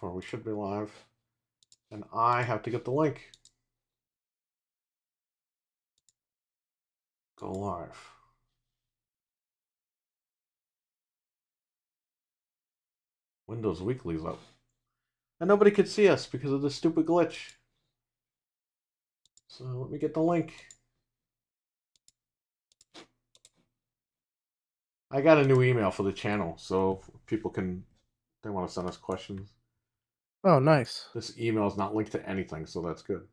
Or we should be live. And I have to get the link. Go live. Windows Weekly's up. And nobody could see us because of this stupid glitch. So let me get the link. I got a new email for the channel, so people can, they want to send us questions. Oh, nice. This email is not linked to anything, so that's good.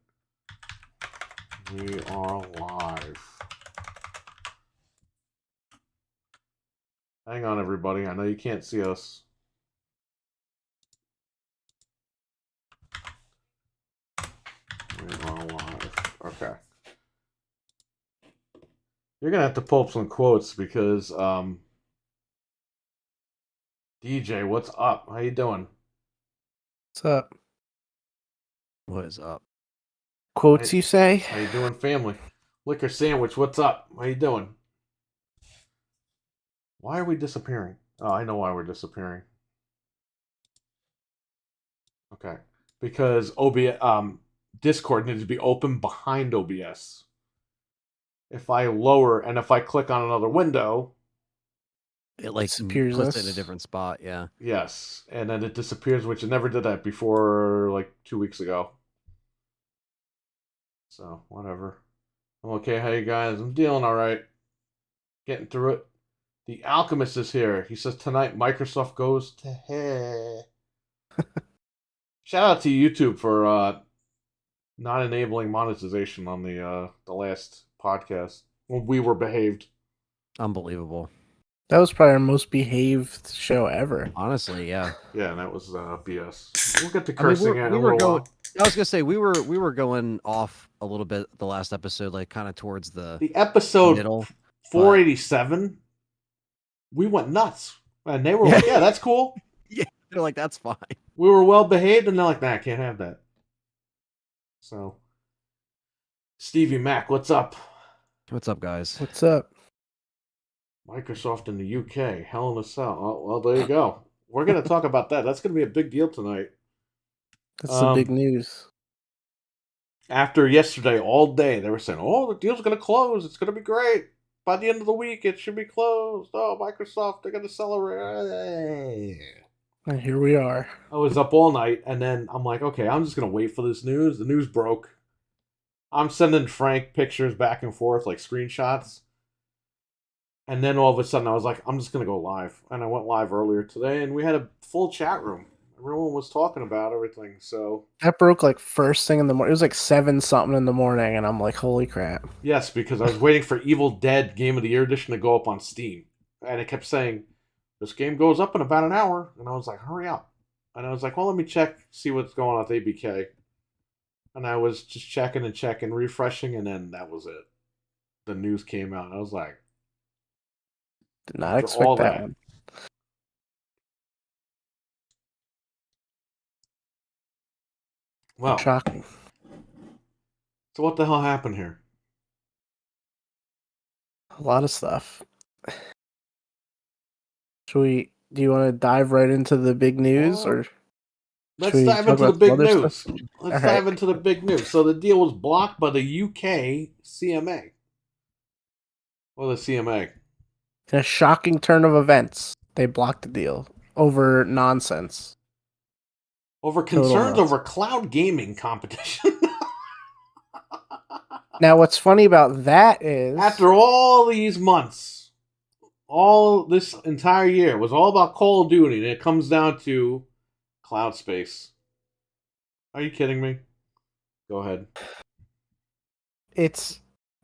We are live. Hang on, everybody. I know you can't see us. We are live. Okay. You're gonna have to pull up some quotes because DJ, what's up? How you doing? What's up? What is up? Quotes, you say? How you doing, family? Liquor Sandwich, what's up? How you doing? Why are we disappearing? Oh, I know why we're disappearing. Okay. Because Discord needs to be open behind OBS. If I lower and if I click on another window, It like disappears puts us. it in a different spot, yeah. yes, and then it disappears, which it never did that before like 2 weeks ago. So, whatever. I'm okay. How you guys? I'm dealing all right. Getting through it. The Alchemist is here. He says tonight Microsoft goes to hell. Shout out to YouTube for not enabling monetization on the last podcast when we were behaved. Unbelievable. That was probably our most behaved show ever. Honestly, yeah. Yeah, and that was BS. We'll get to I mean, cursing in a we were little going. while. I was gonna say we were going off a little bit the last episode, like kind of towards the episode middle. 487. We went nuts, and they were like, "Yeah, that's cool." Yeah, they're like, that's fine. We were well behaved, and they're like, "Nah, I can't have that." So, Stevie Mac, what's up? What's up, guys? What's up? Microsoft in the UK, Hell in a Cell. Oh, well, there you go. We're going to talk about that. That's going to be a big deal tonight. That's the big news. After yesterday, all day, they were saying, "Oh, the deal's going to close. It's going to be great. By the end of the week, it should be closed. Oh, Microsoft, they're going to celebrate." And here we are. I was up all night, and then I'm like, okay, I'm just going to wait for this news. The news broke. I'm sending Frank pictures back and forth, like screenshots. And then all of a sudden, I was like, I'm just going to go live. And I went live earlier today, and we had a full chat room. Everyone was talking about everything, so... That broke like first thing in the morning. It was like 7 something in the morning, and I'm like, holy crap. Yes, because I was waiting for Evil Dead Game of the Year Edition to go up on Steam. And it kept saying, this game goes up in about an hour. And I was like, hurry up. And I was like, well, let me check, see what's going on with ABK. And I was just checking and checking, refreshing, and then that was it. The news came out, and I was like... Did not expect that one. Well, shocking. So what the hell happened here? A lot of stuff. Do you want to dive right into the big news, or let's dive into the big news. Let's dive into the big news. So the deal was blocked by the UK CMA. Or the CMA. In a shocking turn of events, they blocked the deal over nonsense. Over concerns over cloud gaming competition. Now, what's funny about that is... after all these months, all this entire year was all about Call of Duty, and it comes down to cloud space. Are you kidding me? Go ahead.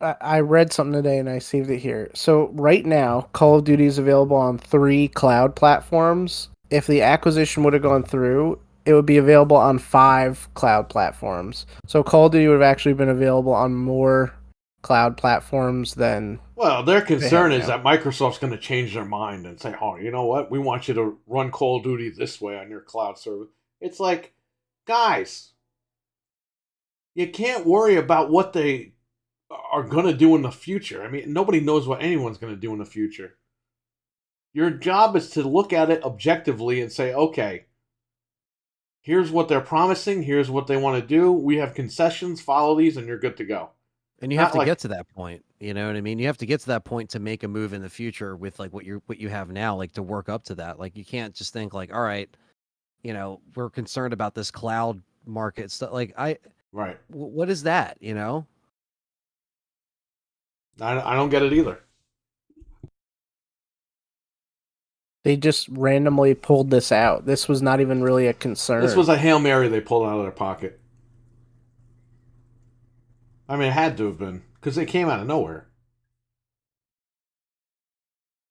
I read something today and I saved it here. So right now, Call of Duty is available on 3 cloud platforms. If the acquisition would have gone through, it would be available on 5 cloud platforms. So Call of Duty would have actually been available on more cloud platforms than... Well, their concern is that Microsoft's going to change their mind and say, oh, you know what? We want you to run Call of Duty this way on your cloud service. It's like, guys, you can't worry about what they are going to do in the future. I mean, nobody knows what anyone's going to do in the future. Your job is to look at it objectively and say, okay, Here's what they're promising. Here's what they want to do. We have concessions. Follow these, and you're good to go. And you have Not to like get to that point. You know what I mean? You have to get to that point to make a move in the future with like what you have now, like to work up to that. Like you can't just think like, all right, we're concerned about this cloud market stuff. Like right. what is that? You know? I don't get it either. They just randomly pulled this out. This was not even really a concern. This was a Hail Mary they pulled out of their pocket. I mean, it had to have been because it came out of nowhere.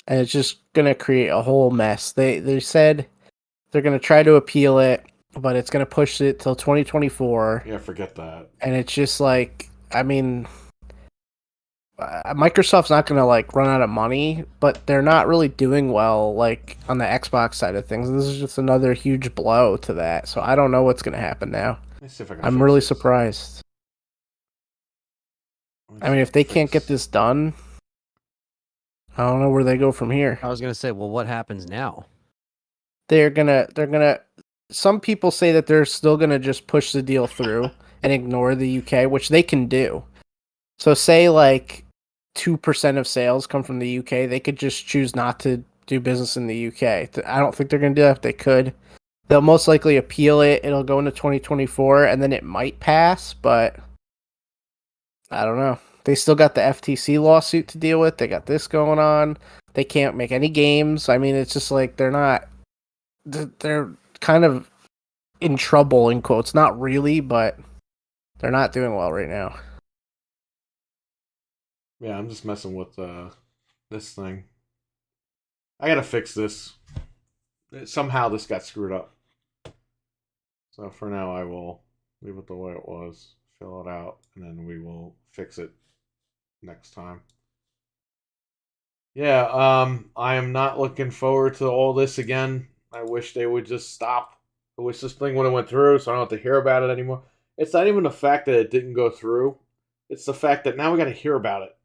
And it's just gonna create a whole mess. They said they're gonna try to appeal it, but it's gonna push it till 2024. Yeah, forget that. And it's just like, I mean, Microsoft's not gonna like run out of money, but they're not really doing well like on the Xbox side of things. This is just another huge blow to that. So I don't know what's gonna happen now. Let me see if I can. I'm fix really this. surprised. Let me I mean, see if they fix- can't get this done, I don't know where they go from here. I was gonna say, well, what happens now? They're gonna some people say that they're still gonna just push the deal through and ignore the UK, which they can do. So say like 2% of sales come from the UK, they could just choose not to do business in the UK. I don't think they're gonna do that if they could. They'll most likely appeal it, it'll go into 2024 and then it might pass, but I don't know. They still got the FTC lawsuit to deal with. They got this going on. They can't make any games. I mean, it's just like they're kind of in trouble in quotes. Not really, but they're not doing well right now. Yeah, I'm just messing with this thing. I gotta fix this. Somehow this got screwed up. So for now, I will leave it the way it was, fill it out, and then we will fix it next time. Yeah, I am not looking forward to all this again. I wish they would just stop. I wish this thing would have went through, so I don't have to hear about it anymore. It's not even the fact that it didn't go through. It's the fact that now we got to hear about it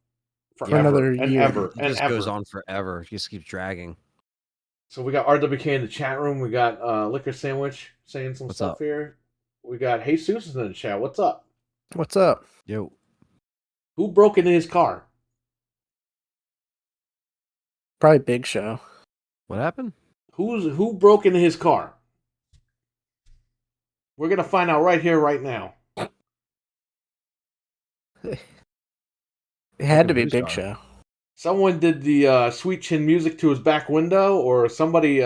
forever another and year. ever It and just ever. goes on forever. It just keeps dragging. So we got RWK in the chat room. We got Liquor Sandwich saying some What's stuff up? here. We got Jesus is in the chat. What's up? What's up? Yo, Who broke into his car? Probably Big Show. what happened? Who broke into his car? We're gonna find out right here, right now. It had to be Fucking Big Boost Show. Someone did the sweet chin music to his back window, or somebody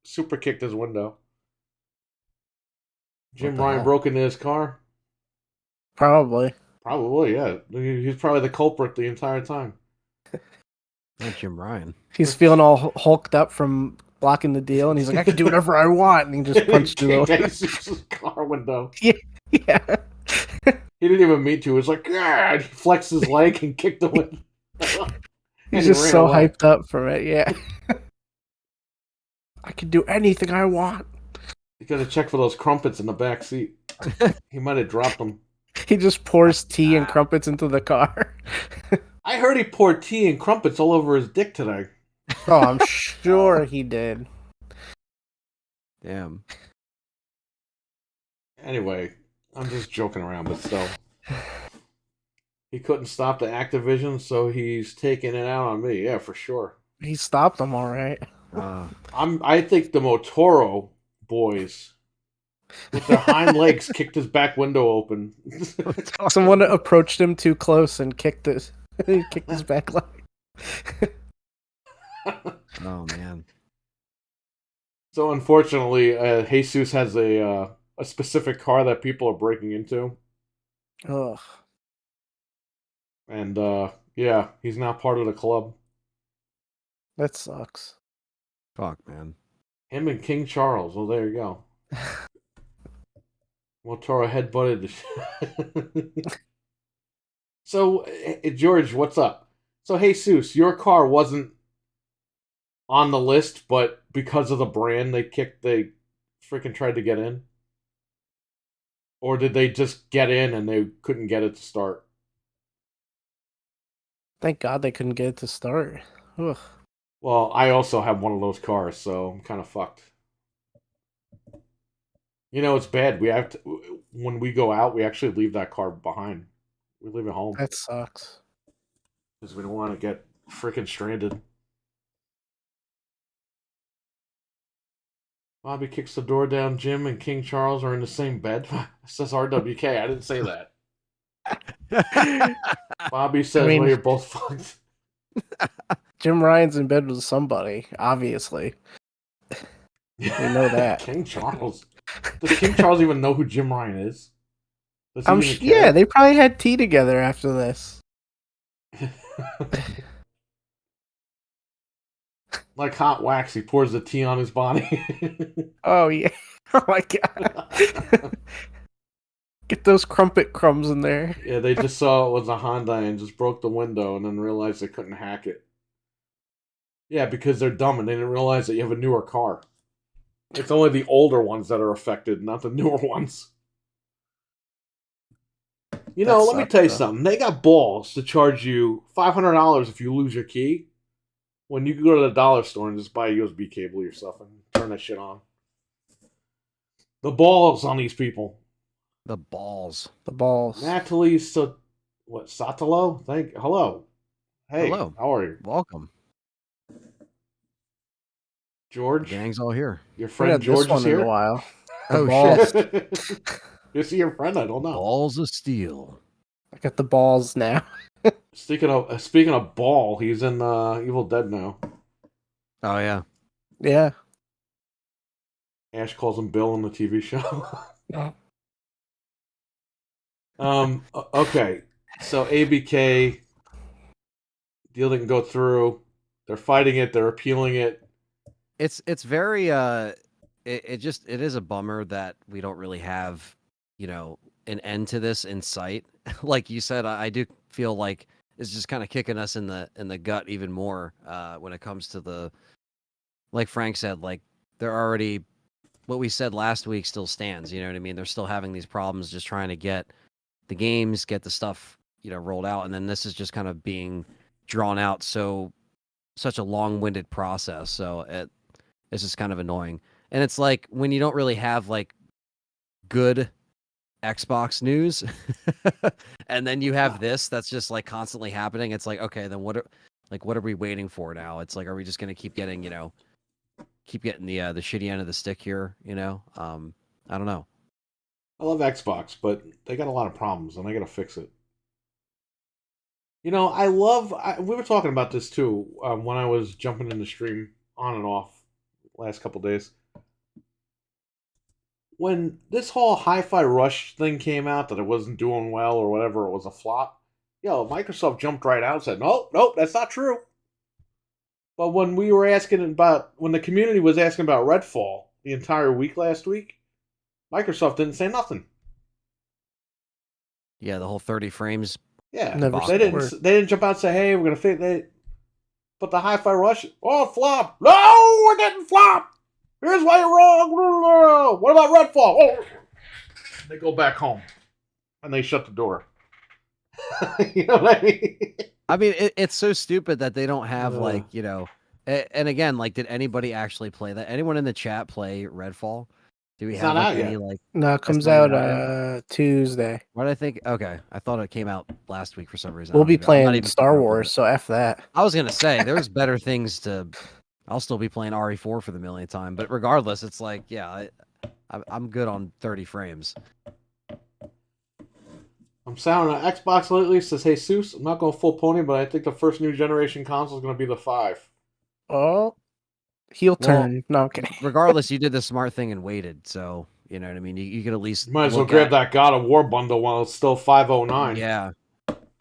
super kicked his window. Jim the Ryan hell? broke into his car. Probably. Probably, yeah. He's probably the culprit the entire time. Not Jim Ryan. He's feeling all hulked up from blocking the deal, and he's like, I can do whatever I want, and he just punched through Kicked the Jesus' car window. Yeah. He didn't even mean to. He was like, God! He flexed his leg and kicked the window. And He's he just ran so away. hyped up from it, yeah. I can do anything I want. You gotta check for those crumpets in the back seat. He might have dropped them. He just pours tea and crumpets into the car. I heard he poured tea and crumpets all over his dick today. Oh, I'm sure he did. Damn. Anyway, I'm just joking around, but still. He couldn't stop the Activision, so he's taking it out on me. Yeah, for sure. He stopped him all right. I think the Motoro boys with their hind legs kicked his back window open. Someone approached him too close and kicked his back leg. Oh man. So unfortunately, Jesus has a specific car that people are breaking into, Ugh. and yeah, he's not part of the club. That sucks. Fuck, man. Him and King Charles. Well, there you go. Motoro headbutted the So, George, what's up? So, Jesus, your car wasn't on the list, but because of the brand they freaking tried to get in? Or did they just get in and they couldn't get it to start? Thank God they couldn't get it to start. Ugh. Well, I also have one of those cars, so I'm kind of fucked. You know, it's bad. We have to, when we go out, we actually leave that car behind. We leave it home That sucks. because we don't want to get freaking stranded. Bobby kicks the door down. Jim and King Charles are in the same bed. Says RWK. I didn't say that. Bobby says, well, you're both fucked. Jim Ryan's in bed with somebody, obviously. We know that. King Charles. Does King Charles even know who Jim Ryan is? Yeah, they probably had tea together after this. Like hot wax, he pours the tea on his body. Oh, yeah. Oh, my God. Get those crumpet crumbs in there. Yeah, they just saw it was a Hyundai and just broke the window and then realized they couldn't hack it. Yeah, because they're dumb and they didn't realize that you have a newer car. It's only the older ones that are affected, not the newer ones. You know, let me tell you something. They got balls to charge you $500 if you lose your key, when you can go to the dollar store and just buy a USB cable yourself and turn that shit on. The balls on these people. The balls. Natalie Satalo? Hello. Hey, hello. How are you? Welcome. George? The gang's all here. Your friend George is here? In a while. Oh, shit. Is he your friend? I don't know. Balls of steel. I got the balls now. Speaking of ball, he's in Evil Dead now. Oh, yeah. Yeah. Ash calls him Bill on the TV show. Okay. So ABK deal didn't go through. They're fighting it. They're appealing it. It's very it is a bummer that we don't really have, an end to this in sight. Like you said, I do feel like it's just kind of kicking us in the gut even more when it comes to the, like Frank said, like they're already, what we said last week still stands. You know what I mean? They're still having these problems just trying to get the games, get the stuff, rolled out, and then this is just kind of being drawn out such a long-winded process. So it's just kind of annoying. And it's like when you don't really have like good Xbox news and then you have this that's just like constantly happening. It's like, okay, then what are we waiting for now? It's like, are we just going to keep getting the shitty end of the stick here, I don't know. I love Xbox, but they got a lot of problems and I got to fix it. We were talking about this too when I was jumping in the stream on and off last couple days. When this whole Hi-Fi Rush thing came out, that it wasn't doing well or whatever, it was a flop, Microsoft jumped right out and said, nope, that's not true. But when the community was asking about Redfall the entire week last week, Microsoft didn't say nothing. Yeah, the whole 30 frames. Yeah, they didn't jump out and say, hey, we're going to fix it. But the Hi-Fi Rush, flop. No, it didn't flop. Here's why you're wrong. What about Redfall? Oh. They go back home. And they shut the door. You know what I mean? I mean, it's so stupid that they don't have and again, like, did anybody actually play that? Anyone in the chat play Redfall? Do we have any like? No, it comes out Tuesday. What did I think? Okay, I thought it came out last week for some reason. We'll be playing Star Wars, so F that. I was gonna say there's better things to. I'll still be playing RE4 for the millionth time, but regardless, it's like, yeah, I'm good on 30 frames. I'm sounding on Xbox lately. Says, hey, Seuss, I'm not going full pony, but I think the first new generation console is going to be the 5. Oh, heel turn. No, I'm kidding. Regardless, you did the smart thing and waited, so you know what I mean. You could at least might as well grab that God of War bundle while it's still $509. Yeah,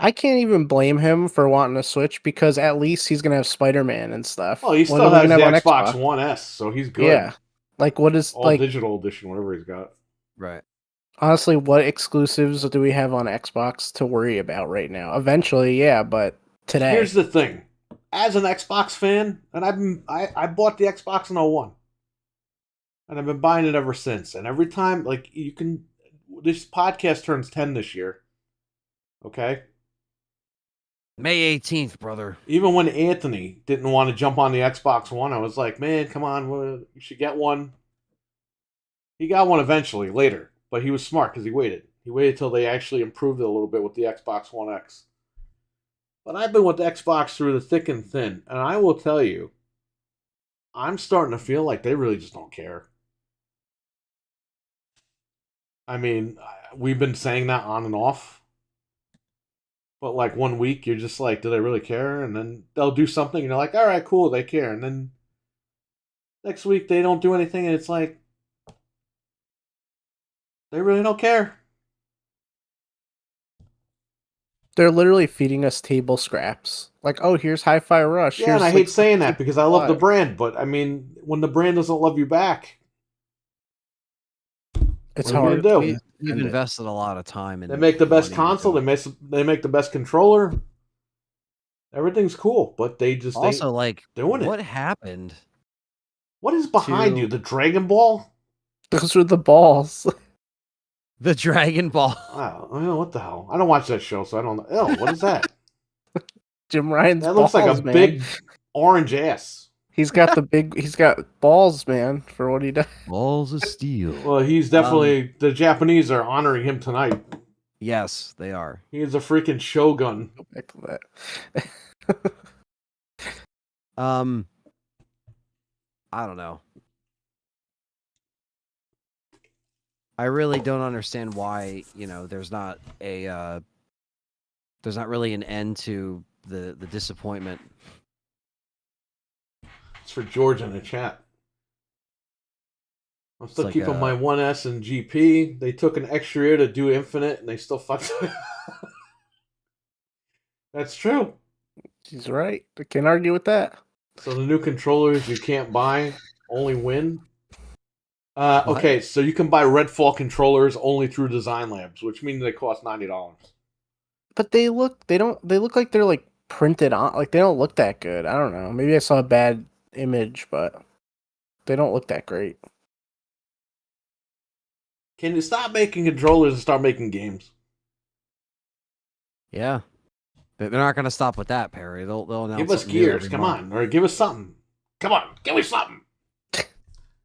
I can't even blame him for wanting to switch because at least he's gonna have Spider-Man and stuff. Well, he still has the Xbox One S, so he's good. Yeah, like what is all digital edition, whatever he's got. Right. Honestly, what exclusives do we have on Xbox to worry about right now? Eventually, yeah, but today. Here's the thing: as an Xbox fan, and I bought the Xbox in 01, and I've been buying it ever since. And every time, this podcast turns 10 this year. Okay. May 18th, brother. Even when Anthony didn't want to jump on the Xbox One, I was like, man, come on, you should get one. He got one eventually later, but he was smart because he waited. He waited till they actually improved it a little bit with the Xbox One X. But I've been with Xbox through the thick and thin, and I will tell you, I'm starting to feel like they really just don't care. I mean, we've been saying that on and off. But like 1 week, you're just like, do they really care? And then they'll do something, and you're like, all right, cool, they care. And then next week, they don't do anything, and it's like, they really don't care. They're literally feeding us table scraps. Like, oh, here's Hi-Fi Rush. Yeah, here's, and I like, hate saying that because I love the Live. brand, but I mean, when the brand doesn't love you back, It's what are you hard. gonna do? We've invested a lot of time in. They make the best money console. into They make the best controller. Everything's cool, but they just Also, ain't like, doing it. what happened? What is behind to- you? The Dragon Ball? Those are the balls. The Dragon Ball. I don't know what the hell. I don't watch that show, so I don't know. Ew, what is that? Jim Ryan's That balls, looks like a man. big orange ass. He's got he's got balls, man, for what he does. Balls of steel. Well, he's definitely the Japanese are honoring him tonight. Yes, they are. He is a freaking shogun. Go back to that. I don't know. I really don't understand why, there's not really an end to the disappointment. It's for George in the chat. I'm still like keeping my 1S and GP. They took an extra year to do Infinite, and they still fucked it. That's true. He's right. I can't argue with that. So the new controllers you can't buy, only win. Okay, so you can buy Redfall controllers only through Design Labs, which means they cost $90. But they look like they're like printed on, like they don't look that good. I don't know. Maybe I saw a bad image, but they don't look that great. Can you stop making controllers and start making games? Yeah. But they're not going to stop with that, Perry. They'll announce Give us something new Gears, every come month. on, or give us something. Come on, give me something.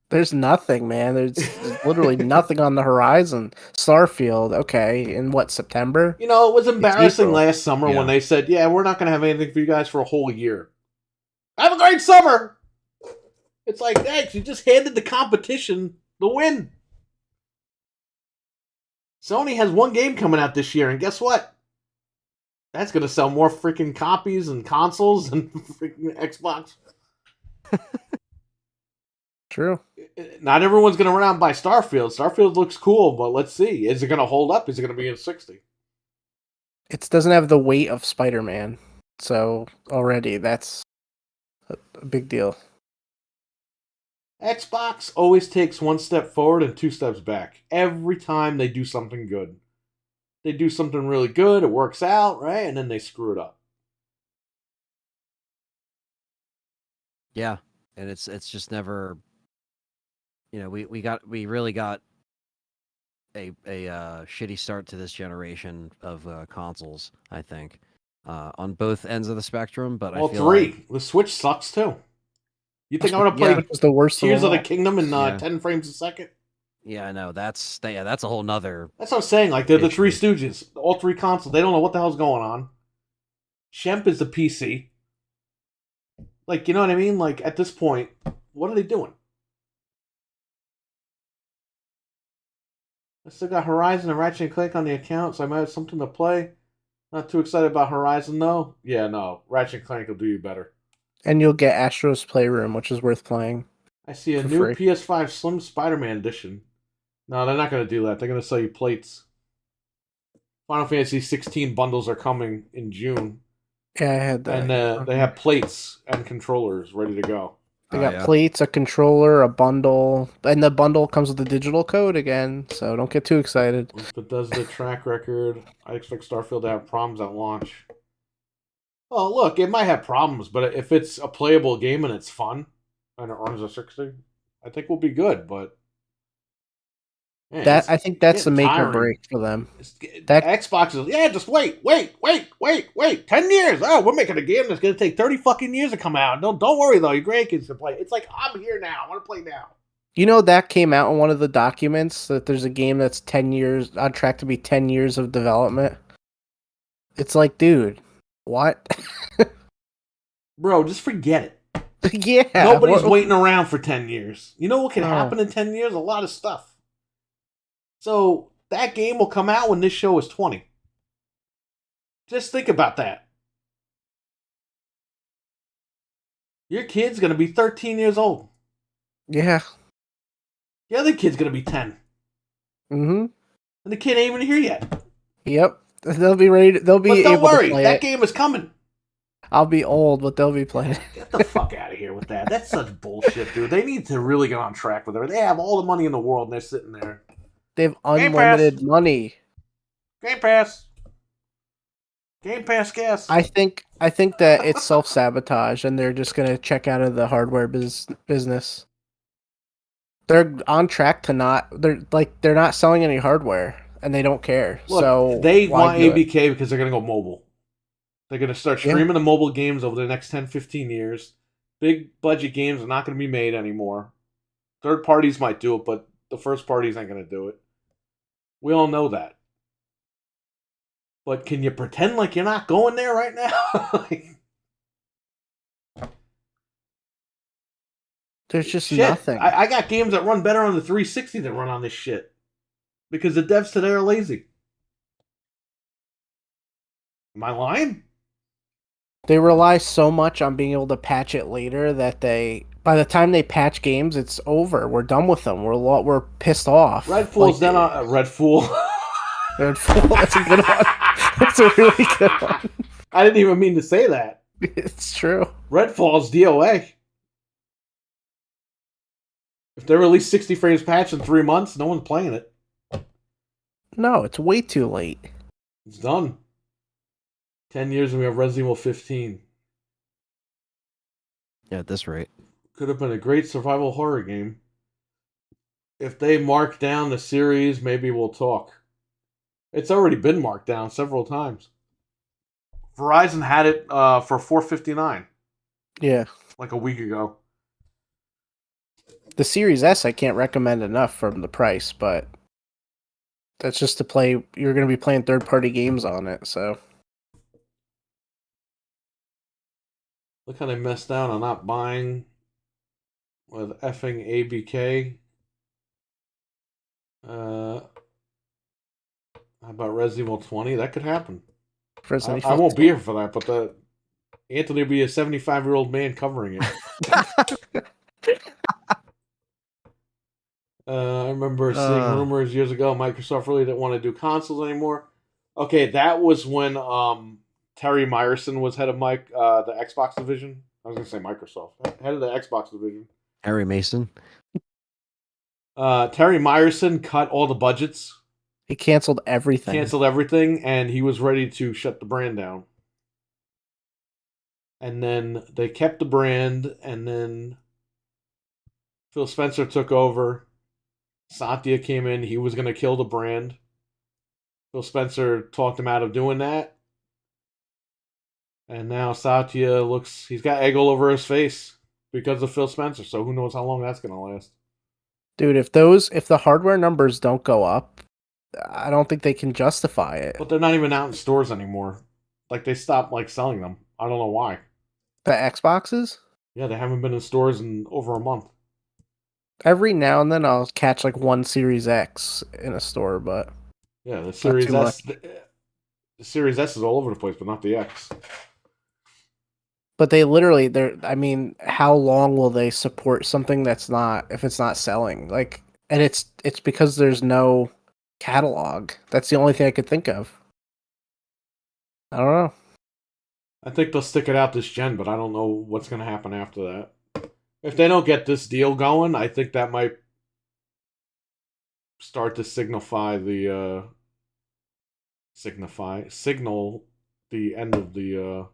There's nothing, man. There's literally nothing on the horizon. Starfield, okay, in what, September? You know, it was embarrassing April. last summer Yeah. when they said, yeah, we're not going to have anything for you guys for a whole year. Have a great summer! It's like, thanks, you just handed the competition the win. Sony has one game coming out this year, and guess what? That's going to sell more freaking copies and consoles than freaking Xbox. True. Not everyone's going to run out and buy Starfield. Starfield looks cool, but let's see. Is it going to hold up? Is it going to be in 60? It doesn't have the weight of Spider-Man. So already that's a big deal. Xbox always takes one step forward and two steps back. Every time they do something good. They do something really good, it works out, right? And then they screw it up. Yeah. And it's just never, we really got a shitty start to this generation of consoles, I think, on both ends of the spectrum. But Well, I feel three. like, The Switch sucks too. You think I'm gonna play Which was the worst Tears of the all. Kingdom in Yeah. 10 frames a second? yeah, I know that's a whole nother. That's what I'm saying. Like they're the Three Issue. Stooges, all three consoles. They don't know what the hell's going on. Shemp is the PC. Like, you know what I mean? Like at this point, what are they doing? I still got Horizon and Ratchet and Clank on the account, so I might have something to play. Not too excited about Horizon though. Yeah, no, Ratchet and Clank will do you better. And you'll get Astro's Playroom, which is worth playing. I see a For new free. PS5 Slim Spider-Man edition. No, they're not going to do that. They're going to sell you plates. Final Fantasy 16 bundles are coming in June, Yeah, I had that. and they have plates and controllers ready to go. They Oh, got yeah. plates, a controller, a bundle, and the bundle comes with the digital code again. So don't get too excited. If it does the track record, I expect Starfield to have problems at launch. Oh, look, it might have problems, but if it's a playable game and it's fun, and it runs a 60, I think we'll be good, but... Man, I think that's the getting make or tiring. break for them. That Xbox is, yeah, just wait. 10 years. Oh, we're making a game that's going to take 30 fucking years to come out. Don't worry, though. Your grandkids can play. It's like, I'm here now. I want to play now. You know that came out in one of the documents that there's a game that's 10 years on track to be 10 years of development. It's like, dude, what? Bro, just forget it. Yeah. Nobody's waiting around for 10 years. You know what can No. happen in 10 years? A lot of stuff. So that game will come out when this show is 20. Just think about that. Your kid's going to be 13 years old. Yeah. The other kid's going to be 10. Mm-hmm. And the kid ain't even here yet. Yep. They'll be ready. They'll be But don't able worry, to play that it. game is coming. I'll be old, but they'll be playing it. Get the fuck out of here with that. That's such bullshit, dude. They need to really get on track with it. They have all the money in the world and they're sitting there. They have unlimited money. Game Pass. Game Pass gas. I think that it's self-sabotage and they're just gonna check out of the hardware business. They're on track to not. They're not selling any hardware and they don't care. Look, so they why want do it? ABK because they're going to go mobile. They're going to start streaming the mobile games over the next 10, 15 years. Big budget games are not going to be made anymore. Third parties might do it, but the first parties ain't going to do it. We all know that. But can you pretend like you're not going there right now? There's just shit. nothing. I got games that run better on the 360 than run on this shit. Because the devs today are lazy. Am I lying? They rely so much on being able to patch it later that by the time they patch games, it's over. We're done with them. We're pissed off. Redfall's done on Redfall. Redfall. That's a good one. That's a really good one. I didn't even mean to say that. It's true. Redfall's DOA. If they release 60 frames patch in 3 months, no one's playing it. No, it's way too late. It's done. 10 years and we have Resident Evil 15. Yeah, at this rate. Could have been a great survival horror game. If they mark down the series, maybe we'll talk. It's already been marked down several times. Verizon had it for $4.59. Yeah. Like a week ago. The Series S I can't recommend enough from the price, but that's just to play. You're going to be playing third-party games on it, so. Look how they messed out on not buying with effing ABK. How about Resident Evil 20? That could happen. I won't be here for that, but Anthony will be a 75-year-old man covering it. I remember seeing rumors years ago Microsoft really didn't want to do consoles anymore. Okay, that was when Terry Myerson was head of the Xbox division. I was going to say Microsoft. Head of the Xbox division. Harry Mason. Terry Myerson cut all the budgets. He canceled everything. And he was ready to shut the brand down. And then they kept the brand, and then Phil Spencer took over. Satya came in. He was going to kill the brand. Phil Spencer talked him out of doing that. And now Satya he's got egg all over his face because of Phil Spencer. So who knows how long that's going to last. Dude, if the hardware numbers don't go up, I don't think they can justify it. But they're not even out in stores anymore. Like, they stopped selling them. I don't know why. The Xboxes? Yeah, they haven't been in stores in over a month. Every now and then I'll catch one Series X in a store, but yeah, the Series S. The Series S is all over the place, but not the X. But I mean, how long will they support something if it's not selling? And it's because there's no catalog. That's the only thing I could think of. I don't know. I think they'll stick it out this gen, but I don't know what's going to happen after that. If they don't get this deal going, I think that might start to signal the end of the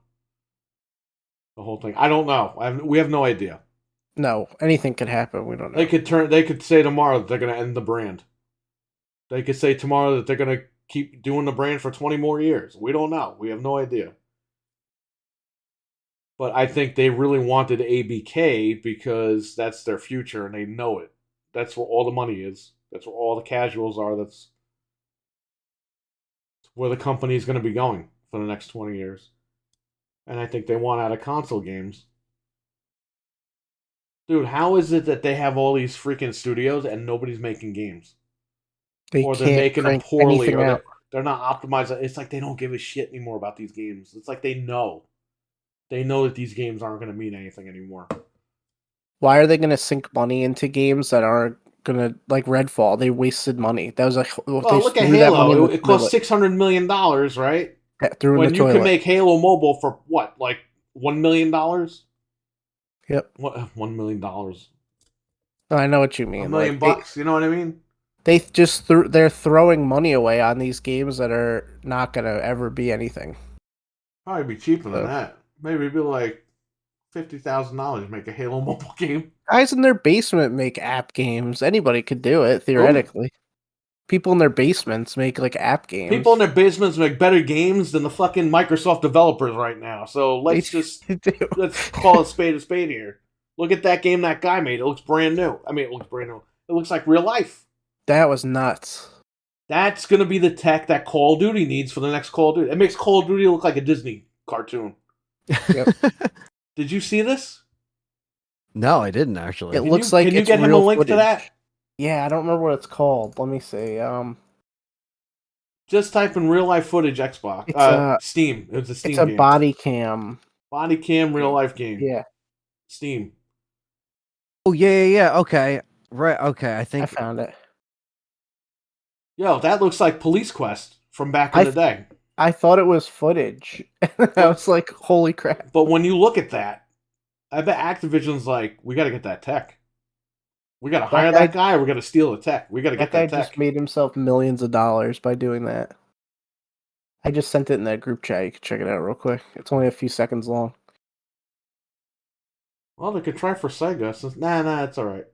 whole thing. I don't know. We have no idea. No, anything could happen. We don't know. They could say tomorrow that they're going to end the brand. They could say tomorrow that they're going to keep doing the brand for 20 more years. We don't know. We have no idea. But I think they really wanted ABK because that's their future and they know it. That's where all the money is. That's where all the casuals are. That's where the company is going to be going for the next 20 years. And I think they want out of console games. Dude, how is it that they have all these freaking studios and nobody's making games? They Or they're can't making them crank poorly, anything or out. they're not optimized. It's like they don't give a shit anymore about these games. It's like they know. They know that these games aren't going to mean anything anymore. Why are they going to sink money into games that aren't going to, like Redfall? They wasted money. That was like, Well, they look at threw that money in Halo. the It cost toilet. $600 million, right? Threw in When the you can toilet. make Halo Mobile for what, like $1 million? Yep. What, $1 million? I know what you $1 mean. million Like bucks, you know what I mean? they just they're throwing money away on these games that are not going to ever be anything. Probably be cheaper than So, that. Maybe it'd be like $50,000 to make a Halo Mobile game. guys in their basement make app games. Anybody could do it theoretically. People in their basements make like app games. People in their basements make better games than the fucking Microsoft developers right now. So They do. let's call a spade here. Look at that game that guy made. It looks brand new. I mean, it looks brand new. It looks like real life. That was nuts. That's gonna be the tech that Call of Duty needs for the next Call of Duty. It makes Call of Duty look like a Disney cartoon. Yep. Did you see this? No, I didn't actually. It looks like Can you it's get him a real link to footage. that? Yeah, I don't remember what it's called. Let me see. Just type in real life footage Xbox. It's Steam. It was a Steam it's a game. body cam. Body cam real life game. Yeah, Steam. Oh yeah. Okay, right. Okay, I I think. found it. Yo, that looks like Police Quest from back in the day. I thought it was footage. I was like, holy crap. But when you look at that, I bet Activision's like, we got to get that tech. We got to hire that guy, or we got to steal the tech. We got to get That guy that tech. just made himself millions of dollars by doing that. I just sent it in that group chat. You can check it out real quick. It's only a few seconds long. Well, they could try for Sega. Since nah, it's all right.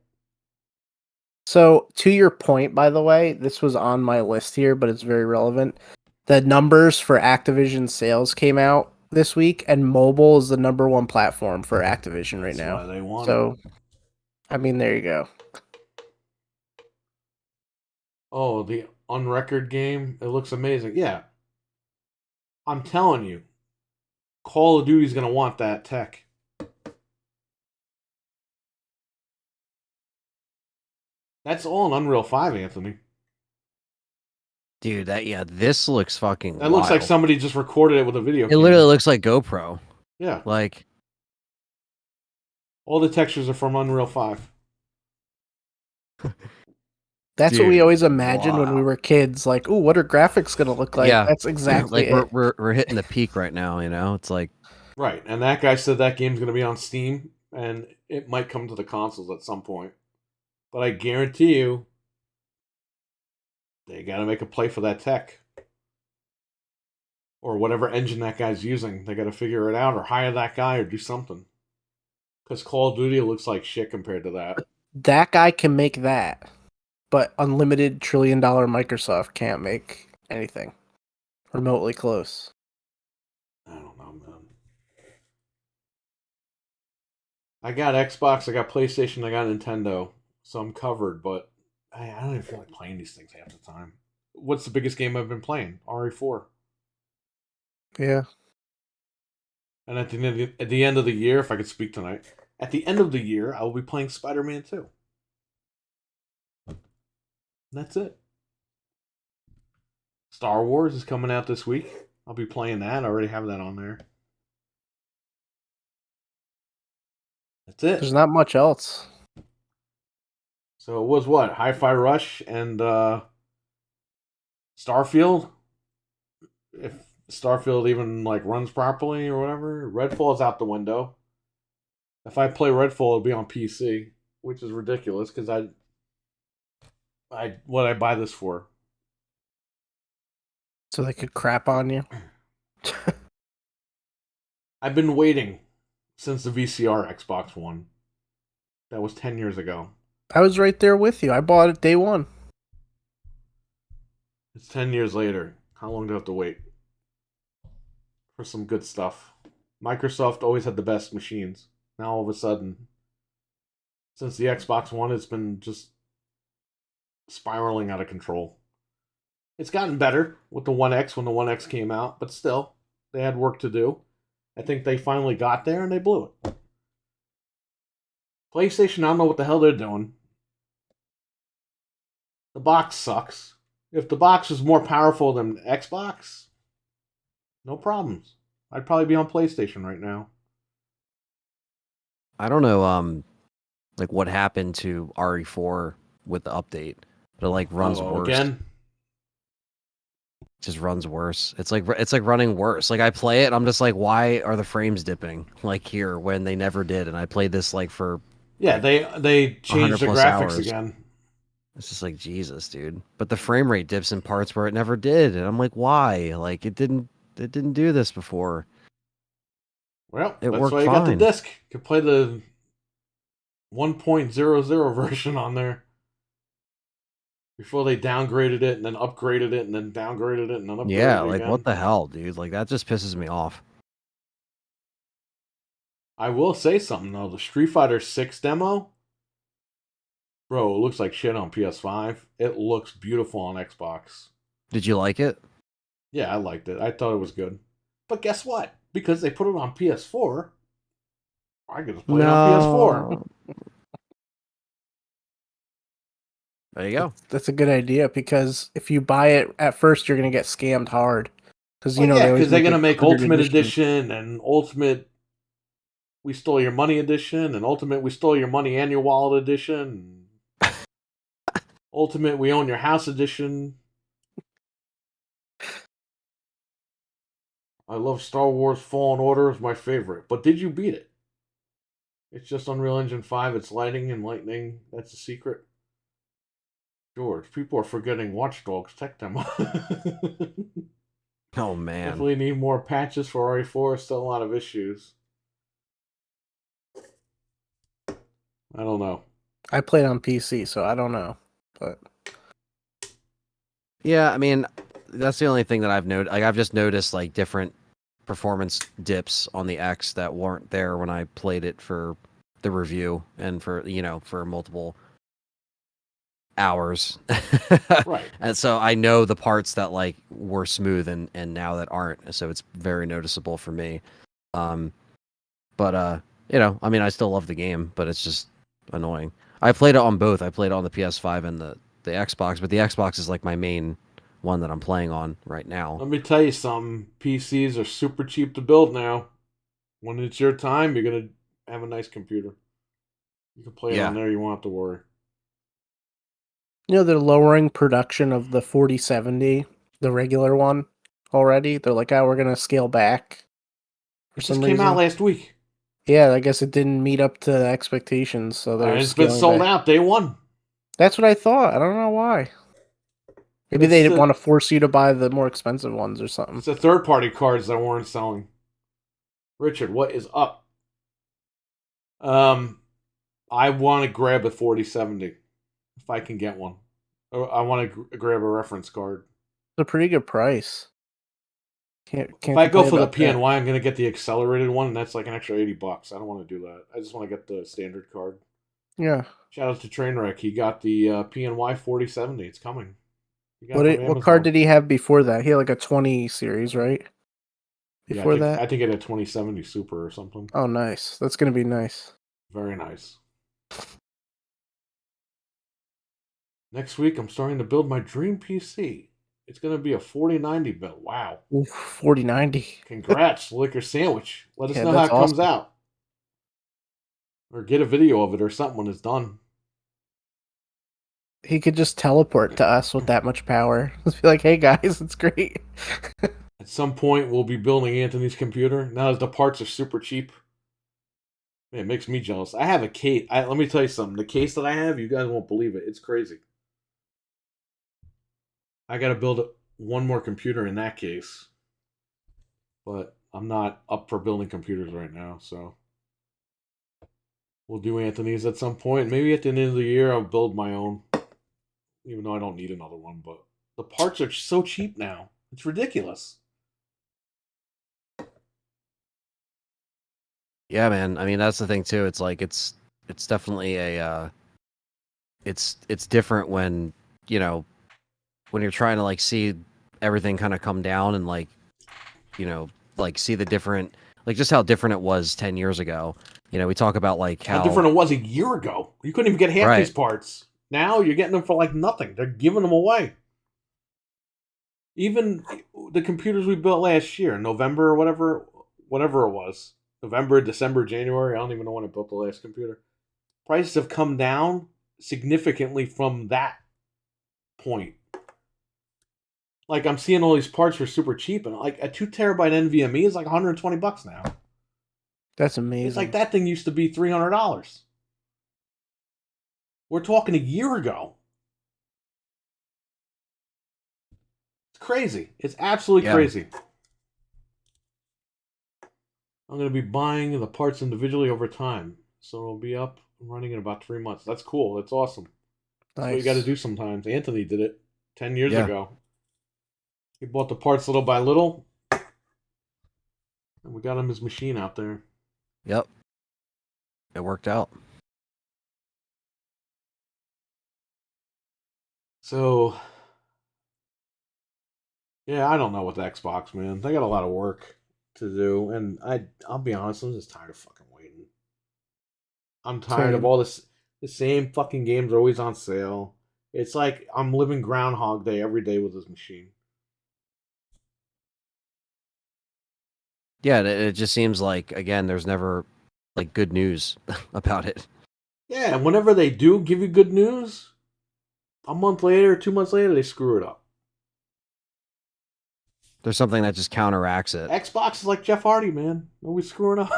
So, to your point, by the way, this was on my list here, but it's very relevant. The numbers for Activision sales came out this week, and mobile is the number one platform for Activision right That's now. why they want So, I mean, there you go. Oh, the Unrecord game. It looks amazing. Yeah. I'm telling you, Call of Duty's going to want that tech. That's all in Unreal 5, Anthony. Dude, this looks fucking. That looks like somebody just recorded it with a video It camera. literally looks like GoPro. Yeah. Like, all the textures are from Unreal 5. That's what we Dude, always imagined when we wow. were kids. Like, ooh, what are graphics going to look like? Yeah. That's exactly like it. we're hitting the peak right now. You know, it's like Right. And that guy said that game's going to be on Steam, and it might come to the consoles at some point. But I guarantee you, they got to make a play for that tech. Or whatever engine that guy's using. They got to figure it out, or hire that guy, or do something. Because Call of Duty looks like shit compared to that. That guy can make that, but unlimited $1 trillion Microsoft can't make anything remotely close. I don't know, man. I got Xbox, I got PlayStation, I got Nintendo, so I'm covered, but I don't even feel like playing these things half the time. What's the biggest game I've been playing? RE4. Yeah. And at the end of the year, if I could speak tonight, at the end of the year, I will be playing Spider-Man 2. And that's it. Star Wars is coming out this week. I'll be playing that. I already have that on there. That's it. There's not much else. So it was what? Hi-Fi Rush and Starfield? If Starfield even like runs properly or whatever. Redfall's out the window. If I play Redfall, it'll be on PC, which is ridiculous because what I buy this for? So they could crap on you. I've been waiting since the VCR Xbox One. That was 10 years ago. I was right there with you. I bought it day one. It's 10 years later. How long do I have to wait? For some good stuff. Microsoft always had the best machines. Now all of a sudden, since the Xbox One, it's been just spiraling out of control. It's gotten better with the One X when the One X came out, but still, they had work to do. I think they finally got there and they blew it. PlayStation, I don't know what the hell they're doing. The box sucks. If the box was more powerful than Xbox, no problems. I'd probably be on PlayStation right now. I don't know, like what happened to RE4 with the update, but it like runs worse. Again? Just runs worse. It's like running worse. Like I play it, and I'm just like, why are the frames dipping like here when they never did? And I played this like for they changed the 100+ graphics hours. again. It's just like Jesus, dude. But the frame rate dips in parts where it never did, and I'm like, why? Like it didn't do this before. Well, It that's worked why you got the fine. disc. You can play the 1.00 version on there. Before they downgraded it and then upgraded it and then downgraded it and then upgraded Yeah, it like again. what the hell, dude? Like that just pisses me off. I will say something though. The Street Fighter 6 demo, bro, it looks like shit on PS5. It looks beautiful on Xbox. Did you like it? Yeah, I liked it. I thought it was good. But guess what? Because they put it on PS4, I could just play it on PS4. There you go. That's a good idea because if you buy it at first, you're going to get scammed hard. Because Well, yeah, because they're going to make included Ultimate Edition and Ultimate We Stole Your Money Edition and Ultimate We Stole Your Money and Your Wallet Edition. Ultimate We Own Your House Edition. I love Star Wars Fallen Order is my favorite. But did you beat it? It's just Unreal Engine 5. It's lighting and lightning. That's the secret. George, people are forgetting Watch Dogs tech demo. Oh man. Definitely need more patches for RE4. Still a lot of issues. I don't know. I played on PC, so I don't know. But Yeah, I mean, that's the only thing that I've noticed. Like I've just noticed like different performance dips on the X that weren't there when I played it for the review and for for multiple hours. Right. And so I know the parts that like were smooth and now that aren't. So it's very noticeable for me. But I mean I still love the game, but it's just annoying. I played it on both. I played it on the PS5 and the Xbox, but the Xbox is like my main one that I'm playing on right now. Let me tell you something. PCs are super cheap to build now. When it's your time, you're going to have a nice computer. You can play it on there. You won't have to worry. they're lowering production of the 4070, the regular one, already. They're like, oh, we're going to scale back. It just came out last week. Yeah, I guess it didn't meet up to expectations, so they're It's been sold out day one. That's what I thought. I don't know why. Maybe they didn't want to force you to buy the more expensive ones or something. It's the third-party cards that weren't selling. Richard, what is up? I want to grab a 4070 if I can get one. I want to grab a reference card. It's a pretty good price. If I go for the PNY, I'm going to get the accelerated one, and that's like an extra $80. I don't want to do that. I just want to get the standard card. Yeah. Shout out to Trainwreck. He got the PNY 4070. It's coming. What card did he have before that? He had like a 20 series, right? Before that? I think it had a 2070 Super or something. Oh, nice. That's going to be nice. Very nice. Next week, I'm starting to build my dream PC. It's going to be a 4090 build. Wow. Ooh, 4090. Congrats, Liquor Sandwich. Let us know how it awesome. comes out. Or get a video of it or something when it's done. He could just teleport to us with that much power. Just be like, hey guys, it's great. At some point, we'll be building Anthony's computer. Now that the parts are super cheap. Man, it makes me jealous. I have a case. Let me tell you something. The case that I have, you guys won't believe it. It's crazy. I got to build one more computer in that case. But I'm not up for building computers right now, so we'll do Anthony's at some point. Maybe at the end of the year, I'll build my own. Even though I don't need another one, but the parts are so cheap now. It's ridiculous. Yeah, man. I mean, that's the thing too. It's like it's definitely a it's different when you know, when you're trying to like see everything kind of come down and like, you know, like see the different, like just how different it was 10 years ago. You know, we talk about like How different it was a year ago. You couldn't even get half Right. these parts. Now you're getting them for like nothing. They're giving them away. Even the computers we built last year, November or whatever it was, November, December, January. I don't even know when I built the last computer. Prices have come down significantly from that point. Like I'm seeing all these parts for super cheap, and like a 2 terabyte NVMe is like $120 now. That's amazing. It's like that thing used to be $300. We're talking a year ago. It's crazy. It's absolutely crazy. I'm going to be buying the parts individually over time. So it'll be up and running in about 3 months. That's cool. That's awesome. That's what you got to do sometimes. Anthony did it 10 years ago. He bought the parts little by little. And we got him his machine out there. Yep. It worked out. So, yeah, I don't know with Xbox, man. They got a lot of work to do, and I'll be honest, I'm just tired of fucking waiting. I'm tired of all this. The same fucking games are always on sale. It's like I'm living Groundhog Day every day with this machine. Yeah, it just seems like, again, there's never like good news about it. Yeah, and whenever they do give you good news, a month later, 2 months later, they screw it up. There's something that just counteracts it. Xbox is like Jeff Hardy, man. Always screwing up.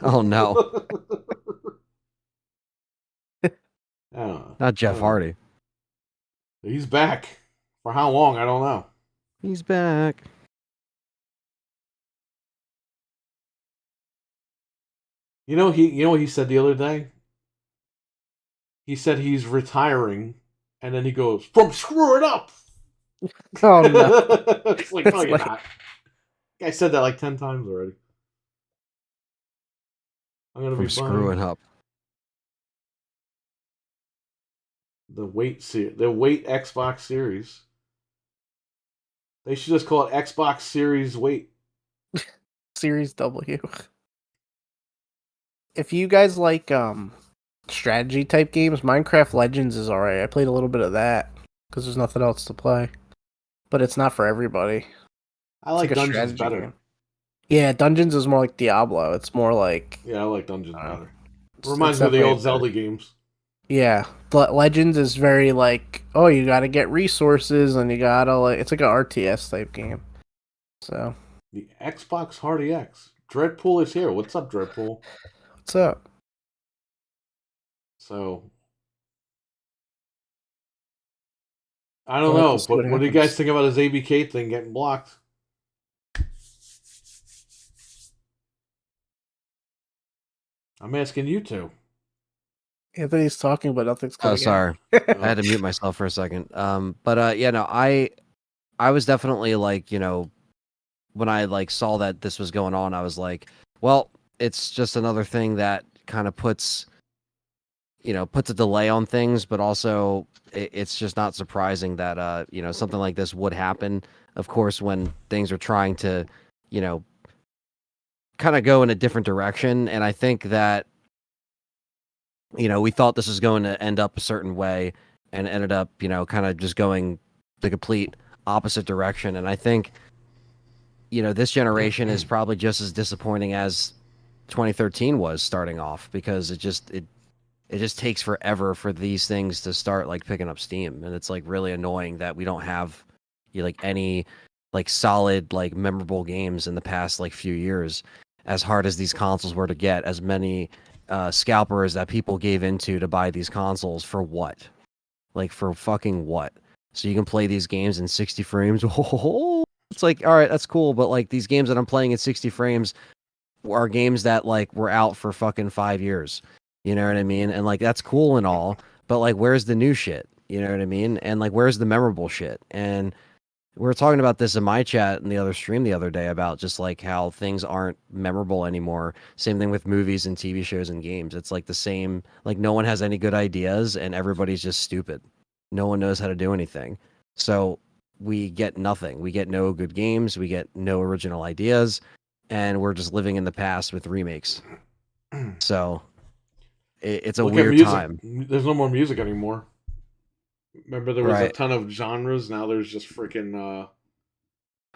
Oh, no. Not Jeff Hardy. He's back. For how long? I don't know. He's back. You know what he said the other day? He said he's retiring, and then he goes, "From screwing up." Oh no! It's like, no, you're not. I said that like 10 times already. I'm gonna be screwing up. The Weight Xbox Series. They should just call it Xbox Series Weight. Series W. If you guys like strategy type games, Minecraft Legends is alright. I played a little bit of that because there's nothing else to play, but it's not for everybody. I like Dungeons better. Game. Yeah, Dungeons is more like Diablo. It's more like I like Dungeons better. It reminds me of the old Zelda games. Yeah, but Legends is very like, oh, you gotta get resources and you gotta like, it's like an RTS type game. So the Xbox Hardy X. Dreadpool is here. What's up, Dreadpool? What's up? So I don't know. But what do you guys think about his ABK thing getting blocked? I'm asking you two. Anthony's talking, but nothing's coming. Oh, sorry. I had to mute myself for a second. Yeah, no, I was definitely like, you know, when I like saw that this was going on, I was like, well, it's just another thing that kind of puts a delay on things, but also it's just not surprising that you know, something like this would happen. Of course, when things are trying to, you know, kind of go in a different direction, and I think that, you know, we thought this was going to end up a certain way, and ended up, you know, kind of just going the complete opposite direction. And I think, you know, this generation is probably just as disappointing as 2013 was starting off, because it just takes forever for these things to start like picking up steam, and it's like really annoying that we don't have like any like solid like memorable games in the past like few years. As hard as these consoles were to get, as many scalpers that people gave into to buy these consoles for what? Like for fucking what? So you can play these games in 60 frames. It's like, all right, that's cool, but like these games that I'm playing in 60 frames are games that like were out for fucking 5 years. You know what I mean? And like that's cool and all, but like where's the new shit? You know what I mean? And like where's the memorable shit? And we were talking about this in my chat in the other stream the other day about just like how things aren't memorable anymore. Same thing with movies and TV shows and games. It's like the same, like no one has any good ideas and everybody's just stupid. No one knows how to do anything. So we get nothing. We get no good games. We get no original ideas, and we're just living in the past with remakes. So it's a Look at weird music. time. There's no more music anymore. Remember, there was a Right. ton of genres. Now there's just freaking.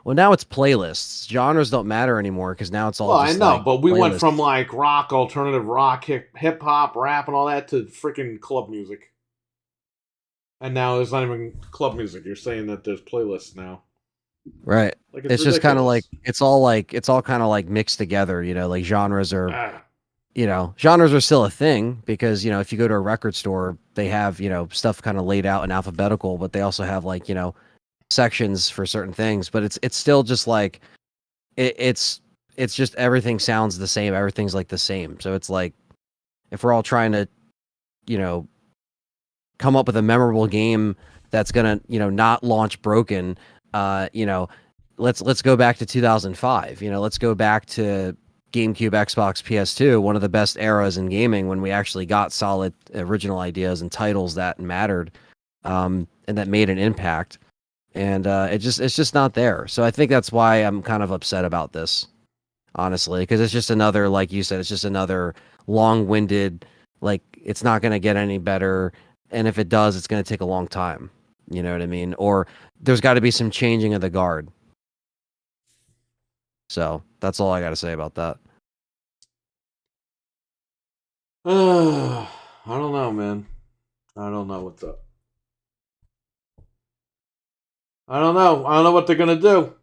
Well, now it's playlists. Genres don't matter anymore because now it's all Well, I just know, like but we went from playlists. like rock, alternative rock, hip hop, rap, and all that to freaking club music. And now it's not even club music. You're saying that there's playlists now. Right. Like it's It's just kind of ridiculous. like it's all kind of like mixed together, like genres are, Ah, genres are still a thing because, if you go to a record store, they have, stuff kind of laid out in alphabetical, but they also have like, sections for certain things, but it's still just like it's just everything sounds the same, everything's like the same. So it's like if we're all trying to, you know, come up with a memorable game that's gonna not launch broken, you know let's go back to 2005. Let's go back to GameCube, Xbox, PS2, one of the best eras in gaming when we actually got solid original ideas and titles that mattered, and that made an impact. And it's just not there. So I think that's why I'm kind of upset about this, honestly, because it's just another, like you said, it's just another long-winded, like it's not going to get any better, and if it does, it's going to take a long time. You know what I mean? Or there's got to be some changing of the guard. So that's all I got to say about that. I don't know, man. I don't know what's up. I don't know. I don't know what they're gonna do.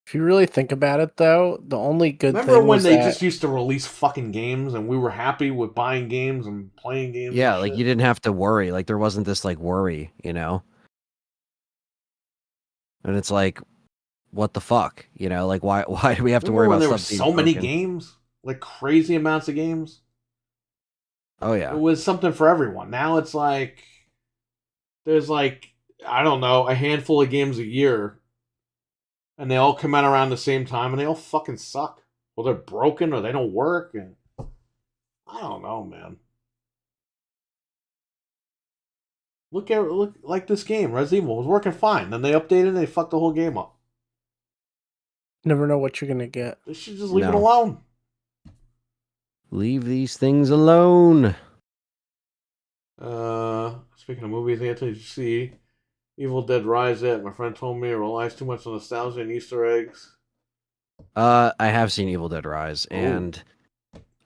If you really think about it, though, the only good Remember thing when was they that just used to release fucking games and we were happy with buying games and playing games and Yeah, like shit? you didn't have to worry. Like there wasn't this like worry, And it's like, what the fuck, Like why do we have to Remember worry when about there were stuff being so many broken? games? Like crazy amounts of games? Oh It yeah. was something for everyone. Now it's like there's like I don't know, a handful of games a year and they all come out around the same time and they all fucking suck. Or they're broken or they don't work and I don't know, man. Look like this game, Resident Evil was working fine. Then they updated and they fucked the whole game up. never know what you're gonna get. They should just leave it No. alone. Leave these things alone. Speaking of movies, Anthony, did you see Evil Dead Rise yet? My friend told me it relies too much on nostalgia and Easter eggs. I have seen Evil Dead Rise, Oh. and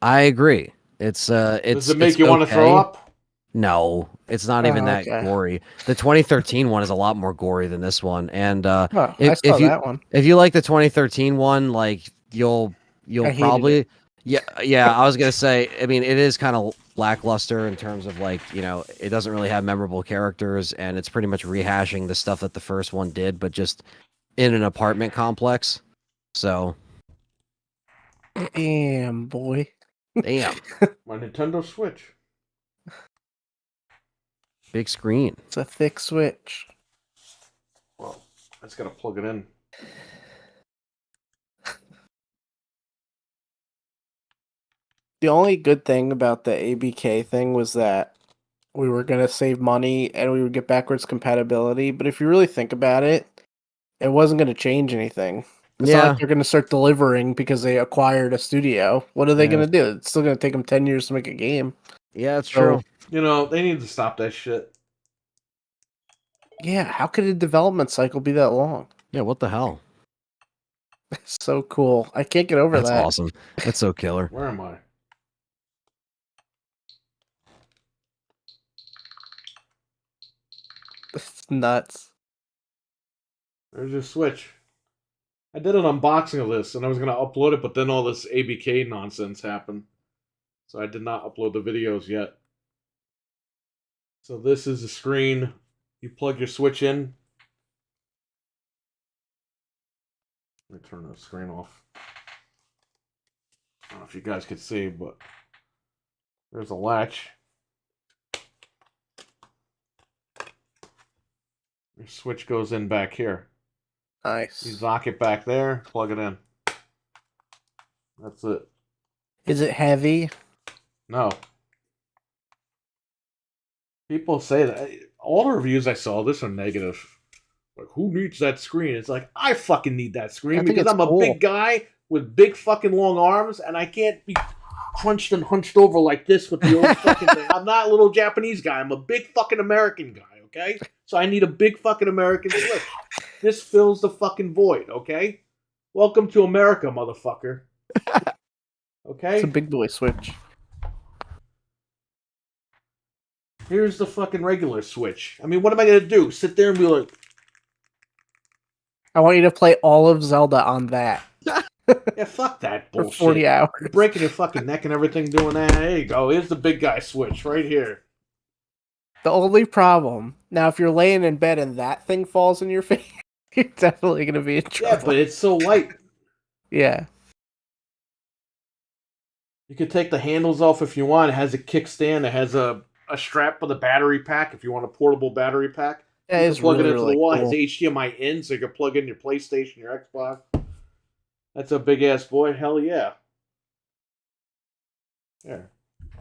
I agree. It's Does it it's make you want to throw okay. up? No, it's not even Oh, that okay. gory. The 2013 one is a lot more gory than this one. And Oh, I if saw that one. if you like the 2013 one, like you'll I hated it. probably yeah. I was gonna say, I mean, it is kind of lackluster in terms of like it doesn't really have memorable characters, and it's pretty much rehashing the stuff that the first one did, but just in an apartment complex. So Damn, boy. damn, My Nintendo Switch. big screen. It's a thick switch. Well, I just gotta plug it in. The only good thing about the ABK thing was that we were gonna save money and we would get backwards compatibility. But if you really think about it, it wasn't gonna change anything. It's not like Yeah, they're gonna start delivering because they acquired a studio. What are they yeah, gonna do? It's still gonna take them 10 years to make a game. yeah. It's So true. You know, they need to stop that shit. yeah, how could a development cycle be that long? Yeah, what the hell? It's so cool. I can't get over That's that. awesome. That's so killer. Where am I? It's nuts. There's your Switch. I did an unboxing of this and I was gonna upload it, but then all this ABK nonsense happened. So I did not upload the videos yet. So this is the screen. You plug your Switch in. Let me turn the screen off. I don't know if you guys could see, but there's a latch. Your Switch goes in back here. You Nice. dock it back there, plug it in. That's it. Is it heavy? No. People say that. All the reviews I saw, this are negative. Like, who needs that screen? It's like, I fucking need that screen I think because it's I'm a cool. big guy with big fucking long arms, and I can't be crunched and hunched over like this with the old fucking thing. I'm not a little Japanese guy. I'm a big fucking American guy, okay? So I need a big fucking American Switch. This fills the fucking void, okay? Welcome to America, motherfucker. Okay? It's a big boy Switch. Here's the fucking regular Switch. I mean, what am I gonna do? Sit there and be like, I want you to play all of Zelda on that yeah, fuck that for bullshit. 40 hours. You're breaking your fucking neck and everything doing that. There you go. Here's the big guy Switch right here. The only problem, now if you're laying in bed and that thing falls in your face, you're definitely going to be in trouble. Yeah, but it's so light. Yeah. You could take the handles off if you want. It has a kickstand. It has a strap for the battery pack if you want a portable battery pack. That You is can plug really, it into really the wall. cool. It has HDMI in, so you can plug in your PlayStation, your Xbox. That's a big ass boy. Hell yeah. There.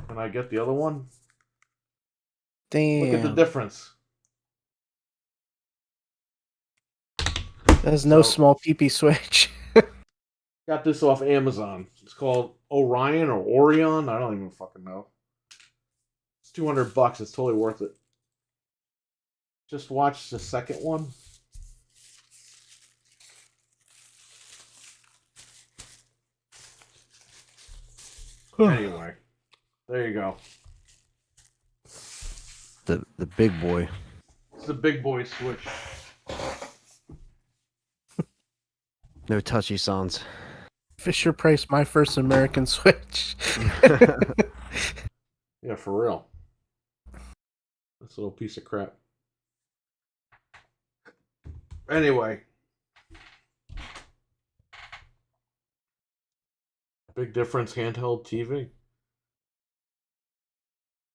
Can I get the other one? Damn. Look at the difference. There's no So- small PP Switch. Got this off Amazon. It's called Orion or Orion. I don't even fucking know. It's $200. It's totally worth it. Just watch the second one. Anyway, there you go. The big boy. It's the big boy Switch. No touchy sounds. Fisher Price, my first American Switch. Yeah, for real. This little piece of crap. Anyway. Big difference, handheld TV.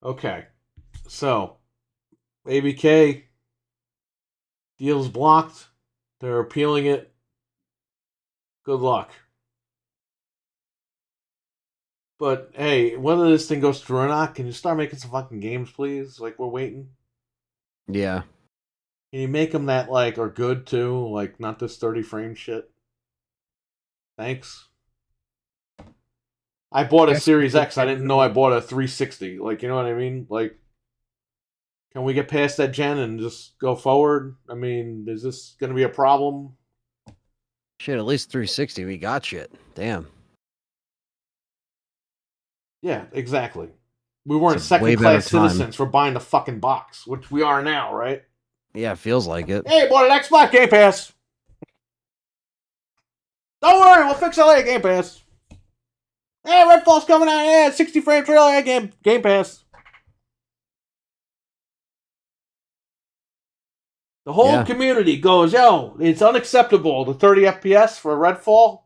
Okay. So, ABK deal's blocked. They're appealing it. Good luck. But hey, whether this thing goes through or not, can you start making some fucking games, please? Like, we're waiting. Yeah. Can you make them that, like, are good too? Like, not this 30 frame shit? Thanks. I bought a Yes, Series we X. I didn't know I bought a 360. Like, you know what I mean? Like, can we get past that gen and just go forward? I mean, is this going to be a problem? Shit, at least 360. We got shit. Damn. Yeah, exactly. We weren't It's a way second class better time. citizens for buying the fucking box, which we are now, right? Yeah, it feels like it. Hey, bought an Xbox Game Pass. Don't worry, we'll fix it later. Game Pass. Hey, Redfall's coming out. Yeah, 60 frame trailer. Yeah, Game Pass. The whole Yeah. community goes, yo, it's unacceptable. The 30 FPS for Redfall.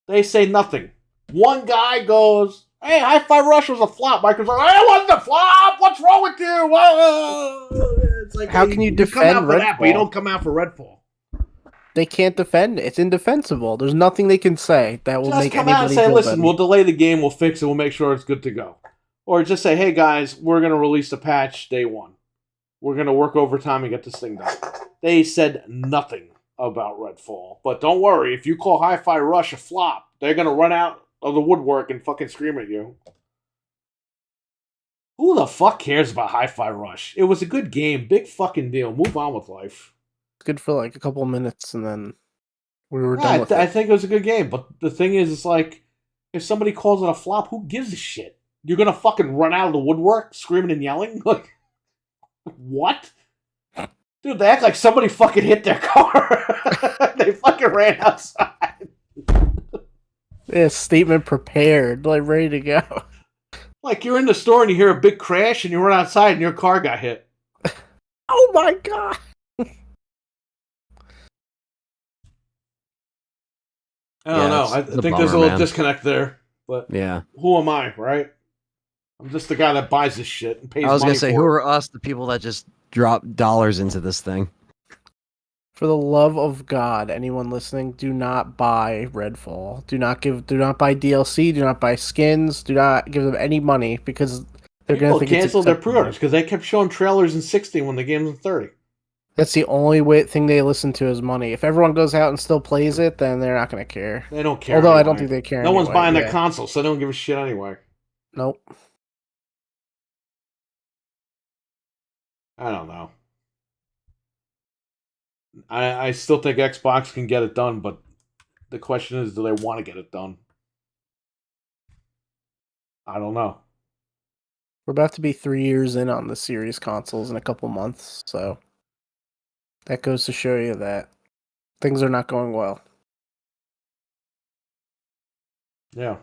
They say nothing. One guy goes, hey, Hi-Fi Rush was a flop. Micro's like, hey, it wasn't a flop. What's wrong with you? It's like, How hey, can you come defend out for that, but you Redfall? don't come out for Redfall. They can't defend it. It's indefensible. There's nothing they can say that will Just make come out and anybody say, feel listen, better. we'll delay the game, we'll fix it, we'll make sure it's good to go. Or just say, hey guys, we're going to release a patch day one. We're going to work overtime and get this thing done. They said nothing about Redfall. But don't worry, if you call Hi-Fi Rush a flop, they're going to run out of the woodwork and fucking scream at you. Who the fuck cares about Hi-Fi Rush? It was a good game, big fucking deal. Move on with life. It's good for like a couple of minutes and then we were Yeah, done with I it. think it was a good game, but the thing is, it's like, if somebody calls it a flop, who gives a shit? You're gonna fucking run out of the woodwork, screaming and yelling? Like, what? Dude, they act like somebody fucking hit their car. They fucking ran outside. Yeah, statement prepared, like ready to go. Like, you're in the store and you hear a big crash and you run outside and your car got hit. Oh my god! I don't know. I it's a think there's a bummer, little man. disconnect there, but Yeah. who am I, right? I'm just the guy that buys this shit and pays I was money gonna say, for who it. are us, the people that just drop dollars into this thing? For the love of God, anyone listening, do not buy Redfall. Do not buy DLC, do not buy skins, do not give them any money because They're gonna People think it's canceled their acceptable. pre-orders because they kept showing trailers in 60 when the game's in 30. That's the only thing they listen to is money. If everyone goes out and still plays it, then they're not gonna care. They don't care. Although anyway. I don't think they care. No one's anyway, buying yeah. their console, so they don't give a shit anyway. Nope. I don't know. I still think Xbox can get it done, but the question is, do they want to get it done? I don't know. We're about to be 3 years in on the series consoles in a couple months, so that goes to show you that things are not going well. Yeah.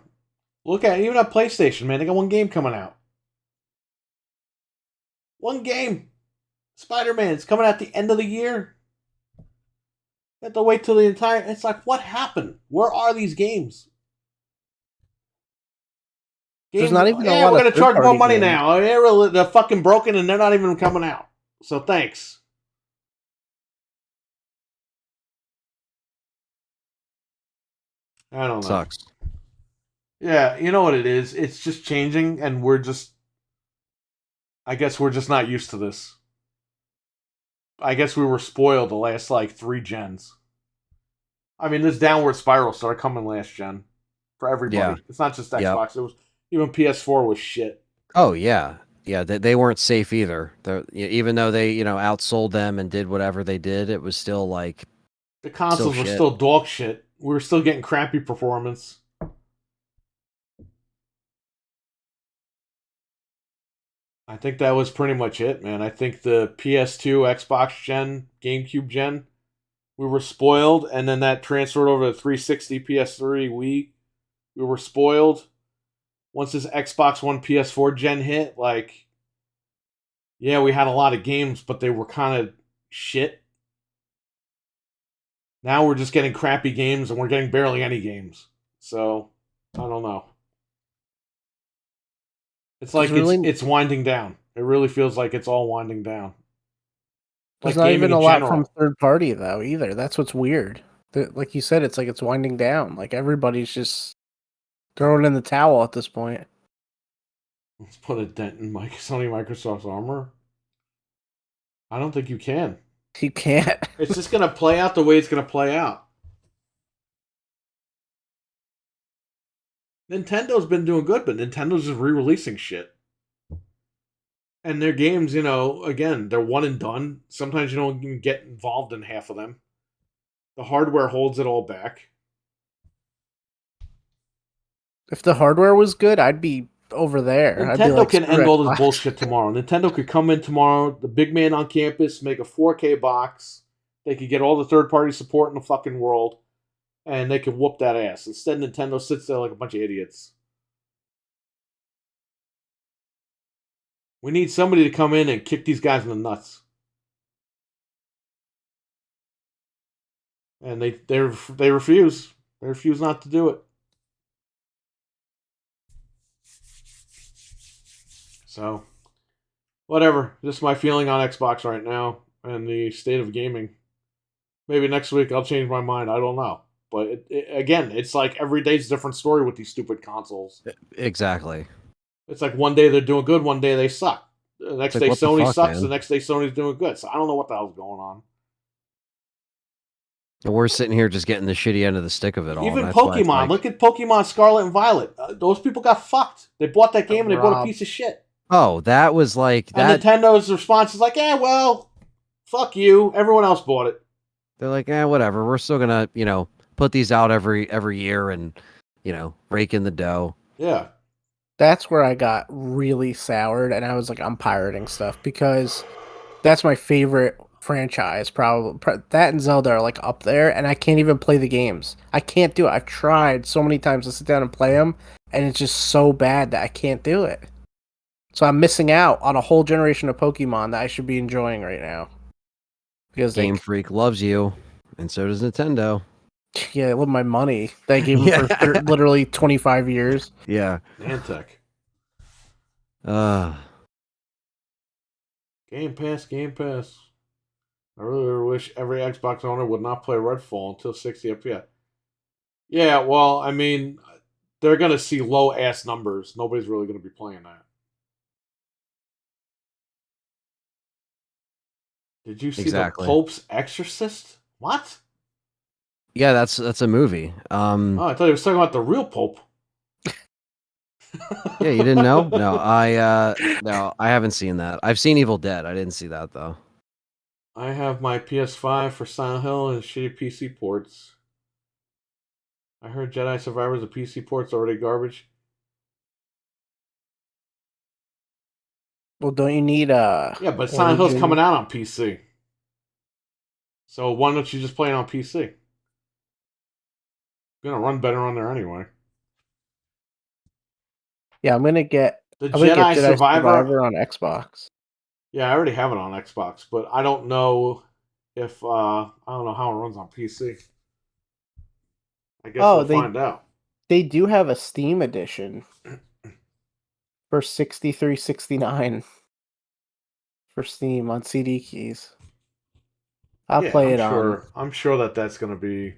Look at it. Even at PlayStation, man. They got one game coming out. One game. Spider-Man. It's coming out at the end of the year. You have to wait till the entire... It's like, what happened? Where are these games? There's not even a yeah, lot we're of going to charge more third-party money games. now. They're fucking broken and they're not even coming out. So thanks. I don't know. Sucks. Yeah, you know what it is? It's just changing and we're just... I guess we're just not used to this. I guess we were spoiled the last, 3 gens. I mean, this downward spiral started coming last gen. For everybody. Yeah. It's not just Xbox. Yep. It was... Even PS4 was shit. Oh yeah, yeah. They weren't safe either. Even though they outsold them and did whatever they did, it was still like The consoles were shit. still dog shit. We were still getting crappy performance. I think that was pretty much it, man. I think the PS2, Xbox gen, GameCube gen, we were spoiled, and then that transferred over to 360, PS3, Wii. We were spoiled. Once this Xbox One, PS4 gen hit, yeah, we had a lot of games, but they were kind of shit. Now we're just getting crappy games, and we're getting barely any games. So, I don't know. It's like it's winding down. It really feels like it's all winding down. There's not even a lot from third party though either. That's what's weird. Like you said, it's like it's winding down. Like everybody's just throwing in the towel at this point. Let's put a dent in Sony Microsoft's armor. I don't think you can. You can't. It's just going to play out the way it's going to play out. Nintendo's been doing good, but Nintendo's just re-releasing shit. And their games, again, they're one and done. Sometimes you don't even get involved in half of them. The hardware holds it all back. If the hardware was good, I'd be over there. Nintendo can end all this bullshit tomorrow. Nintendo could come in tomorrow, the big man on campus, make a 4K box. They could get all the third-party support in the fucking world, and they could whoop that ass. Instead, Nintendo sits there like a bunch of idiots. We need somebody to come in and kick these guys in the nuts. And they refuse. They refuse not to do it. So, whatever. Just my feeling on Xbox right now and the state of gaming. Maybe next week I'll change my mind. I don't know. But again, it's like every day's a different story with these stupid consoles. Exactly. It's like one day they're doing good, one day they suck. The next day Sony sucks, man? the next day Sony's doing good. So I don't know what the hell's going on. And we're sitting here just getting the shitty end of the stick of it all. Even Pokemon. Look at Pokemon Scarlet and Violet. Those people got fucked. They bought that game and they bought a piece of shit. Oh, that was like that. And Nintendo's response is like, well, fuck you. Everyone else bought it. They're like, whatever. We're still gonna, put these out every year and, rake in the dough. Yeah. That's where I got really soured, and I was like, I'm pirating stuff because that's my favorite franchise. Probably that and Zelda are like up there, and I can't even play the games. I can't do it. I've tried so many times to sit down and play them, and it's just so bad that I can't do it. So I'm missing out on a whole generation of Pokemon that I should be enjoying right now. Because Game Freak loves you, and so does Nintendo. Yeah, I love my money that I gave them for literally 25 years. Yeah. Niantic. Game Pass. I really wish every Xbox owner would not play Redfall until 60 FPS. Yeah, well, I mean, they're going to see low-ass numbers. Nobody's really going to be playing that. Did you see Exactly. the Pope's Exorcist? What? Yeah, that's a movie. Oh, I thought he was talking about the real Pope. Yeah, you didn't know? No, I haven't seen that. I've seen Evil Dead. I didn't see that though. I have my PS5 for Silent Hill and shitty PC ports. I heard Jedi Survivor's the PC port's already garbage. Well, don't you need Yeah, but Silent Hill's Origin? coming out on PC. So why don't you just play it on PC? It's gonna run better on there anyway. Yeah, I'm gonna get The Jedi Jedi Survivor. on Xbox. Yeah, I already have it on Xbox, but I don't know if I don't know how it runs on PC. I guess Oh, we'll find out. they do have a Steam edition for $63.69 for Steam on CD keys. I'll play it on. I'm sure that that's going to be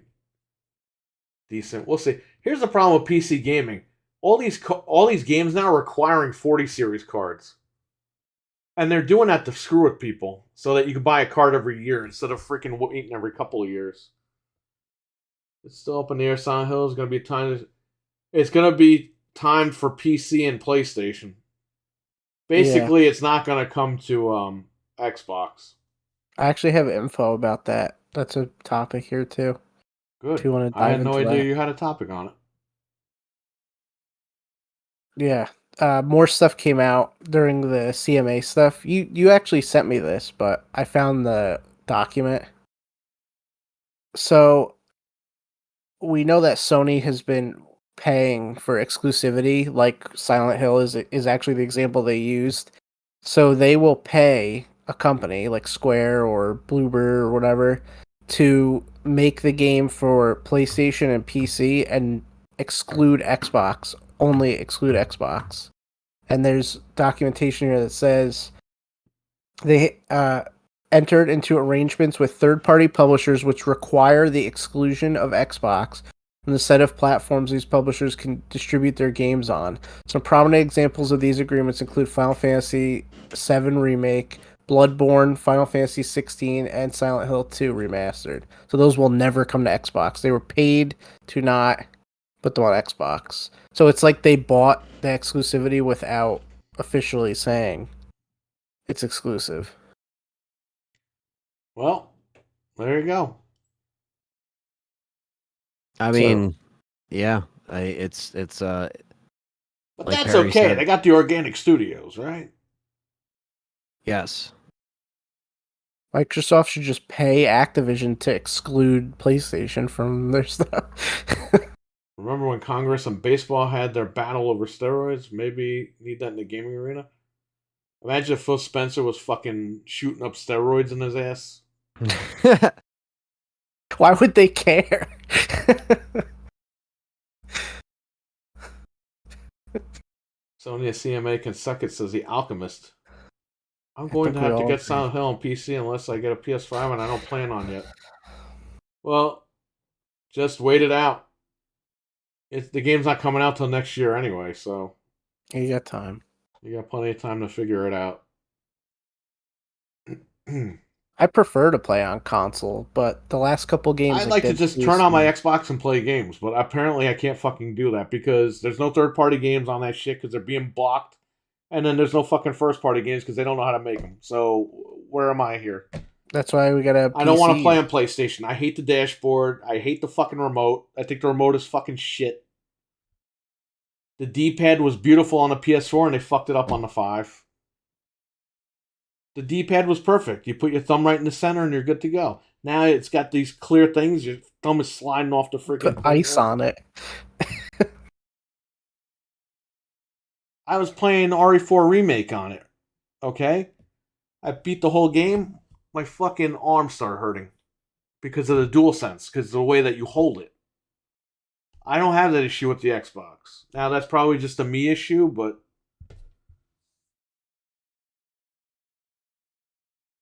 decent. We'll see. Here's the problem with PC gaming. All these games now are requiring 40 series cards. And they're doing that to screw with people so that you can buy a card every year instead of freaking waiting every couple of years. It's still up in the air. Silent Hill is going to be time. It's going to be timed for PC and PlayStation. Basically, It's not going to come to Xbox. I actually have info about that. That's a topic here too. Good. Do you want to I dive had no into idea that? you had a topic on it. Yeah. More stuff came out during the CMA stuff. You actually sent me this, but I found the document. So we know that Sony has been paying for exclusivity, like Silent Hill is actually the example they used. So they will pay a company like Square or Bloober or whatever to make the game for PlayStation and PC and exclude Xbox, only exclude Xbox. And there's documentation here that says they entered into arrangements with third-party publishers which require the exclusion of Xbox from the set of platforms these publishers can distribute their games on. Some prominent examples of these agreements include Final Fantasy VII Remake, Bloodborne, Final Fantasy 16, and Silent Hill 2 Remastered. So those will never come to Xbox. They were paid to not put them on Xbox. So it's like they bought the exclusivity without officially saying it's exclusive. Well, there you go. I mean, yeah, it's But like that's Perry okay. said. They got the organic studios, right? Yes. Microsoft should just pay Activision to exclude PlayStation from their stuff. Remember when Congress and baseball had their battle over steroids? Maybe need that in the gaming arena. Imagine if Phil Spencer was fucking shooting up steroids in his ass. Why would they care? Sony CMA can suck it, says the Alchemist. I'm going to have to get Silent Hill on PC unless I get a PS5, and I don't plan on yet. Well, just wait it out. The game's not coming out till next year anyway, so You got time. you got plenty of time to figure it out. I prefer to play on console, but the last couple games I'd like to Dead just Space turn on my and- Xbox and play games, but apparently I can't fucking do that because there's no third-party games on that shit because they're being blocked, and then there's no fucking first-party games because they don't know how to make them. So where am I here? That's why we got a PC. I don't want to play on PlayStation. I hate the dashboard. I hate the fucking remote. I think the remote is fucking shit. The D-pad was beautiful on the PS4 and they fucked it up on the 5. The D-pad was perfect. You put your thumb right in the center and you're good to go. Now it's got these clear things. Your thumb is sliding off the freaking Put ice on it. I was playing RE4 Remake on it. Okay? I beat the whole game. My fucking arm started hurting because of the DualSense, because of the way that you hold it. I don't have that issue with the Xbox. Now, that's probably just a me issue, but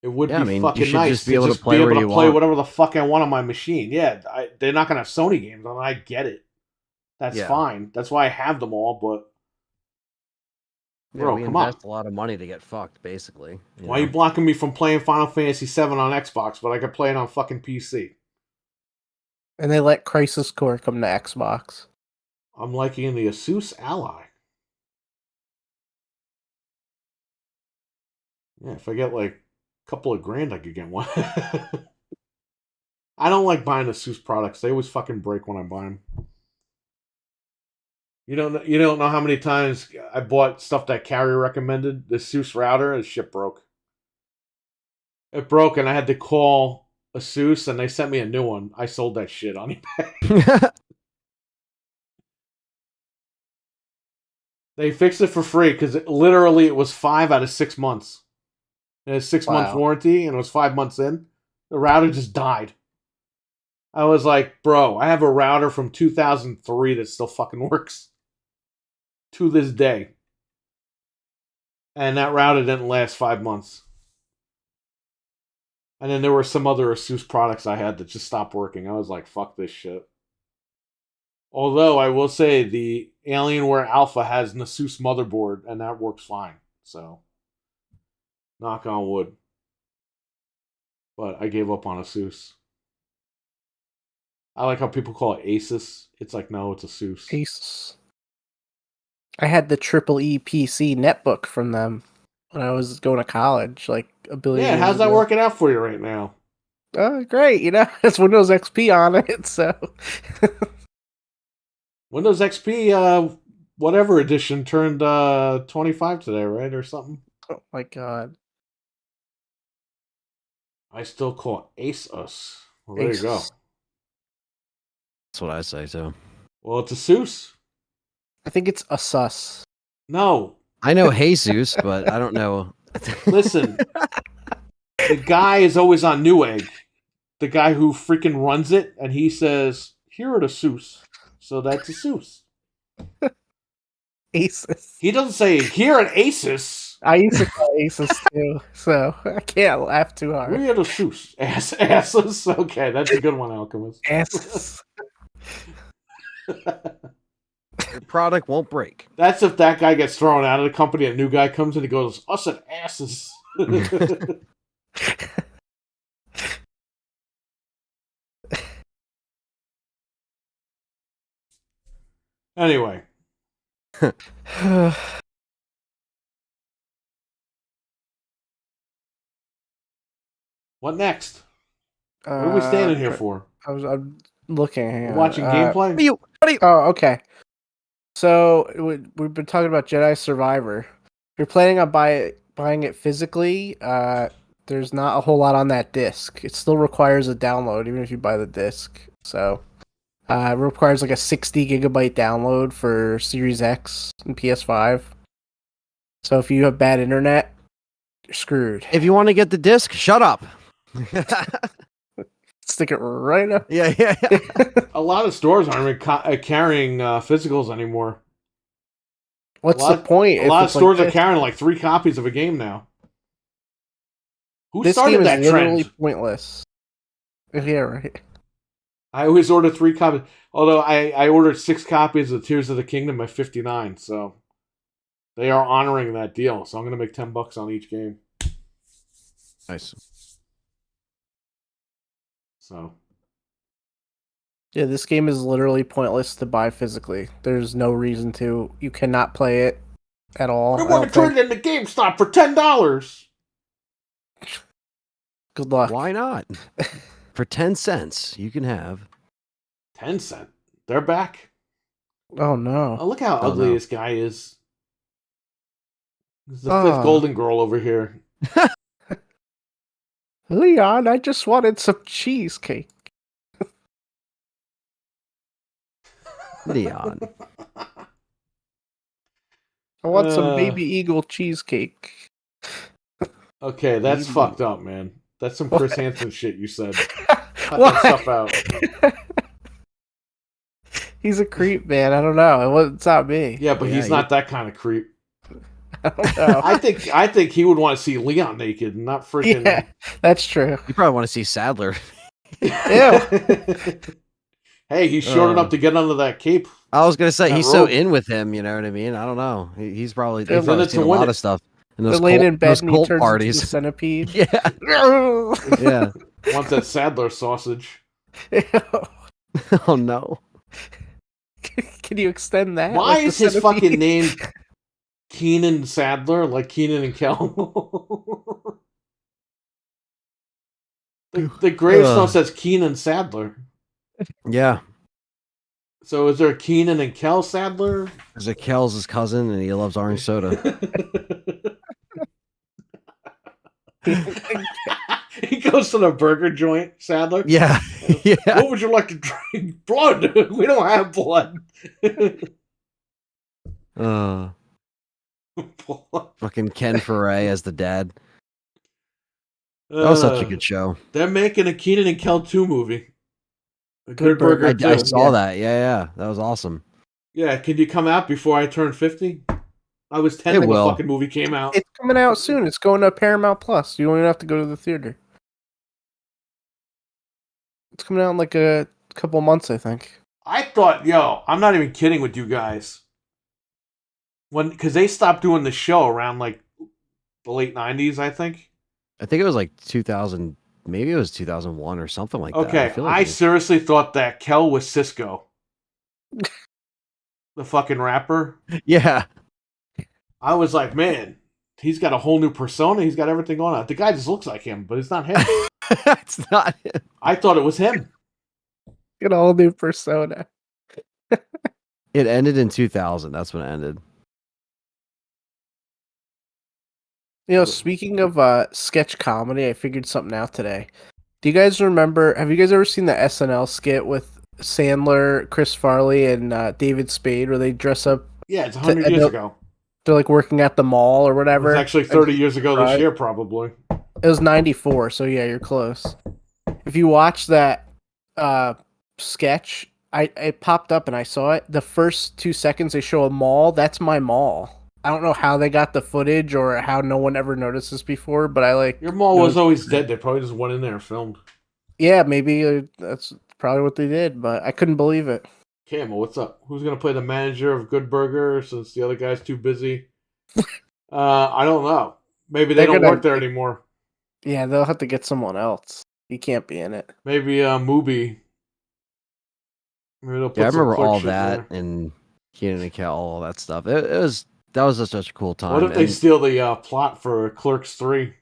it would be you fucking should nice just be able to play be able where to you play want. whatever the fuck I want on my machine. Yeah, they're not going to have Sony games on it. I get it. That's Yeah. fine. That's why I have them all, but Bro, we come on. invest a lot of money to get fucked, basically. Why are you blocking me from playing Final Fantasy VII on Xbox, but I could play it on fucking PC? And they let Crisis Core come to Xbox. I'm liking the Asus Ally. Yeah, if I get like a couple of grand, I could get one. I don't like buying Asus products. They always fucking break when I buy them. You don't know how many times I bought stuff that Carrier recommended. The Asus router, and shit broke. It broke, and I had to call Asus, and they sent me a new one. I sold that shit on eBay. They fixed it for free because it was 5 out of 6 months. It had a 6-month warranty, and it was 5 months in. The router just died. I was like, bro, I have a router from 2003 that still fucking works. To this day. And that router didn't last 5 months. And then there were some other Asus products I had that just stopped working. I was like, fuck this shit. Although I will say the Alienware Alpha has an Asus motherboard, and that works fine. So, knock on wood. But I gave up on Asus. I like how people call it Asus. It's like, no, it's Asus. Asus. I had the Triple E PC netbook from them when I was going to college, like a billion Yeah, years how's that ago. working out for you right now? Oh, great. It's Windows XP on it, so. Windows XP, whatever edition turned 25 today, right? Or something? Oh my god. I still call it Asus. Well, there you go. That's what I say, too. Well, it's Asus. I think it's Asus. No. I know Jesus, but I don't know. Listen, the guy is always on Newegg. The guy who freaking runs it, and he says, here at Asus. So that's Asus. Asus. He doesn't say, here at Asus. I used to call Asus too, so I can't laugh too hard. We at Asus. Asus. Okay, that's a good one, Alchemist. Asus. Your product won't break. That's if that guy gets thrown out of the company, a new guy comes in and goes, us at asses. Anyway. What next? What are we standing here for? I'm looking. Hang on. Watching gameplay? What are you? Oh, okay. So we've been talking about Jedi Survivor. If you're planning on buying it physically, there's not a whole lot on that disc. It still requires a download, even if you buy the disc. So it requires like a 60 gigabyte download for Series X and PS5. So if you have bad internet, you're screwed. If you want to get the disc, shut up. Stick it right up. Yeah. A lot of stores aren't even carrying physicals anymore. What's the point? A lot of stores are carrying like 3 copies of a game now. Who this started game that is literally trend? pointless. Yeah, right. I always order 3 copies. Although I ordered 6 copies of Tears of the Kingdom at $59, so they are honoring that deal. So I'm going to make $10 on each game. Nice. So. Yeah, this game is literally pointless to buy physically. There's no reason to. You cannot play it at all. I want to turn it into GameStop for $10. Good luck. Why not? For 10 cents, you can have 10 cents. They're back. Oh no! Oh, look how ugly this guy is. He's the 5th Golden Girl over here. Leon, I just wanted some cheesecake. Leon. I want some baby eagle cheesecake. Okay, that's fucked up, man. That's some Chris Hansen shit you said. Cut What? that stuff out. He's a creep, man. I don't know. It's not me. Yeah, but he's not that kind of creep. I don't know. I think he would want to see Leon naked, not freaking. Yeah, that's true. You probably want to see Sadler. Ew. Hey, he's short enough to get under that cape I was gonna say That he's so robe. in with him. You know what I mean? I don't know. He's probably They're they've probably in it seen to a win lot it. of stuff in They're those laying cult, in bed those and he cult turns into the parties. centipede. Yeah, yeah. Wants that Sadler sausage. Oh no. Can you extend that? Why like the is his fucking centipede? name Keenan Sadler, like Keenan and Kel? the gravestone says Keenan Sadler. Yeah. So is there a Keenan and Kel Sadler? There's a Kel's his cousin, and he loves orange soda. Like, He goes to the burger joint, Sadler. Yeah, yeah. What would you like to drink? Blood. We don't have blood. Fucking Ken Foray as the dad. That was such a good show. They're making a Keenan and Kel 2 movie. A Good Good Burger. Burger 2. I saw that. Yeah. That was awesome. Yeah, can you come out before I turn 50? I was 10 when the will. fucking movie came out. It's coming out soon. It's going to Paramount Plus. You don't even have to go to the theater. It's coming out in like a couple months, I think. I thought, I'm not even kidding with you guys. Because they stopped doing the show around like the late 90s, I think. I think it was like 2000, maybe it was 2001 or something like that. Okay, feel like I seriously thought that Kel was Cisco. The fucking rapper. Yeah. I was like, man, he's got a whole new persona. He's got everything going on. The guy just looks like him, but it's not him. It's not him. I thought it was him. Get a whole new persona. It ended in 2000. That's when it ended. You know, speaking of sketch comedy, I figured something out today. Do you guys remember? Have you guys ever seen the SNL skit with Sandler, Chris Farley, and David Spade, where they dress up? Yeah, it's 100 years ago. They're like working at the mall or It whatever. was actually 30 years ago this year, probably. It was 94, so yeah, you're close. If you watch that sketch, it popped up and I saw it. The first 2 seconds they show a mall. That's my mall. I don't know how they got the footage or how no one ever noticed this before, but I like... Your mall was always dead. They probably just went in there and filmed. Yeah, maybe that's probably what they did, but I couldn't believe it. Camel, what's up? Who's going to play the manager of Good Burger since the other guy's too busy? I don't know. Maybe they don't work there anymore. Yeah, they'll have to get someone else. He can't be in it. Maybe Mubi. Maybe they'll put Yeah, I remember some all shit that there. and Keenan and Kel, all that stuff. That was such a cool time. What if they steal the plot for Clerks 3?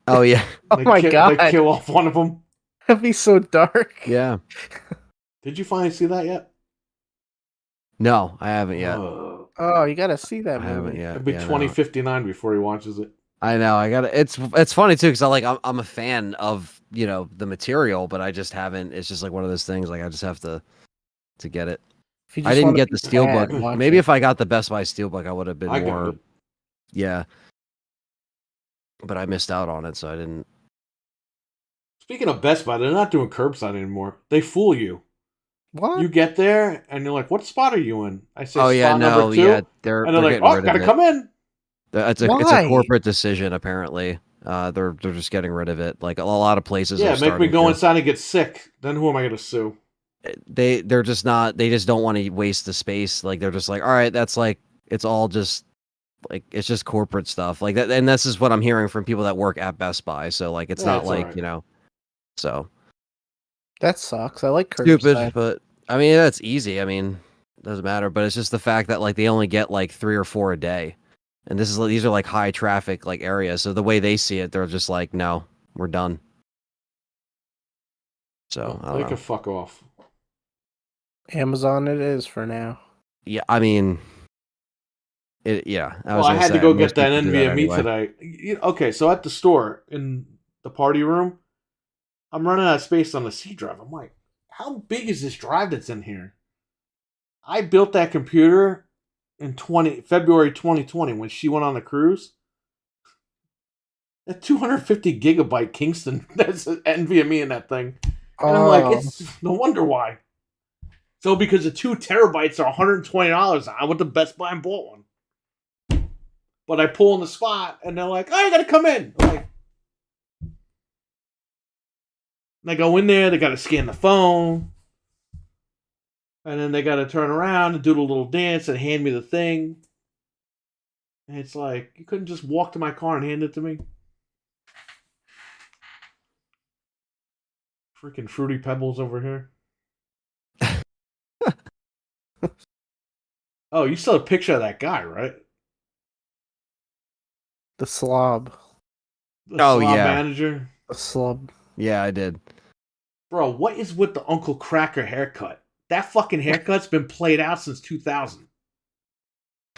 Oh, yeah. Oh my God. They kill off one of them. That'd be so dark. Yeah. Did you finally see that yet? No, I haven't yet. Oh, you gotta see that I movie. haven't yet. It'll be 2059 before he watches it. I know. I gotta. It's funny too because I'm a fan of the material, but I just haven't. It's just like one of those things. Like I just have to get it. I didn't get the Steelbook. Maybe if I got the Best Buy Steelbook, I would have been more. Yeah. But I missed out on it, so I didn't. Speaking of Best Buy, they're not doing curbside anymore. They fool you. What? You get there and you're like, "What spot are you in?" I say, "Oh yeah, spot no, number 2. yeah." They're like, getting "Oh, rid gotta of it. come in." It's a corporate decision apparently. They're just getting rid of it. Like a lot of places. Yeah, make me go inside and get sick. Then who am I going to sue? They're just not. They just don't want to waste the space. Like they're just like, all right, that's like it's all just like it's just corporate stuff like that. And this is what I'm hearing from people that work at Best Buy. So like it's not like right. So that sucks. I like curbside. Stupid, but I mean that's easy. I mean it doesn't matter. But it's just the fact that like they only get like 3 or 4 a day. And these are like high traffic like areas. So the way they see it, they're just like, no, we're done. So they can fuck off. Amazon it is for now. Yeah, I mean, yeah. I had to go get that NVMe today. Okay, so at the store in the party room, I'm running out of space on the C drive. I'm like, how big is this drive that's in here? I built that computer in February 2020 when she went on the cruise. That 250 gigabyte Kingston, that's NVMe in that thing. And I'm like, it's no wonder why. So because the 2 terabytes are $120, I went to Best Buy and bought one. But I pull in the spot and they're like, oh, you gotta come in. I'm like, and I go in there, they gotta scan the phone. And then they got to turn around and do the little dance and hand me the thing. And it's like, you couldn't just walk to my car and hand it to me? Freaking Fruity Pebbles over here. Oh, you saw a picture of that guy, right? The slob. The Oh, slob yeah. manager. The slob. Yeah, I did. Bro, what is with the Uncle Cracker haircut? That fucking haircut's been played out since 2000.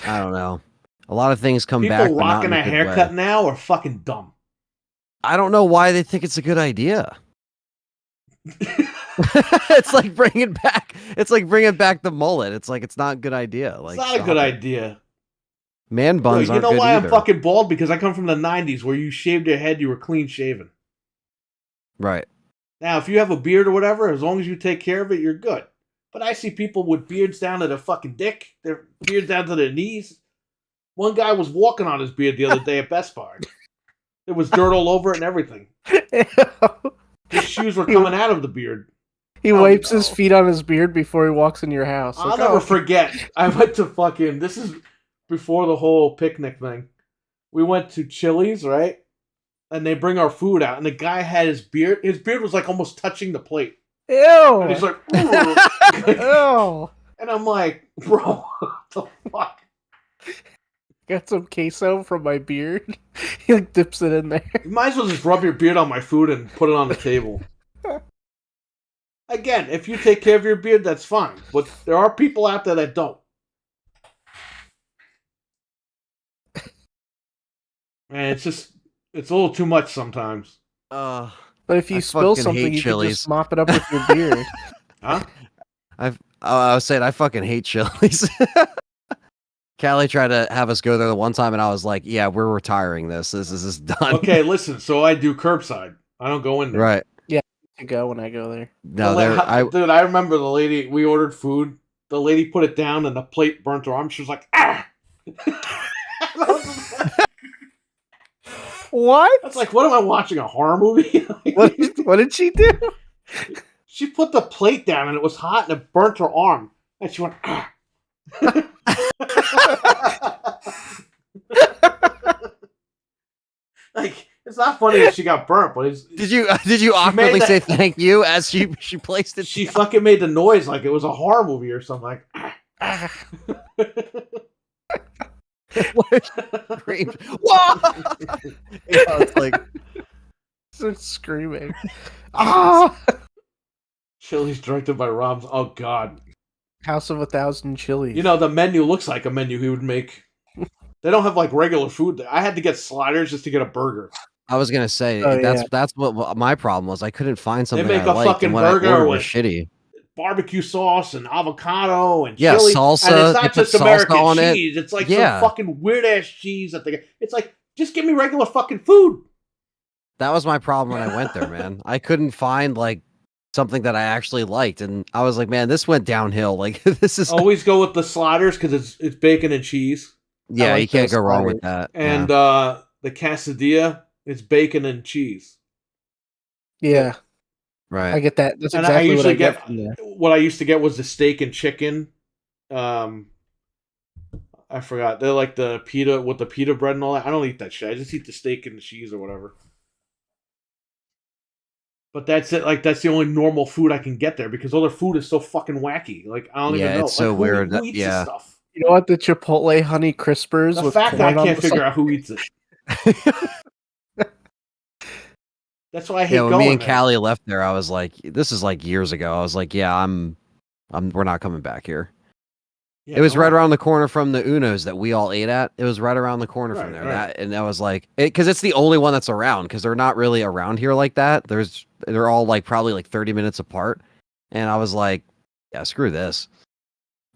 I don't know. A lot of things come People back, but not rocking in a a good haircut way. now are fucking dumb. I don't know why they think it's a good idea. It's like bringing back. It's like bringing back the mullet. It's like it's not a good idea. Like It's not a stop good it. idea. Man Yo, buns you aren't know good why either. I'm fucking bald? Because I come from the 90s where you shaved your head, you were clean shaven. Right. Now, if you have a beard or whatever, as long as you take care of it, you're good. But I see people with beards down to their fucking dick, their beards down to their knees. One guy was walking on his beard the other day at Best Buy. There was dirt all over it and everything. His shoes were coming out of the beard. He Oh, wipes no. his feet on his beard before he walks in your house. I'll Like, never oh, forget. I went to fucking... This is before the whole picnic thing. We went to Chili's, right? And they bring our food out. And the guy had his beard. His beard was like almost touching the plate. Ew! And he's like... Ew! And I'm like, bro, what the fuck? Got some queso from my beard. He like dips it in there. You might as well just rub your beard on my food and put it on the table. Again, if you take care of your beard, that's fine. But there are people out there that don't. And it's just, it's a little too much sometimes. But if you I spill fucking something, hate you can Chili's. just mop it up with your beard. Huh? I was saying I fucking hate Chili's. Callie tried to have us go there the one time, and I was like, "Yeah, we're retiring this. This is done." Okay, listen. So I do curbside. I don't go in there. Right. To go when I go there. No, Dude, I remember the lady, we ordered food. The lady put it down and the plate burnt her arm. She was like, ah! What? That's like, what am I watching? A horror movie? What did she do? She put the plate down and it was hot and it burnt her arm. And she went, ah! Like, it's not funny that she got burnt, but it's... Did you awkwardly say thank you as she placed it? She fucking made the noise like it was a horror movie or something. Like, Ah. Screamed. Whoa! It's like Starts screaming. Ah! Chili's directed by Robs. Oh God. House of 1,000 Chilies. You know, the menu looks like a menu he would make. They don't have like regular food there. I had to get sliders just to get a burger. I was gonna say that's what my problem was. I couldn't find something make I a liked, fucking and what burger I ordered with was shitty. Barbecue sauce and avocado and Yeah, chili. salsa. And it's They not put just salsa American on it. cheese. It's like Yeah. some fucking weird ass cheese that they. It's like, just give me regular fucking food. That was my problem when I went there, man. I couldn't find like something that I actually liked, and I was like, man, this went downhill. Like this is Always go with the sliders because it's bacon and cheese. yeah, like you can't those go wrong with sliders. that. And the quesadilla, it's bacon and cheese. Yeah, right. I get that. That's And exactly I what I usually get from there. what I used to get was the steak and chicken. I forgot. They're like the pita with the pita bread and all that. I don't eat that shit. I just eat the steak and the cheese or whatever. But that's it. Like that's the only normal food I can get there because all their food is so fucking wacky. Like I don't even know. It's so Like, weird. Who eats this Yeah. stuff? You know what? The Chipotle honey crispers The with fact that I corn on can't the figure side. out who eats it. That's why I hate Yeah, when going me and there. Callie left there, I was like, this is like years ago. I was like, yeah, we're not coming back here. Yeah, It was no. right around the corner from the Uno's that we all ate at. It was right around the corner from Right, there. right. And I was like, because it's the only one that's around, because they're not really around here like that. They're all like probably like 30 minutes apart. And I was like, yeah, screw this.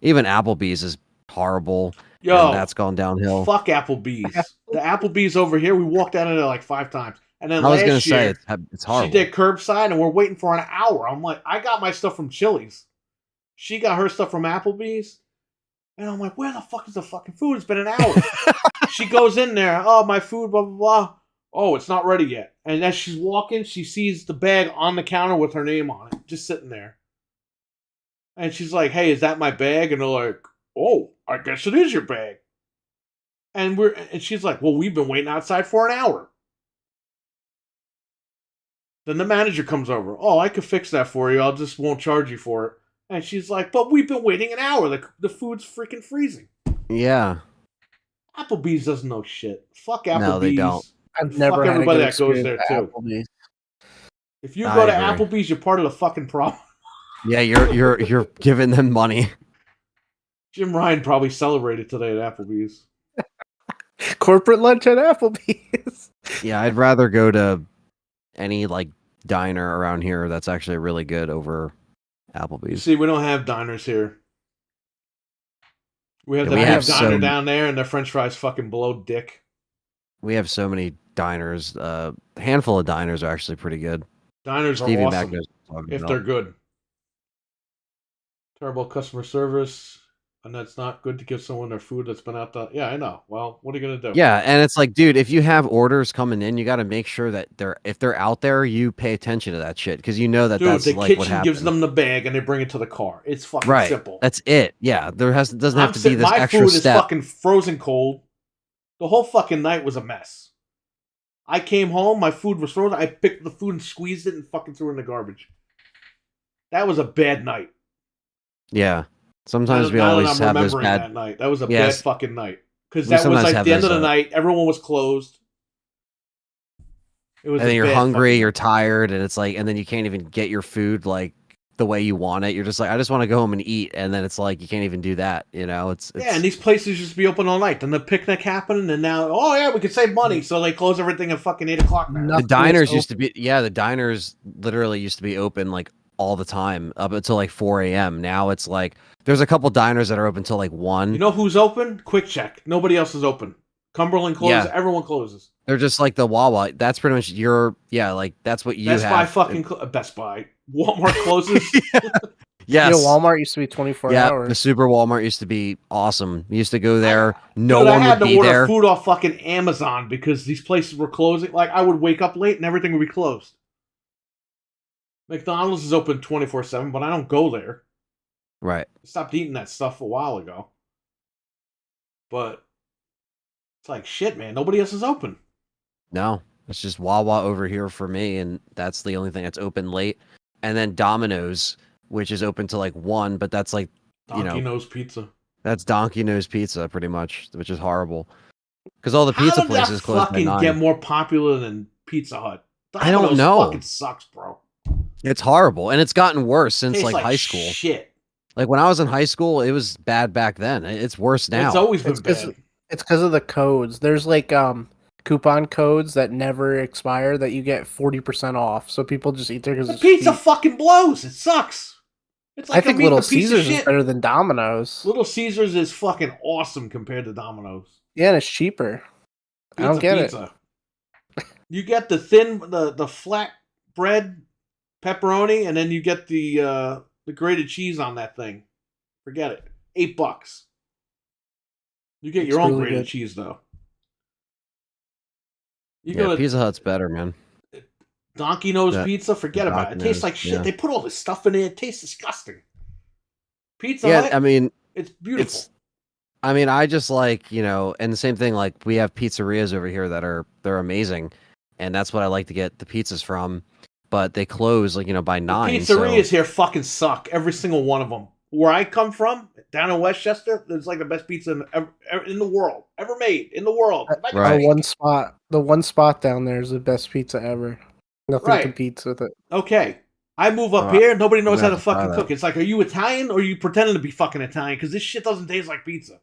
Even Applebee's is horrible. Yo, and that's gone downhill. fuck Applebee's. The Applebee's over here, we walked out of there like 5 times. And then I was last gonna say year, it's horrible. she did curbside, and we're waiting for an hour. I'm like, I got my stuff from Chili's. She got her stuff from Applebee's. And I'm like, where the fuck is the fucking food? It's been an hour. She goes in there. Oh, my food, blah, blah, blah. Oh, it's not ready yet. And as she's walking, she sees the bag on the counter with her name on it, just sitting there. And she's like, "Hey, is that my bag?" And they're like, "Oh, I guess it is your bag." And she's like, "Well, we've been waiting outside for an hour." Then the manager comes over. "Oh, I could fix that for you. I'll just won't charge you for it." And she's like, "But we've been waiting an hour. The food's freaking freezing." Yeah. Applebee's doesn't know shit. Fuck Applebee's. No, they don't. I've never fuck had everybody a good that goes experience there at too. Applebee's. If you I go to agree. Applebee's, you're part of the fucking problem. Yeah, you're giving them money. Jim Ryan probably celebrated today at Applebee's. Corporate lunch at Applebee's. Yeah, I'd rather go to any like diner around here that's actually really good over You Applebee's. see, we don't have diners here. We have Yeah, the we big have diner some- down there, and their French fries fucking below dick. We have so many diners. A handful of diners are actually pretty good. Diners Stevie are Mac awesome knows what I'm talking if about. they're good. Terrible customer service, and that's not good to give someone their food that's been out the. Yeah, I know. Well, what are you gonna do? Yeah, and it's like, dude, if you have orders coming in, you got to make sure that if they're out there, you pay attention to that shit because you know that Dude, that's the like what kitchen happens. gives them the bag and they bring it to the car. It's fucking right. simple. That's it. Yeah, doesn't have to be this my extra food is step. fucking frozen cold. The whole fucking night was a mess. I came home, my food was frozen. I picked the food and squeezed it and fucking threw it in the garbage. That was a bad night. Yeah. Sometimes we Now that always I'm have those remembering bad. that night. That was a Yes. bad fucking night. Because We that was sometimes like have the end of those, the night. Everyone was closed. It was And then a you're bad hungry, fucking- you're tired, and it's like, and then you can't even get your food like the way you want it. You're just like, I just want to go home and eat, and then it's like you can't even do that. You know, it's Yeah, and these places used to be open all night. Then the picnic happened, and now, oh yeah, we could save money, so they close everything at fucking 8 o'clock now. No. the Nothing diners is used to be. Yeah, the diners literally used to be open like all the time up until like 4 a.m. Now it's like there's a couple diners that are open till like 1. You know who's open? Quick Check. Nobody else is open. Cumberland closes. Yeah. Everyone closes. They're just like the Wawa. That's pretty much like that's what you Best have. Buy fucking Best Buy. Walmart closes. Yes. You know, Walmart used to be 24 Yeah, hours. the Super Walmart used to be awesome. We used to go there. No Dude, one I had would to be order there. food off fucking Amazon because these places were closing. Like I would wake up late and everything would be closed. McDonald's is open 24/7, but I don't go there. Right. I stopped eating that stuff a while ago. But it's like shit, man. Nobody else is open. No, it's just Wawa over here for me, and that's the only thing that's open late. And then Domino's, which is open to like 1, but that's like Donkey Nose Pizza. that's Donkey Nose Pizza pretty much, which is horrible. Because all the How pizza did places that close by fucking 9. get more popular than Pizza Hut? I don't Domino's know. Fucking sucks, bro. It's horrible, and it's gotten worse since Tastes like high school. Shit. Like when I was in high school, it was bad back then. It's worse now. It's always been It's 'cause- bad. It's because of the codes. There's like coupon codes that never expire that you get 40% off. So people just eat there because The it's pizza cheap. fucking blows. It sucks. It's like I think I'm eating Little a piece Caesars of is shit. better than Domino's. Little Caesars is fucking awesome compared to Domino's. Yeah, and it's cheaper. I don't get it. You get the thin, the flat bread pepperoni, and then you get the grated cheese on that thing. Forget it. $8. You get It's your own really grated good. cheese though. You Yeah, go to Pizza Hut's better, man. Donkey Nose That- Pizza, forget about it. It Donkey tastes Nose, like shit. yeah. They put all this stuff in it. It tastes disgusting. Pizza Yeah, Hut, I mean, it's beautiful. I just like, and the same thing, like we have pizzerias over here they're amazing, and that's what I like to get the pizzas from, but they close like, by 9. Pizzerias here fucking suck. Every single one of them. Where I come from, down in Westchester, it's like the best pizza in the world. Ever made. In the world. Right. The one spot down there is the best pizza ever. Nothing Right. competes with it. Okay. I move up Oh, here, nobody knows I'm how gonna to have to try fucking that. cook. It's like, are you Italian or are you pretending to be fucking Italian? Because this shit doesn't taste like pizza.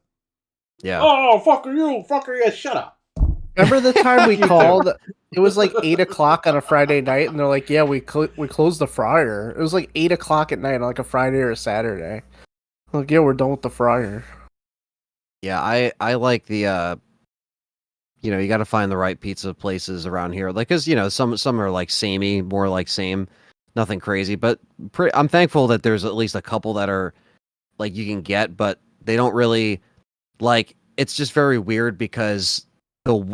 Yeah. Oh, fucker you. Fucker you. Shut up. Remember the time we You too. called? It was like 8 o'clock on a Friday night, and they're like, "Yeah, we closed the fryer." It was like 8 o'clock at night on like a Friday or a Saturday. Like, yeah, we're done with the fryer. Yeah, I like the you got to find the right pizza places around here. Like, cause some are like samey, more like same, nothing crazy. But I'm thankful that there's at least a couple that are like you can get, but they don't really like. It's just very weird because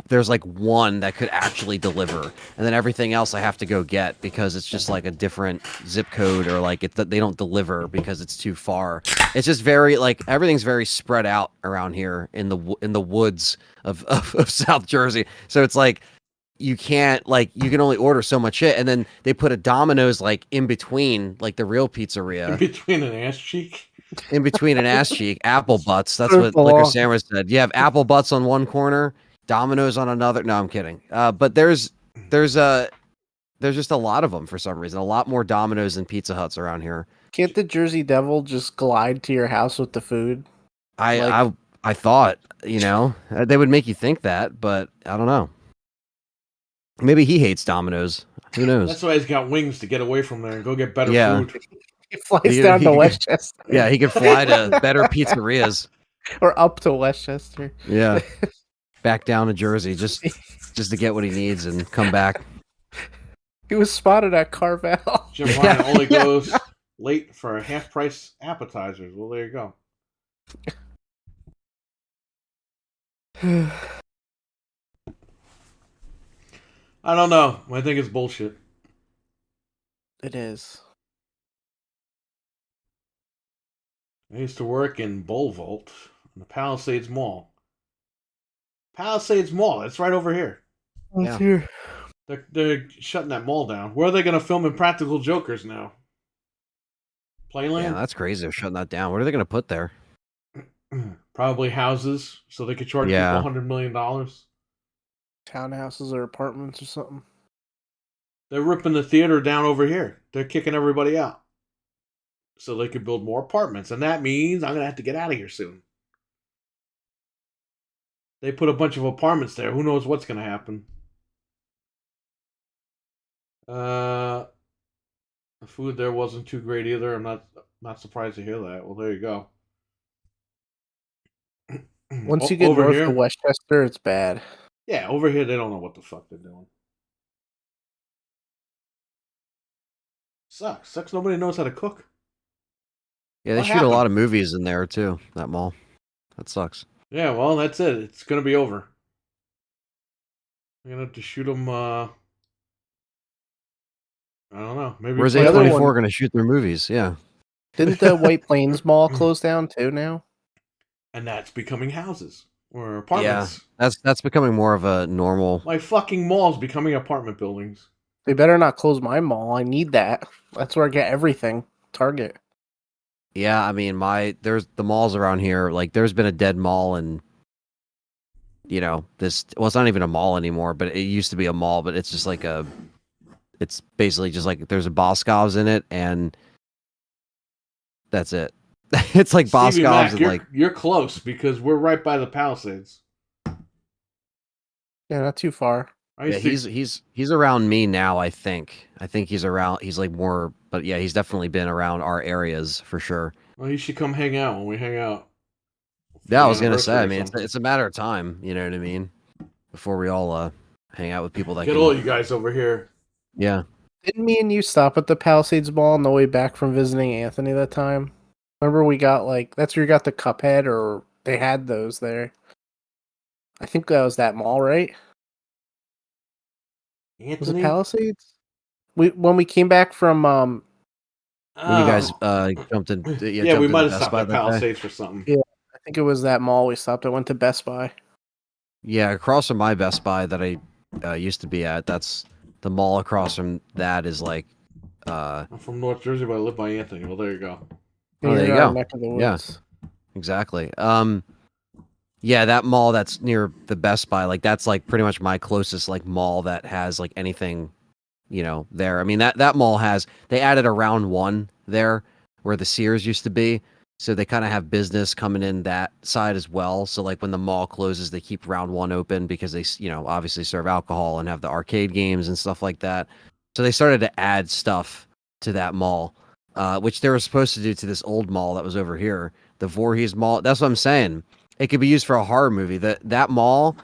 there's like one that could actually deliver, and then everything else I have to go get because it's just like a different zip code, or like they don't deliver because it's too far. It's just very like everything's very spread out around here in the woods of South Jersey. So it's like you can't like you can only order so much shit, and then they put a Domino's like in between like the real pizzeria. In between an ass cheek. In between an ass cheek, apple butts. That's Circle what Liquor off. Sandwich said. You have apple butts on one corner, Domino's on another. No, I'm kidding. But there's just a lot of them for some reason. A lot more Domino's than Pizza Huts around here. Can't the Jersey Devil just glide to your house with the food? I thought, you know, they would make you think that, but I don't know. Maybe he hates Domino's. Who knows? That's why he's got wings to get away from there and go get better Yeah. food. He flies down to Westchester. Yeah, he could fly to better pizzerias. Or up to Westchester. Yeah. Back down to Jersey just to get what he needs and come back. He was spotted at Carvel. Jim Ryan only goes late for half price appetizers. Well, there you go. I don't know. I think it's bullshit. It is. I used to work in Bull Vault in the Palisades Mall. Palisades Mall. It's right over here. Let's Yeah. hear. They're shutting that mall down. Where are they going to film Impractical Jokers now? Playland? Yeah, that's crazy. They're shutting that down. What are they going to put there? Probably houses, so they could charge Yeah. people $100 million. Townhouses or apartments or something. They're ripping the theater down over here. They're kicking everybody out. So they could build more apartments. And that means I'm going to have to get out of here soon. They put a bunch of apartments there. Who knows what's going to happen? The food there wasn't too great either. I'm not surprised to hear that. Well, there you go. Once you get over north here, of Westchester, it's bad. yeah, over here they don't know what the fuck they're doing. Sucks. Nobody knows how to cook. Yeah, they What shoot happened? a lot of movies in there too, that mall. That sucks. Yeah, well, that's it. It's gonna be over. I'm gonna have to shoot them. I don't know. Maybe Where's the other A24 one- going to shoot their movies? Yeah. Didn't the White Plains Mall close down too now? and that's becoming houses or apartments. That's becoming more of a normal. My fucking mall's becoming apartment buildings. They better not close my mall. I need that. That's where I get everything. Target. Yeah, I mean, there's the malls around here. Like, there's been a dead mall, and it's not even a mall anymore, but it used to be a mall. But it's just like it's basically just like there's a Boscov's in it, and that's it. It's like Stevie Boscov's, Mac, and you're close because we're right by the Palisades. Yeah, not too far. yeah, he's around me now. I think he's around. He's like more, but yeah, he's definitely been around our areas for sure. Well, he should come hang out when we hang out. Yeah, I The was gonna say. I anniversary or mean, something. it's a matter of time. You know what I mean? Before we all hang out with people that Get can. all you guys over here. Yeah. Didn't me and you stop at the Palisades Mall on the way back from visiting Anthony that time? Remember we got that's where you got the Cuphead, or they had those there. I think that was that mall, right? Was Anthony? it Palisades? When we came back from When you guys jumped in. Yeah, we might have Best stopped Buy at that day. Palisades for something. Yeah. I think it was that mall we stopped at. Went to Best Buy. Yeah, across from my Best Buy that I used to be at. That's the mall across from that is like. I'm from North Jersey, but I live by Anthony. Well, there you go. Oh, there you You're in our go. neck of the Yeah. woods. Exactly. Yeah, that mall that's near the Best Buy, like that's like pretty much my closest like mall that has like anything, there. I mean that mall they added a round one there where the Sears used to be. So they kind of have business coming in that side as well. So like when the mall closes, they keep round one open because they, obviously serve alcohol and have the arcade games and stuff like that. So they started to add stuff to that mall, which they were supposed to do to this old mall that was over here, the Voorhees Mall. That's what I'm saying. It could be used for a horror movie. That mall,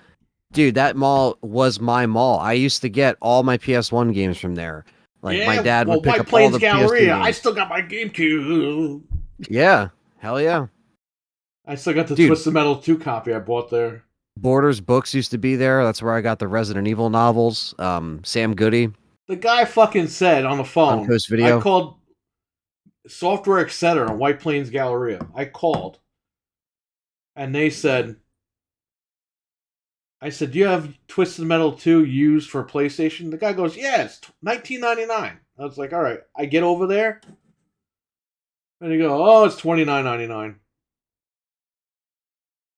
dude, that mall was my mall. I used to get all my PS1 games from there. Like my dad would pick White up all Plains the Galleria. PS2 I games. still got my GameCube. Yeah, hell yeah. I still got the Dude. Twisted Metal 2 copy I bought there. Borders Books used to be there. That's where I got the Resident Evil novels. Sam Goody The guy fucking said on the on phone, Coast I Video. called Software Etc. on White Plains Galleria. I called, and they said, I said, do you have Twisted Metal 2 used for PlayStation? The guy goes, yeah, it's $19.99. I was like, all right. I get over there, and he go, oh, it's $29.99.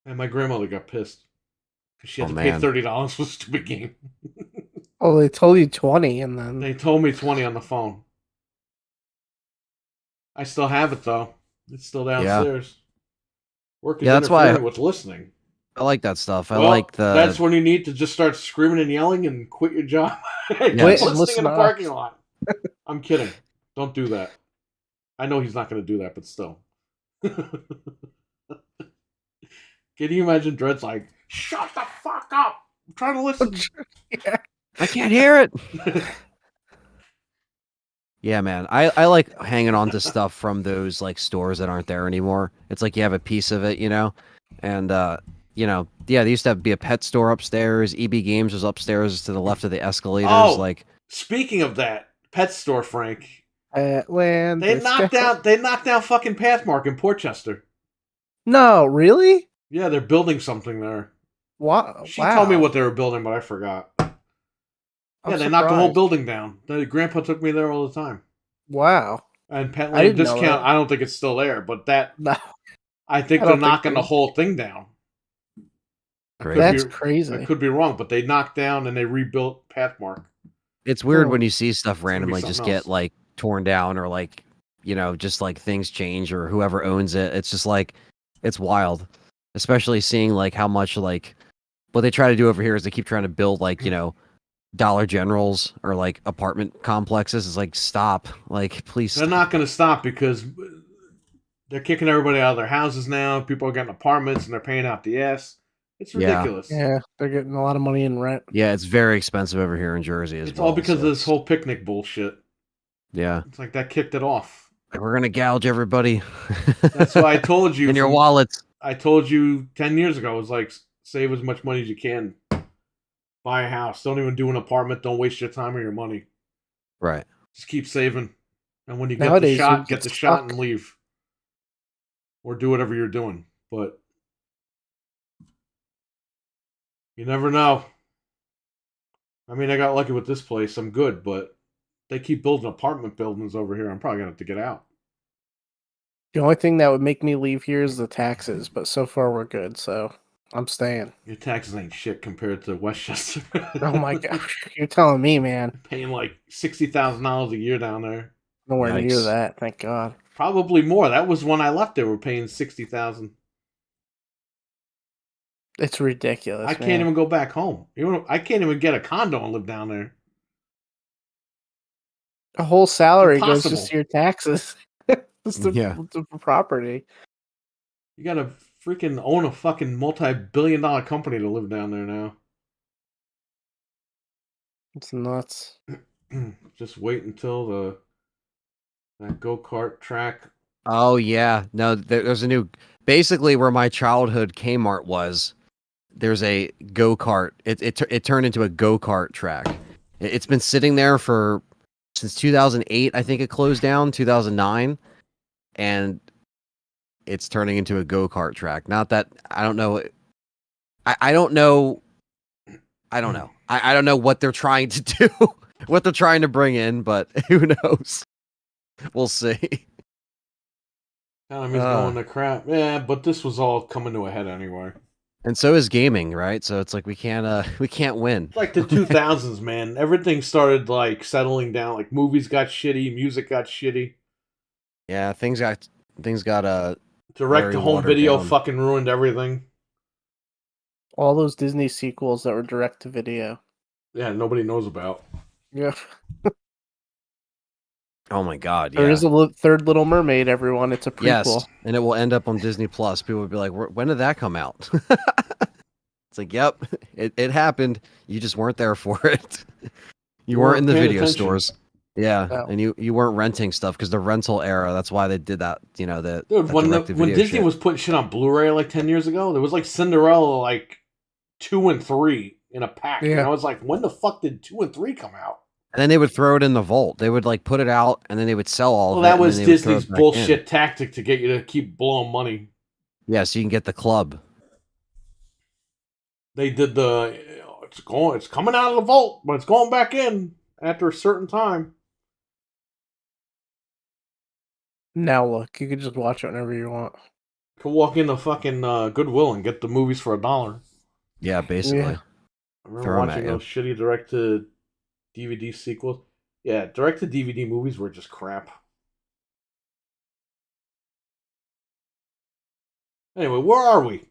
And my grandmother got pissed because she had to pay $30 for a stupid game. Oh, they told you 20, and then They told me 20 on the phone. I still have it though. It's still downstairs. Work is that's why interfering with listening. I like that stuff. I Well, like the. That's when you need to just start screaming and yelling and quit your job. Quit and listening listen in the to parking us. lot. I'm kidding. Don't do that. I know he's not going to do that, but still. Can you imagine Dredd's like, shut the fuck up! I'm trying to listen. yeah. I can't hear it. Yeah, man. I like hanging on to stuff from those like stores that aren't there anymore. It's like you have a piece of it, you know? And yeah, there used to be a pet store upstairs. EB Games was upstairs to the left of the escalators. Oh, like speaking of that, pet store, Frank. When They knocked down fucking Pathmark in Portchester. No, really? Yeah, they're building something there. Wow. She told me what they were building, but I forgot. Yeah, they knocked the whole building down. Grandpa took me there all the time. Wow. And Pet I Land didn't know Discount, that. I don't think it's still there, but No, I think I they're don't think knocking so. the whole thing down. That's crazy. I could be wrong, but they knocked down and they rebuilt Pathmark. It's weird Oh. when you see stuff gonna be randomly just something get else. like torn down or like, you know, just like things change or whoever owns it. It's just like, it's wild. Especially seeing like how much like what they try to do over here is they keep trying to build like, you know, Dollar Generals or like apartment complexes. It's like, stop. Like, please They're stop. not going to stop because they're kicking everybody out of their houses now. People are getting apartments and they're paying out the ass. It's Yeah. ridiculous. Yeah, they're getting a lot of money in rent. Yeah, it's very expensive over here in Jersey as It's well. all because so of this whole picnic bullshit. Yeah. It's like that kicked it off. Like, we're gonna gouge everybody. That's why I told you in your from- wallets. I told you 10 years ago, it was like, save as much money as you can. Buy a house. Don't even do an apartment. Don't waste your time or your money. Right. Just keep saving. And when you get Nowadays, the shot, you get the get shot stuck. and leave. Or do whatever you're doing. But you never know. I mean, I got lucky with this place. I'm good, but they keep building apartment buildings over here. I'm probably going to have to get out. The only thing that would make me leave here is the taxes, but so far we're good, so I'm staying. Your taxes ain't shit compared to Westchester. Oh my gosh, you're telling me, man. Paying like $60,000 a year down there. Nowhere near Yikes. that, thank God. Probably more. That was when I left. They were paying $60,000. It's ridiculous. I can't even go back home. I can't even get a condo and live down there. A whole salary goes Impossible. just to your taxes. It's the property. You gotta freaking own a fucking multi-billion-dollar company to live down there now. It's nuts. Just wait until that go-kart track. Oh yeah. No, there's a new basically where my childhood Kmart was, there's a go-kart. It turned into a go-kart track. It's been sitting there since 2008, I think it closed down, 2009. And it's turning into a go-kart track. Not that I don't know. I don't know. I don't know. I don't know what they're trying to do, what they're trying to bring in, but who knows? We'll see. Economy's going to crap. Yeah, but this was all coming to a head anyway. And so is gaming, right? So it's like we can't win. It's like the 2000s, man. Everything started like settling down. Like movies got shitty, music got shitty. Yeah, things got Direct to home watered video down. fucking ruined everything. All those Disney sequels that were direct to video. Yeah, nobody knows about. Yeah. Oh my god, yeah. There is a third Little Mermaid, everyone. It's a prequel. Yes, and it will end up on Disney Plus. People will be like, "When did that come out?" It's like, "Yep, it happened. You just weren't there for it. You weren't in the paying video attention. stores." Yeah, No. and you weren't renting stuff because the rental era. That's why they did that. You know, Dude, when direct-to-video Disney shit. was putting shit on Blu-ray like 10 years ago, there was like Cinderella like 2 and 3 in a pack. And Yeah. I was like, when the fuck did 2 and 3 come out? And then they would throw it in the vault. They would like put it out, and then they would sell all Well, of it. that and was then they would throw Disney's it back bullshit in. tactic to get you to keep blowing money. Yeah, so you can get the club. They did it's coming out of the vault, but it's going back in after a certain time. Now look, you can just watch it whenever you want. You can walk into fucking Goodwill and get the movies for $1. Yeah, basically. Yeah. I remember Throw 'em watching at you. those shitty direct to DVD sequels. Yeah, direct to DVD movies were just crap. Anyway, where are we?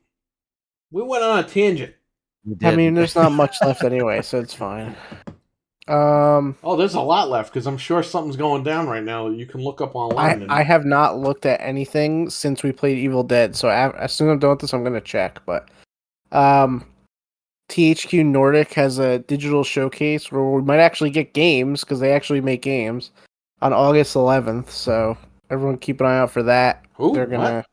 We went on a tangent. You I did. mean, there's not much left anyway, so it's fine. Oh, there's a lot left because I'm sure something's going down right now that you can look up online. I have not looked at anything since we played Evil Dead, so as soon as I'm done with this, I'm gonna check. But THQ Nordic has a digital showcase where we might actually get games because they actually make games on August 11th. So everyone keep an eye out for that. Who? They're gonna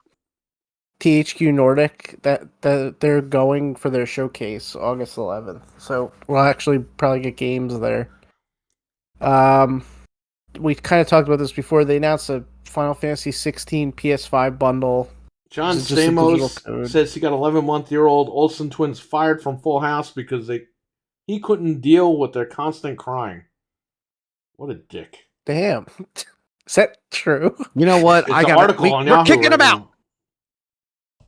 THQ Nordic that they're going for their showcase August 11th. So we'll actually probably get games there. We kind of talked about this before. They announced a Final Fantasy 16 PS5 bundle. John Is it just a digital Stamos code? says he got 11-month-old Olsen twins fired from Full House because he couldn't deal with their constant crying. What a dick. Damn. Is that true? You know what? It's I an got article on We're Yahoo kicking right him out. now.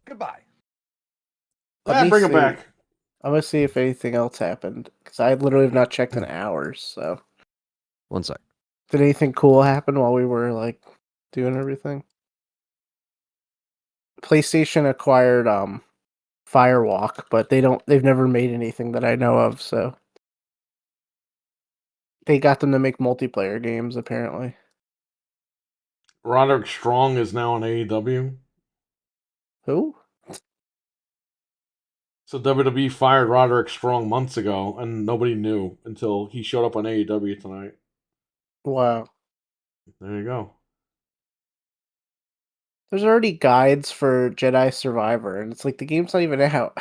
Goodbye. Let me Bring him see. back. I'm gonna see if anything else happened because I literally have not checked in hours. So, One sec. did anything cool happen while we were like doing everything? PlayStation acquired Firewalk, but they've never made anything that I know of. So they got them to make multiplayer games apparently. Roderick Strong is now on AEW. Who? So WWE fired Roderick Strong months ago, and nobody knew until he showed up on AEW tonight. Wow. There you go. There's already guides for Jedi Survivor, and it's like the game's not even out.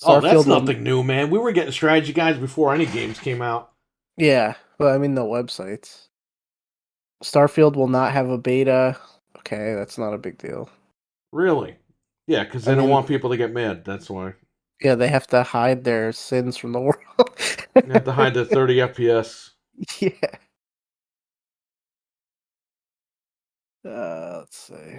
Oh, that's Starfield will- nothing new, man. We were getting strategy guides before any games came out. Yeah, well, I mean the websites. Starfield will not have a beta. Okay, that's not a big deal. Really? Yeah, because they I don't mean- want people to get mad. That's why. Yeah, they have to hide their sins from the world. You have to hide the 30 FPS. Yeah. Let's see.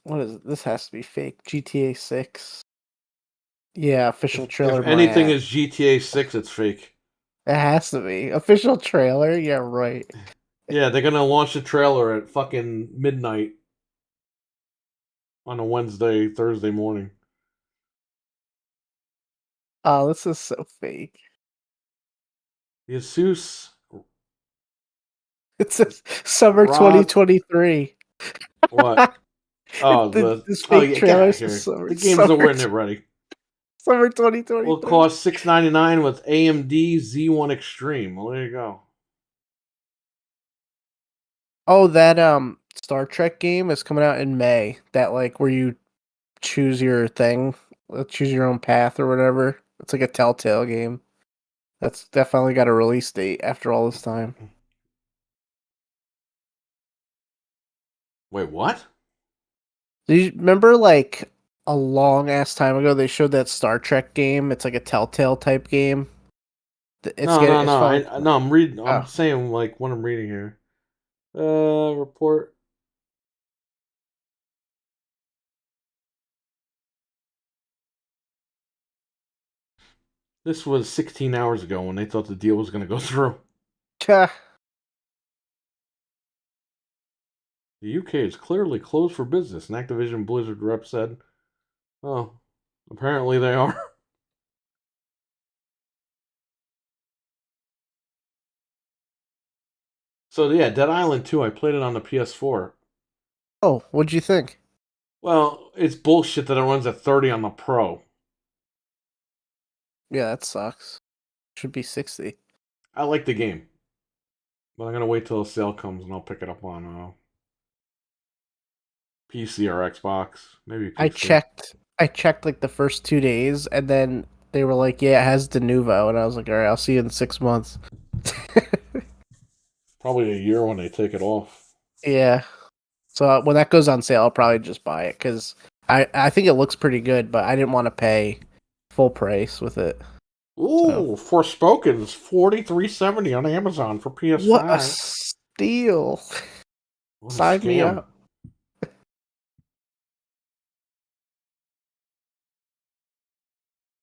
What is it? This has to be fake. GTA 6. Yeah, official trailer. If anything my is GTA 6, it's fake. It has to be. Official trailer? Yeah, right. Yeah, they're gonna launch the trailer at fucking midnight on a Wednesday, Thursday morning. Oh, this is so fake. Jesus. It says summer Rod- 2023. What? Oh, This oh fake yeah, get trailer out of says here. summer, The game's summer, over and they're ready. summer 2023. Will cost $6.99 with AMD Z1 Extreme. Well, there you go. Oh, that Star Trek game is coming out in May. That like where you choose your thing, choose your own path or whatever. It's like a Telltale game. That's definitely got a release date after all this time. Wait, what? Do you remember like a long ass time ago they showed that Star Trek game? It's like a Telltale type game. It's No. finally- I'm reading. I'm Oh. saying like what I'm reading here. Report. This was 16 hours ago when they thought the deal was going to go through. Tch. The UK is clearly closed for business, an Activision Blizzard rep said. Oh, apparently they are. So yeah, Dead Island 2, I played it on the PS4. Oh, what'd you think? Well, it's bullshit that it runs at 30 on the Pro. Yeah, that sucks. Should be 60. I like the game. But I'm gonna wait till the sale comes and I'll pick it up on PC or Xbox. Maybe I PC. checked like the first 2 days, and then they were like, "Yeah, it has Denuvo," and I was like, "All right, I'll see you in 6 months." Probably a year when they take it off. Yeah. So when that goes on sale, I'll probably just buy it because I think it looks pretty good, but I didn't want to pay full price with it. Ooh, Forspoken's $43.70 on Amazon for PS5. What a steal! What a Sign me scam. up.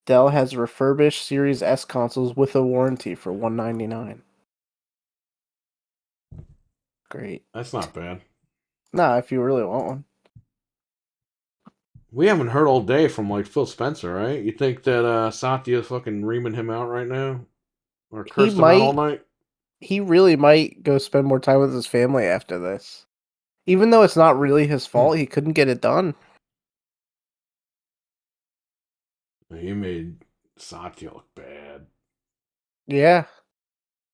Dell has refurbished Series S consoles with a warranty for $199. Great. That's not bad. Nah, if you really want one. We haven't heard all day from like Phil Spencer, right? You think that Satya's fucking reaming him out right now? Or He cursed him out all might. night? He really might go spend more time with his family after this. Even though it's not really his fault, he couldn't get it done. He made Satya look bad. Yeah.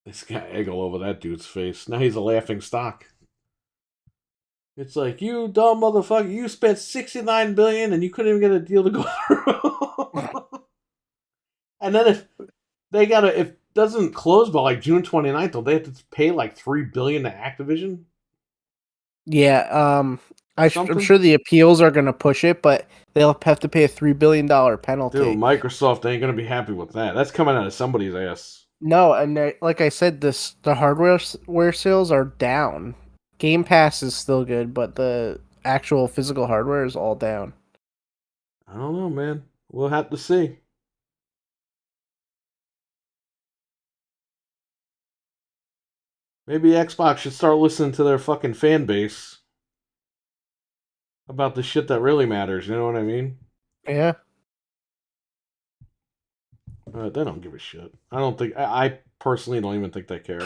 This got egg all over that dude's face. Now he's a laughing stock. It's like, you dumb motherfucker, you spent $69 billion and you couldn't even get a deal to go through. And then if doesn't close by like June 29th, don't they have to pay like $3 billion to Activision? Yeah, I'm Something? sure the appeals are going to push it, but they'll have to pay a $3 billion penalty. Dude, Microsoft ain't gonna be happy with that. That's coming out of somebody's ass. No, and like I said, the hardware sales are down. Game Pass is still good, but the actual physical hardware is all down. I don't know, man. We'll have to see. Maybe Xbox should start listening to their fucking fan base about the shit that really matters. You know what I mean? Yeah. They don't give a shit. I don't think. I personally don't even think they care.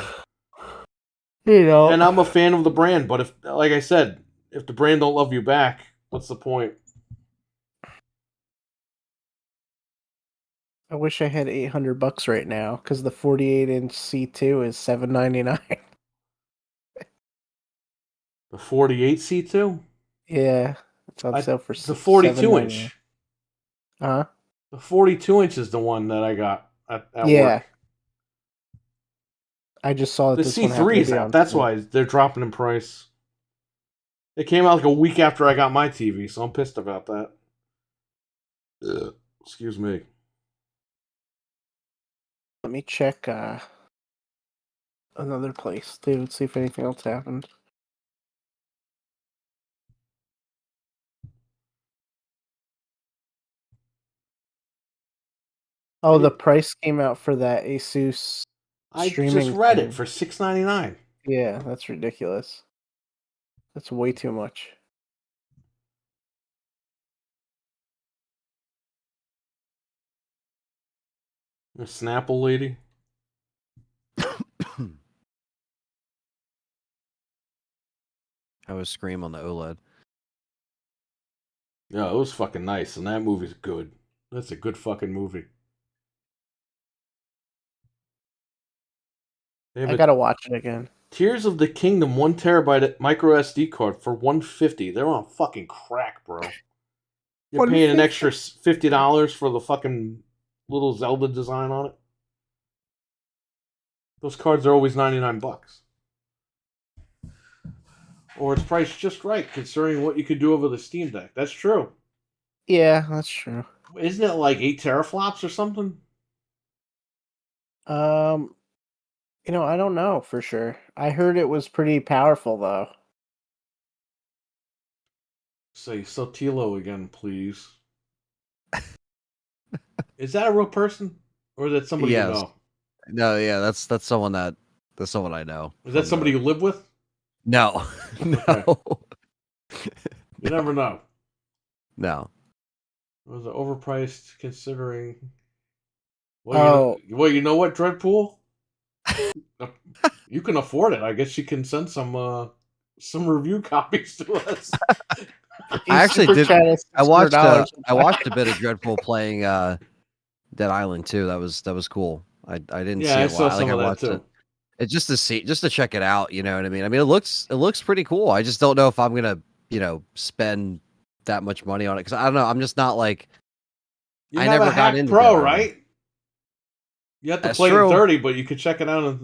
You know. And I'm a fan of the brand, but if, like I said, if the brand don't love you back, what's the point? I wish I had $800 right now because the 48-inch C2 is $799. The 48 C2? Yeah, it's on sale for the 42 $799. inch. Huh? The 42 inch is the one that I got at Yeah. work. I just saw that The this one happened C3 to is be out. on That's sale. why they're dropping in price. It came out like a week after I got my TV, so I'm pissed about that. Ugh. Excuse me. Let me check another place, dude. See if anything else happened. Oh, the price came out for that Asus I streaming just read thing. it for $6.99. Yeah, that's ridiculous. That's way too much. The Snapple lady. I was Scream on the OLED. Yeah, it was fucking nice, and that movie's good. That's a good fucking movie. I gotta watch it again. Tears of the Kingdom 1 terabyte micro SD card for $150. They're on fucking crack, bro. You're paying an extra $50 for the fucking little Zelda design on it. Those cards are always $99. Or it's priced just right, considering what you could do over the Steam Deck. That's true. Yeah, that's true. Isn't it like 8 teraflops or something? I don't know for sure. I heard it was pretty powerful though. Say Sotilo again, please. Is that a real person? Or is that somebody you know? No, yeah, that's someone I know. Is that somebody you live with? No. No. You never know. No. Was it overpriced considering? Well, you know what, Dreadpool? You can afford it. I guess you can send some review copies to us. I actually did. I watched a bit of Dreadpool playing Dead Island too. That was cool. I didn't see it. I saw I some of that watched too. it. It's just to check it out. You know what I mean? I mean, it looks pretty cool. I just don't know if I'm gonna spend that much money on it because I don't know. I'm just not like You I have a never got Hack into Pro, demo. right? You have to That's play true. in 30, but you could check it out.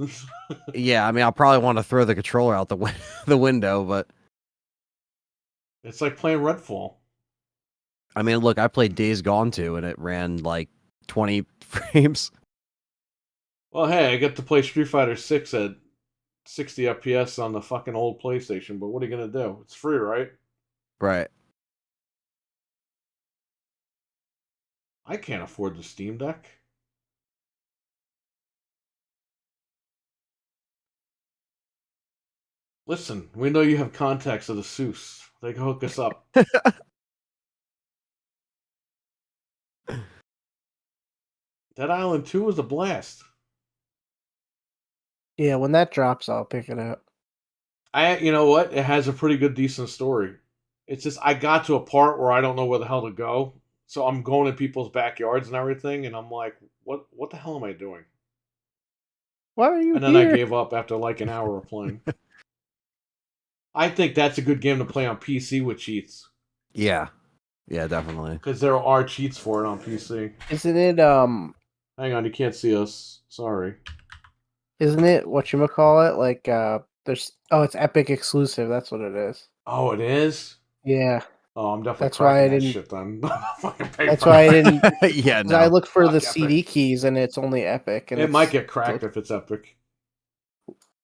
Yeah, I mean, I'll probably want to throw the controller out the window, but It's like playing Redfall. I mean, look, I played Days Gone 2 and it ran like 20 frames. Well, hey, I get to play Street Fighter 6 at 60 FPS on the fucking old PlayStation, but what are you gonna do? It's free, right? Right. I can't afford the Steam Deck. Listen, we know you have contacts at the Seuss. They can hook us up. Dead Island 2 was a blast. Yeah, when that drops, I'll pick it up. You know what? It has a pretty good, decent story. It's just I got to a part where I don't know where the hell to go, so I'm going in people's backyards and everything, and I'm like, what the hell am I doing? Why are you And then I here? gave up after like an hour of playing. I think that's a good game to play on PC with cheats. Yeah. Yeah, definitely. Because there are cheats for it on PC. Isn't it Hang on, you can't see us. Sorry. Isn't it whatchamacallit? Like there's it's Epic exclusive, that's what it is. Oh, it is? Yeah. Oh, I'm definitely That's why cracking I that didn't shit then. Fucking pay That's for why I it. didn't Yeah, 'cause I no. looked for Fuck the Epic. CD keys and it's only Epic and It might get cracked if it's Epic.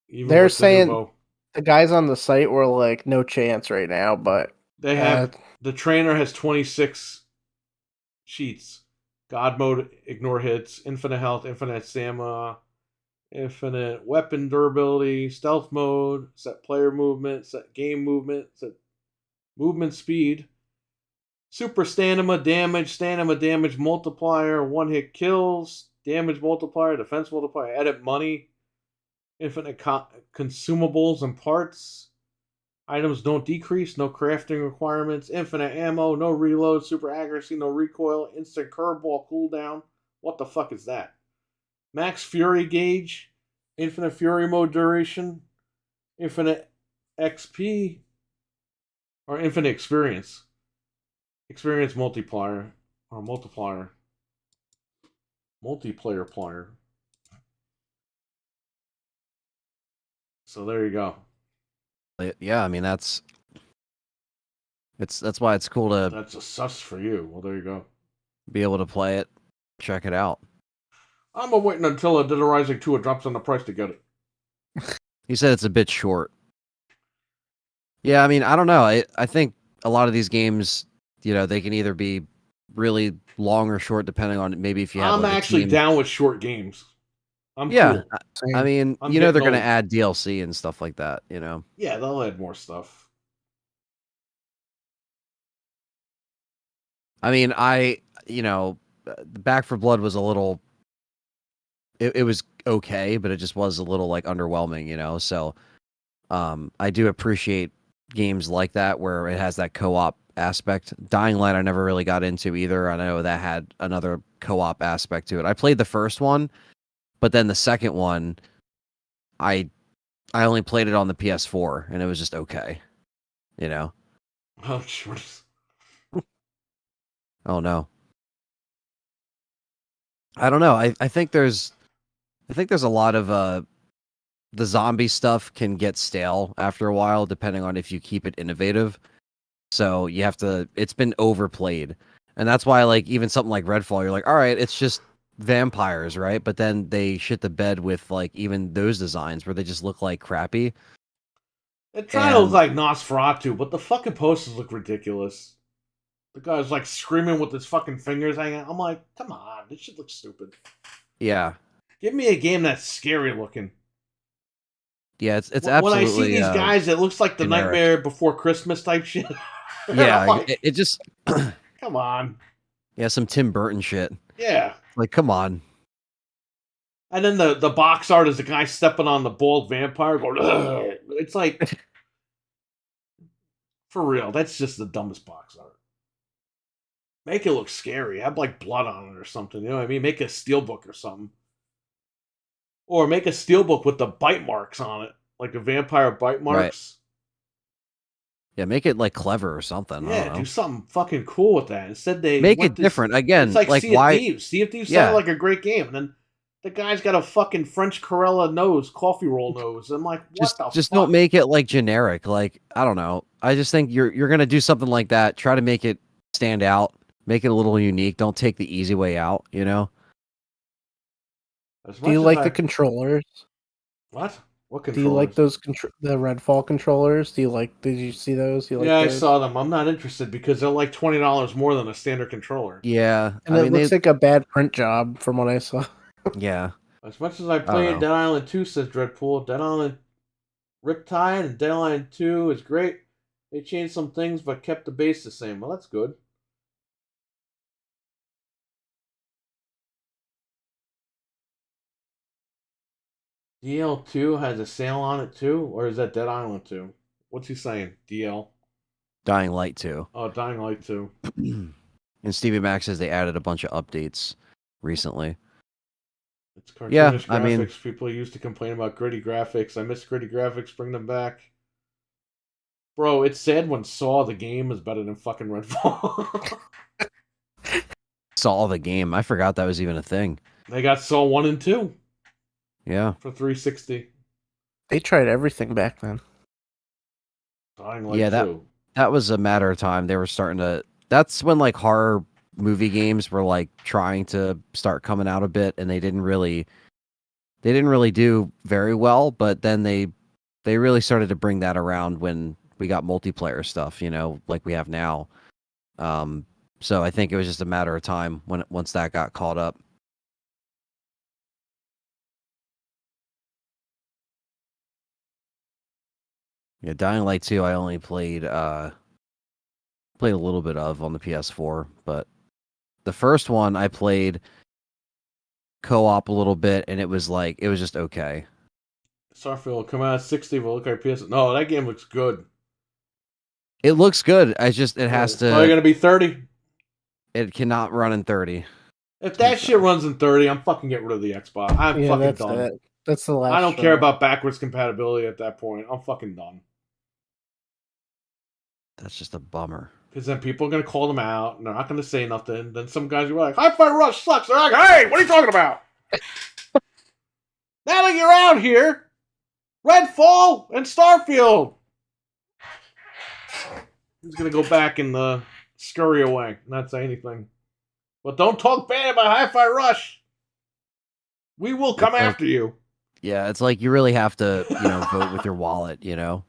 Even They're with the saying Nuvo. the guys on the site were like no chance right now, but They have the trainer has 26 cheats. God mode, ignore hits, infinite health, infinite stamina, infinite weapon durability, stealth mode, set player movement, set game movement, set movement speed, super stamina damage multiplier, one hit kills, damage multiplier, defense multiplier, edit money, infinite consumables and parts. Items don't decrease, no crafting requirements, infinite ammo, no reload, super accuracy, no recoil, instant curveball cooldown. What the fuck is that? Max fury gauge, infinite fury mode duration, infinite XP, or infinite experience. Experience multiplier, or multiplier. Multiplayer plier. So there you go. Yeah, I mean that's why it's cool to That's a sus for you. Well, there you go. be able to play it, check it out. I'm waiting until Dead Rising 2 drops on the price to get it. You said it's a bit short. Yeah, I mean, I don't know. I think a lot of these games, they can either be really long or short depending on maybe if you have I'm like actually a team. down with short games. I'm Yeah, cool. I mean, I'm they're getting going to old. add DLC and stuff like that, Yeah, they'll add more stuff. I mean, Back for Blood was a little it was okay, but it just was a little like underwhelming, so I do appreciate games like that where it has that co-op aspect. Dying Light I never really got into either. I know that had another co-op aspect to it. I played the first one, but then the second one I only played it on the PS4 and it was just okay. Oh, sure. Oh no. I don't know. I think there's a lot of the zombie stuff can get stale after a while depending on if you keep it innovative. So you have to it's been overplayed. And that's why like even something like Redfall you're like, "All right, it's just vampires, right?" But then they shit the bed with like even those designs where they just look like crappy. It trying to look like Nosferatu, but the fucking posters look ridiculous. The guy's like screaming with his fucking fingers hanging out. I'm like, come on, this shit looks stupid. Yeah. Give me a game that's scary looking. Yeah, it's When absolutely I see these guys, it looks like the generic. Nightmare Before Christmas type shit. Yeah, like, it just come on. Yeah, some Tim Burton shit. Yeah. Like, come on. And then the box art is the guy stepping on the bald vampire going, ugh. It's like, for real, that's just the dumbest box art. Make it look scary. Have like blood on it or something. You know what I mean? Make a steelbook or something. Or make a steelbook with the bite marks on it, like the vampire bite marks. Yeah, make it like clever or something. I Yeah, don't do know. something fucking cool with that. Instead, they Make went it this. different. It's Again, like like Sea of why? Thieves. Sea of Thieves Yeah. sounded like a great game, and then the guy's got a fucking French Corella nose, coffee roll nose. I'm like, what the Just fuck? don't make it like generic. Like, I don't know. I just think you're gonna do something like that. Try to make it stand out. Make it a little unique. Don't take the easy way out, you know? As Do you much as like I the controllers? what Do you like controllers? those the Redfall controllers? Do you like? Did you see those? Do you Yeah, like I those? saw them. I'm not interested because they're like $20 more than a standard controller. Yeah. And I it mean looks like a bad print job from what I saw. yeah. As much as I I don't played know. Dead Island 2, says Dreadpool, Dead Island Riptide and Dead Island 2 is great. They changed some things but kept the base the same. Well, that's good. DL2 has a sale on it too? Or is that Dead Island 2? What's he saying? DL? Dying Light too. Oh, Dying Light 2. And Stevie Mac says they added a bunch of updates recently. It's cartoonish Yeah, graphics. I mean, People used to complain about gritty graphics. I miss gritty graphics. Bring them back. Bro, it's sad when Saw the game is better than fucking Redfall. Saw the game. I forgot that was even a thing. They got Saw 1 and 2 Yeah. for 360. They tried everything back then. Dying Light Yeah, 2. that was a matter of time. They were starting to. That's when like horror movie games were like trying to start coming out a bit, and they didn't really do very well. But then they really started to bring that around when we got multiplayer stuff, you know, like we have now. So I think it was just a matter of time once that got caught up. Yeah, Dying Light 2 I only played a little bit of on the PS4, but the first one I played co-op a little bit, and it was just okay. Starfield will come out at 60, will look like PS. No, that game looks good. It looks good. It has It's probably to. going to be 30. It cannot run in 30. If that shit runs in 30, I'm fucking getting rid of the Xbox. I'm Yeah, fucking that's done. it. That's the last. I don't straw. care about backwards compatibility at that point. I'm fucking done. That's just a bummer. Because then people are going to call them out, and they're not going to say nothing. Then some guys are like, Hi-Fi Rush sucks. They're like, hey, what are you talking about? Now that you're out here, Redfall and Starfield. He's going to go back and scurry away, not say anything. But don't talk bad about Hi-Fi Rush. We will come after you. Yeah, it's like you really have to, vote with your wallet, you know?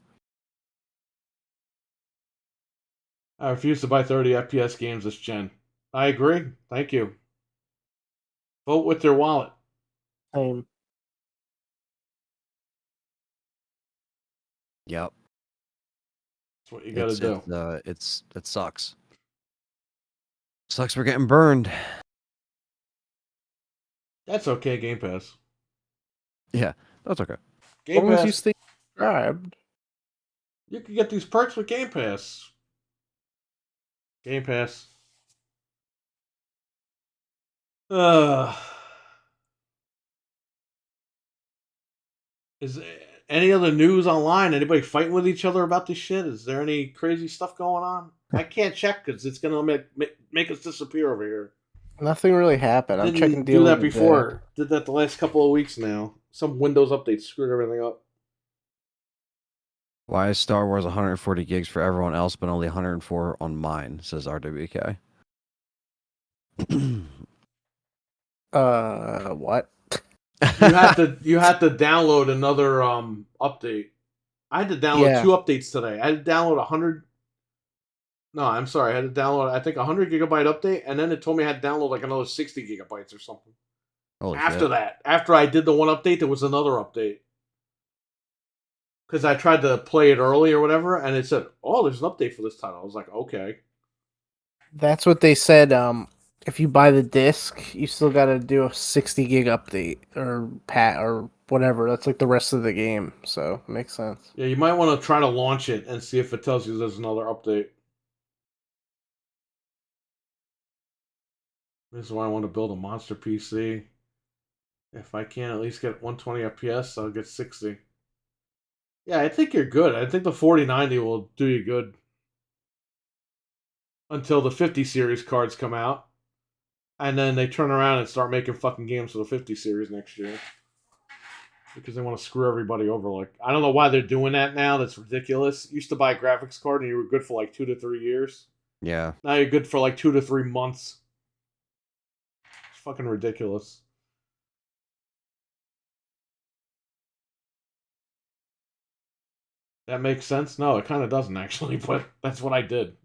I refuse to buy 30 FPS games this gen. I agree. Thank you. Vote with your wallet. Same. Yep. That's what you got to do. It sucks. Sucks we're getting burned. That's okay, Game Pass. Yeah, that's okay. As Game long as you Pass. stay subscribed. You can get these perks with Game Pass. Game Pass. Is any other news online? Anybody fighting with each other about this shit? Is there any crazy stuff going on? I can't check because it's gonna make us disappear over here. Nothing really happened. I'm Didn't checking do that dealing before. Did that the last couple of weeks now. Some Windows update screwed everything up. Why is Star Wars 140 gigs for everyone else, but only 104 on mine? Says RWK. What? You have to download another update. I had to download 2 updates today. I had to download 100. No, I'm sorry. I had to download I think 100 gigabyte update, and then it told me I had to download like another 60 gigabytes or something. Holy After shit. after I did the one update, there was another update. Because I tried to play it early or whatever, and it said, "Oh, there's an update for this title." I was like, "Okay." That's what they said. If you buy the disc, you still got to do a 60 gig update or whatever. That's like the rest of the game. So makes sense. Yeah, you might want to try to launch it and see if it tells you there's another update. This is why I want to build a monster PC. If I can at least get 120 FPS, I'll get 60. Yeah, I think you're good. I think the 4090 will do you good until the 50 series cards come out. And then they turn around and start making fucking games for the 50 series next year. Because they want to screw everybody over. Like, I don't know why they're doing that now. That's ridiculous. You used to buy a graphics card and you were good for like 2 to 3 years. Yeah. Now you're good for like 2 to 3 months. It's fucking ridiculous. That makes sense? No, it kind of doesn't actually, but that's what I did.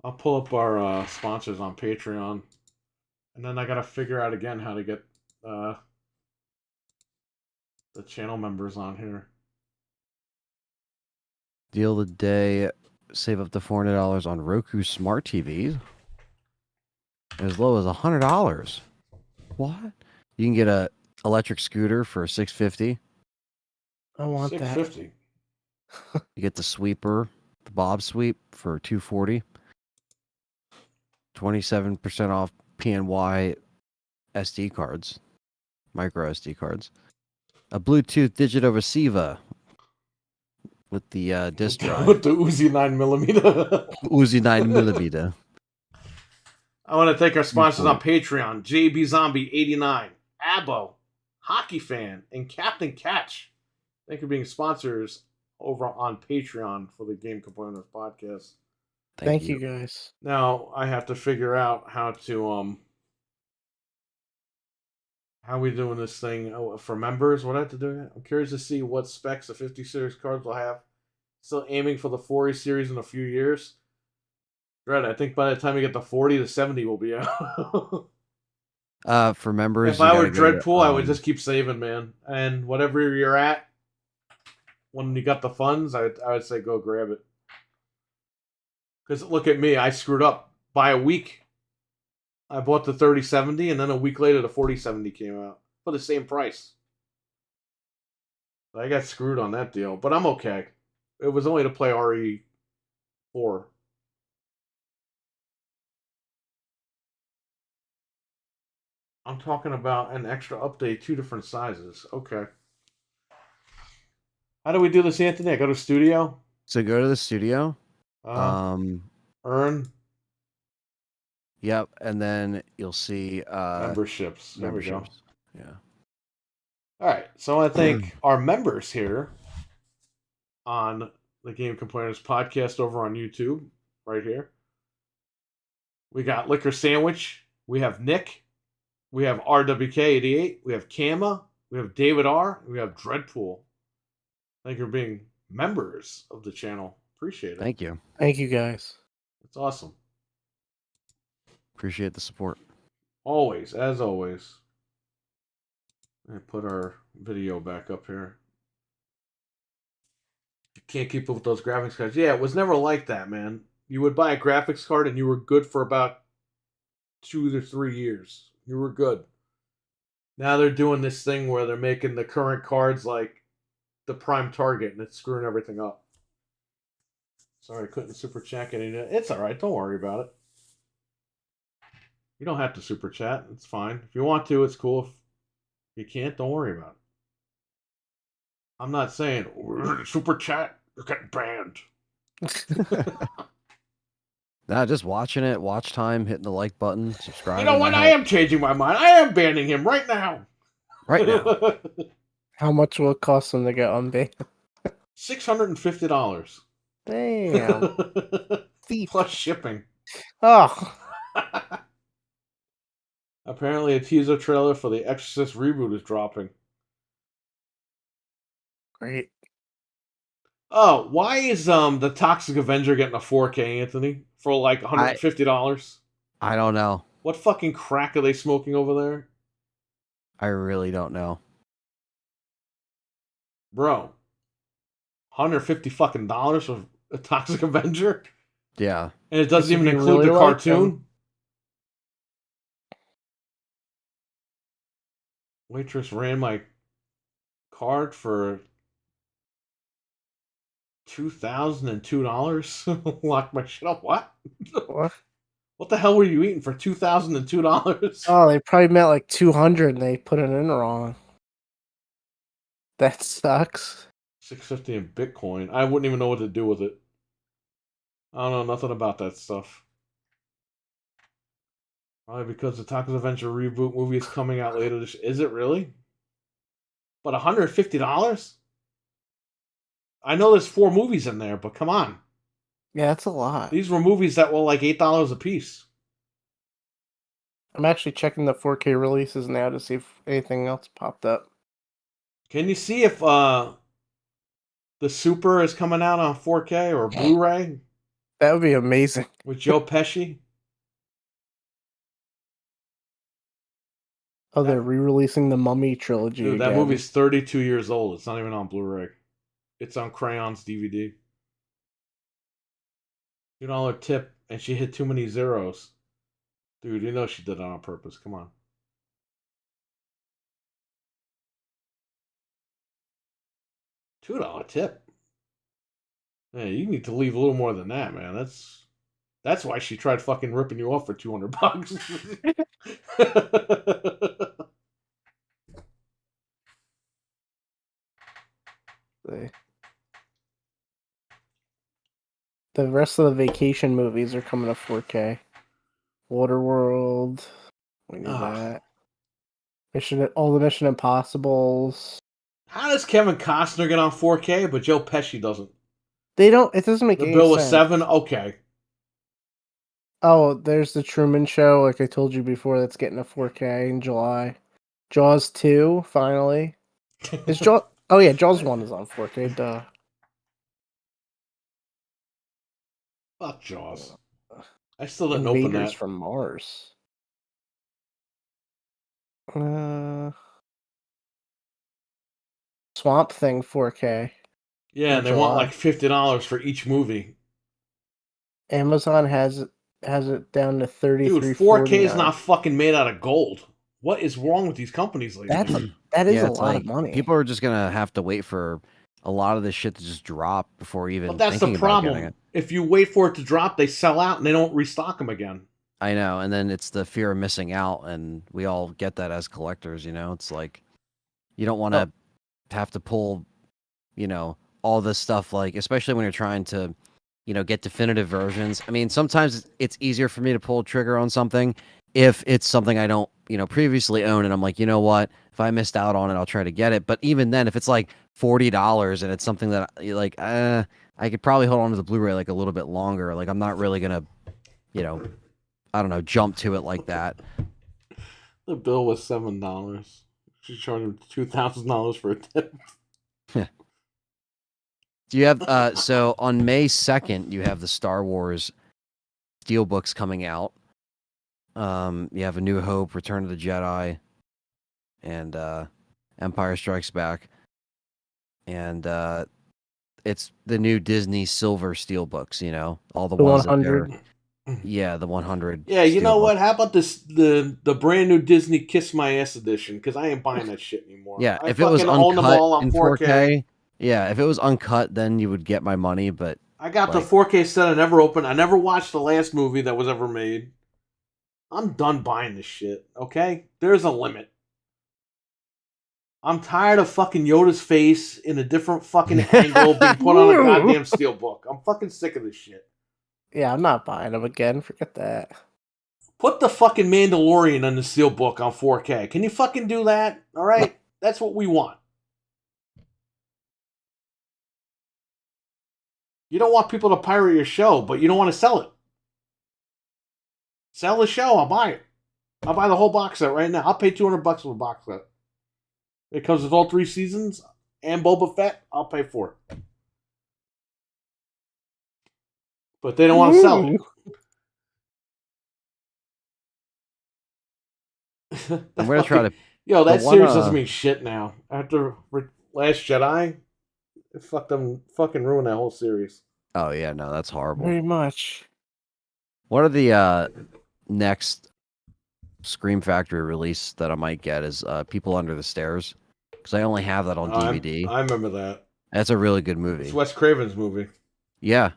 I'll pull up our sponsors on Patreon. And then I gotta figure out again how to get the channel members on here. Deal of the day, save up to $400 on Roku smart TVs. As low as $100. What? You can get a electric scooter for $650. I want that. $650. You get the sweeper, the bob sweep for $240. 27% off PNY SD cards, micro SD cards. A Bluetooth Digito Receiver with the disc drive. With the Uzi 9mm. Uzi 9mm. I want to thank our sponsors on Patreon. JB Zombie 89, Abo, Hockey Fan, and Captain Catch. Thank you for being sponsors over on Patreon for the Game Components podcast. Thank you guys. Now I have to figure out how to how we doing this thing for members. What I have to do? I'm curious to see what specs the 50 series cards will have. Still aiming for the 40 series in a few years. Dread, I think by the time we get the 40, the 70 will be out. For members, if I were Dreadpool, I would just keep saving, man. And whatever you're at, when you got the funds, I would say go grab it. Because look at me, I screwed up. By a week, I bought the 3070, and then a week later, the 4070 came out for the same price. I got screwed on that deal, but I'm okay. It was only to play RE4. I'm talking about an extra update, 2 different sizes. Okay. How do we do this, Anthony? I go to studio? So go to the studio. Earn. Yep, and then you'll see memberships. There we go. Yeah. All right. So I want to thank our members here on the Game Complainers podcast over on YouTube, right here. We got Liquor Sandwich. We have Nick. We have RWK88. We have Kama. We have David R. We have Dreadpool. Thank you for being members of the channel. Appreciate it. Thank you. Thank you guys. It's awesome. Appreciate the support. Always, as always. I put our video back up here. You can't keep up with those graphics cards. Yeah, it was never like that, man. You would buy a graphics card and you were good for about 2 to 3 years. You were good. Now they're doing this thing where they're making the current cards like the prime target, and it's screwing everything up. Sorry, I couldn't super chat any. It's all right. Don't worry about it. You don't have to super chat. It's fine. If you want to, it's cool. If you can't, don't worry about it. I'm not saying super chat. You're getting banned. Nah, just watching it, watch time, hitting the like button, subscribe. You know what? I am changing my mind. I am banning him right now. Right now. How much will it cost them to get unbanned? $650. Damn. Plus shipping. Oh. Apparently a teaser trailer for the Exorcist reboot is dropping. Great. Oh, why is the Toxic Avenger getting a 4K, Anthony? For like $150? I don't know. What fucking crack are they smoking over there? I really don't know. Bro. $150 fucking dollars for a Toxic Avenger? Yeah. And it doesn't even include really the cartoon? Waitress ran my card for $2,002. Lock my shit up. What? What? What the hell were you eating for $2,002? Oh, they probably meant like 200 and they put it in wrong. That sucks. 650 in Bitcoin. I wouldn't even know what to do with it. I don't know nothing about that stuff. Probably because the Tacos Adventure reboot movie is coming out later this. Is it really? But $150? I know there's 4 movies in there, but come on. Yeah, that's a lot. These were movies that were like $8 a piece. I'm actually checking the 4K releases now to see if anything else popped up. Can you see if the Super is coming out on 4K or Blu-ray That would be amazing. with Joe Pesci? Oh, they're re-releasing the Mummy trilogy Dude, that again. movie's 32 years old. It's not even on Blu-ray. It's on Crayon's DVD. $2 tip, and she hit too many zeros. Dude, you know she did it on purpose. Come on. $2 tip. Yeah, you need to leave a little more than that, man. That's why she tried fucking ripping you off for $200. The rest of the vacation movies are coming to 4K. Waterworld. We need that. All the Mission Impossibles. How does Kevin Costner get on 4K, but Joe Pesci doesn't? They don't. It doesn't make The any bill was sense. 7. Okay. Oh, there's the Truman Show, like I told you before, that's getting a 4K in July. Jaws 2, finally. Is Jaws? Oh yeah, Jaws 1 is on 4K. Duh. Fuck Jaws. I still didn't open Invaders that. from Mars. Swamp Thing 4K. Yeah, and they want like $50 for each movie. Amazon has it down to 33. Dude, 4K is not fucking made out of gold. What is wrong with these companies lately? That is Yeah, a it's lot like, of money. People are just gonna have to wait for a lot of this shit to just drop before even But that's the thinking about getting problem. it. If you wait for it to drop, they sell out and they don't restock them again. I know, and then it's the fear of missing out, and we all get that as collectors. You know, it's like you don't want to have to pull, all this stuff. Like, especially when you're trying to, get definitive versions. I mean, sometimes it's easier for me to pull a trigger on something if it's something I don't, previously own, and I'm like, you know what? If I missed out on it, I'll try to get it. But even then, if it's like $40 and it's something that I could probably hold on to the Blu-ray like a little bit longer. Like, I'm not really gonna, I don't know, jump to it like that. The bill was $7. She charged him $2,000 for a tip. Do you have so on May 2nd you have the Star Wars Steelbooks coming out. You have A New Hope, Return of the Jedi, and Empire Strikes Back. And it's the new Disney Silver Steelbooks, all the ones 100. that yeah, the 100. Yeah, you know Steelbook. what? How about this the brand new Disney Kiss My Ass edition? Because I ain't buying that shit anymore. Yeah, I if it was fucking own them all uncut on in 4K, yeah, if it was uncut, then you would get my money. But I got the 4K set. I never opened. I never watched the last movie that was ever made. I'm done buying this shit. Okay, there's a limit. I'm tired of fucking Yoda's face in a different fucking angle being put on a goddamn steelbook. I'm fucking sick of this shit. Yeah, I'm not buying them again. Forget that. Put the fucking Mandalorian on the steelbook on 4K. Can you fucking do that? All right, that's what we want. You don't want people to pirate your show, but you don't want to sell it. Sell the show. I'll buy it. I'll buy the whole box set right now. I'll pay $200 for the box set. It comes with all 3 seasons and Boba Fett. I'll pay for it. But they don't want to sell it. I'm gonna try to. Yo, that series doesn't mean shit now. After Last Jedi, it fucking ruined that whole series. Oh yeah, no, that's horrible. Very much. What are the next Scream Factory release that I might get is People Under the Stairs, because I only have that on DVD. I remember that. That's a really good movie. It's Wes Craven's movie. Yeah.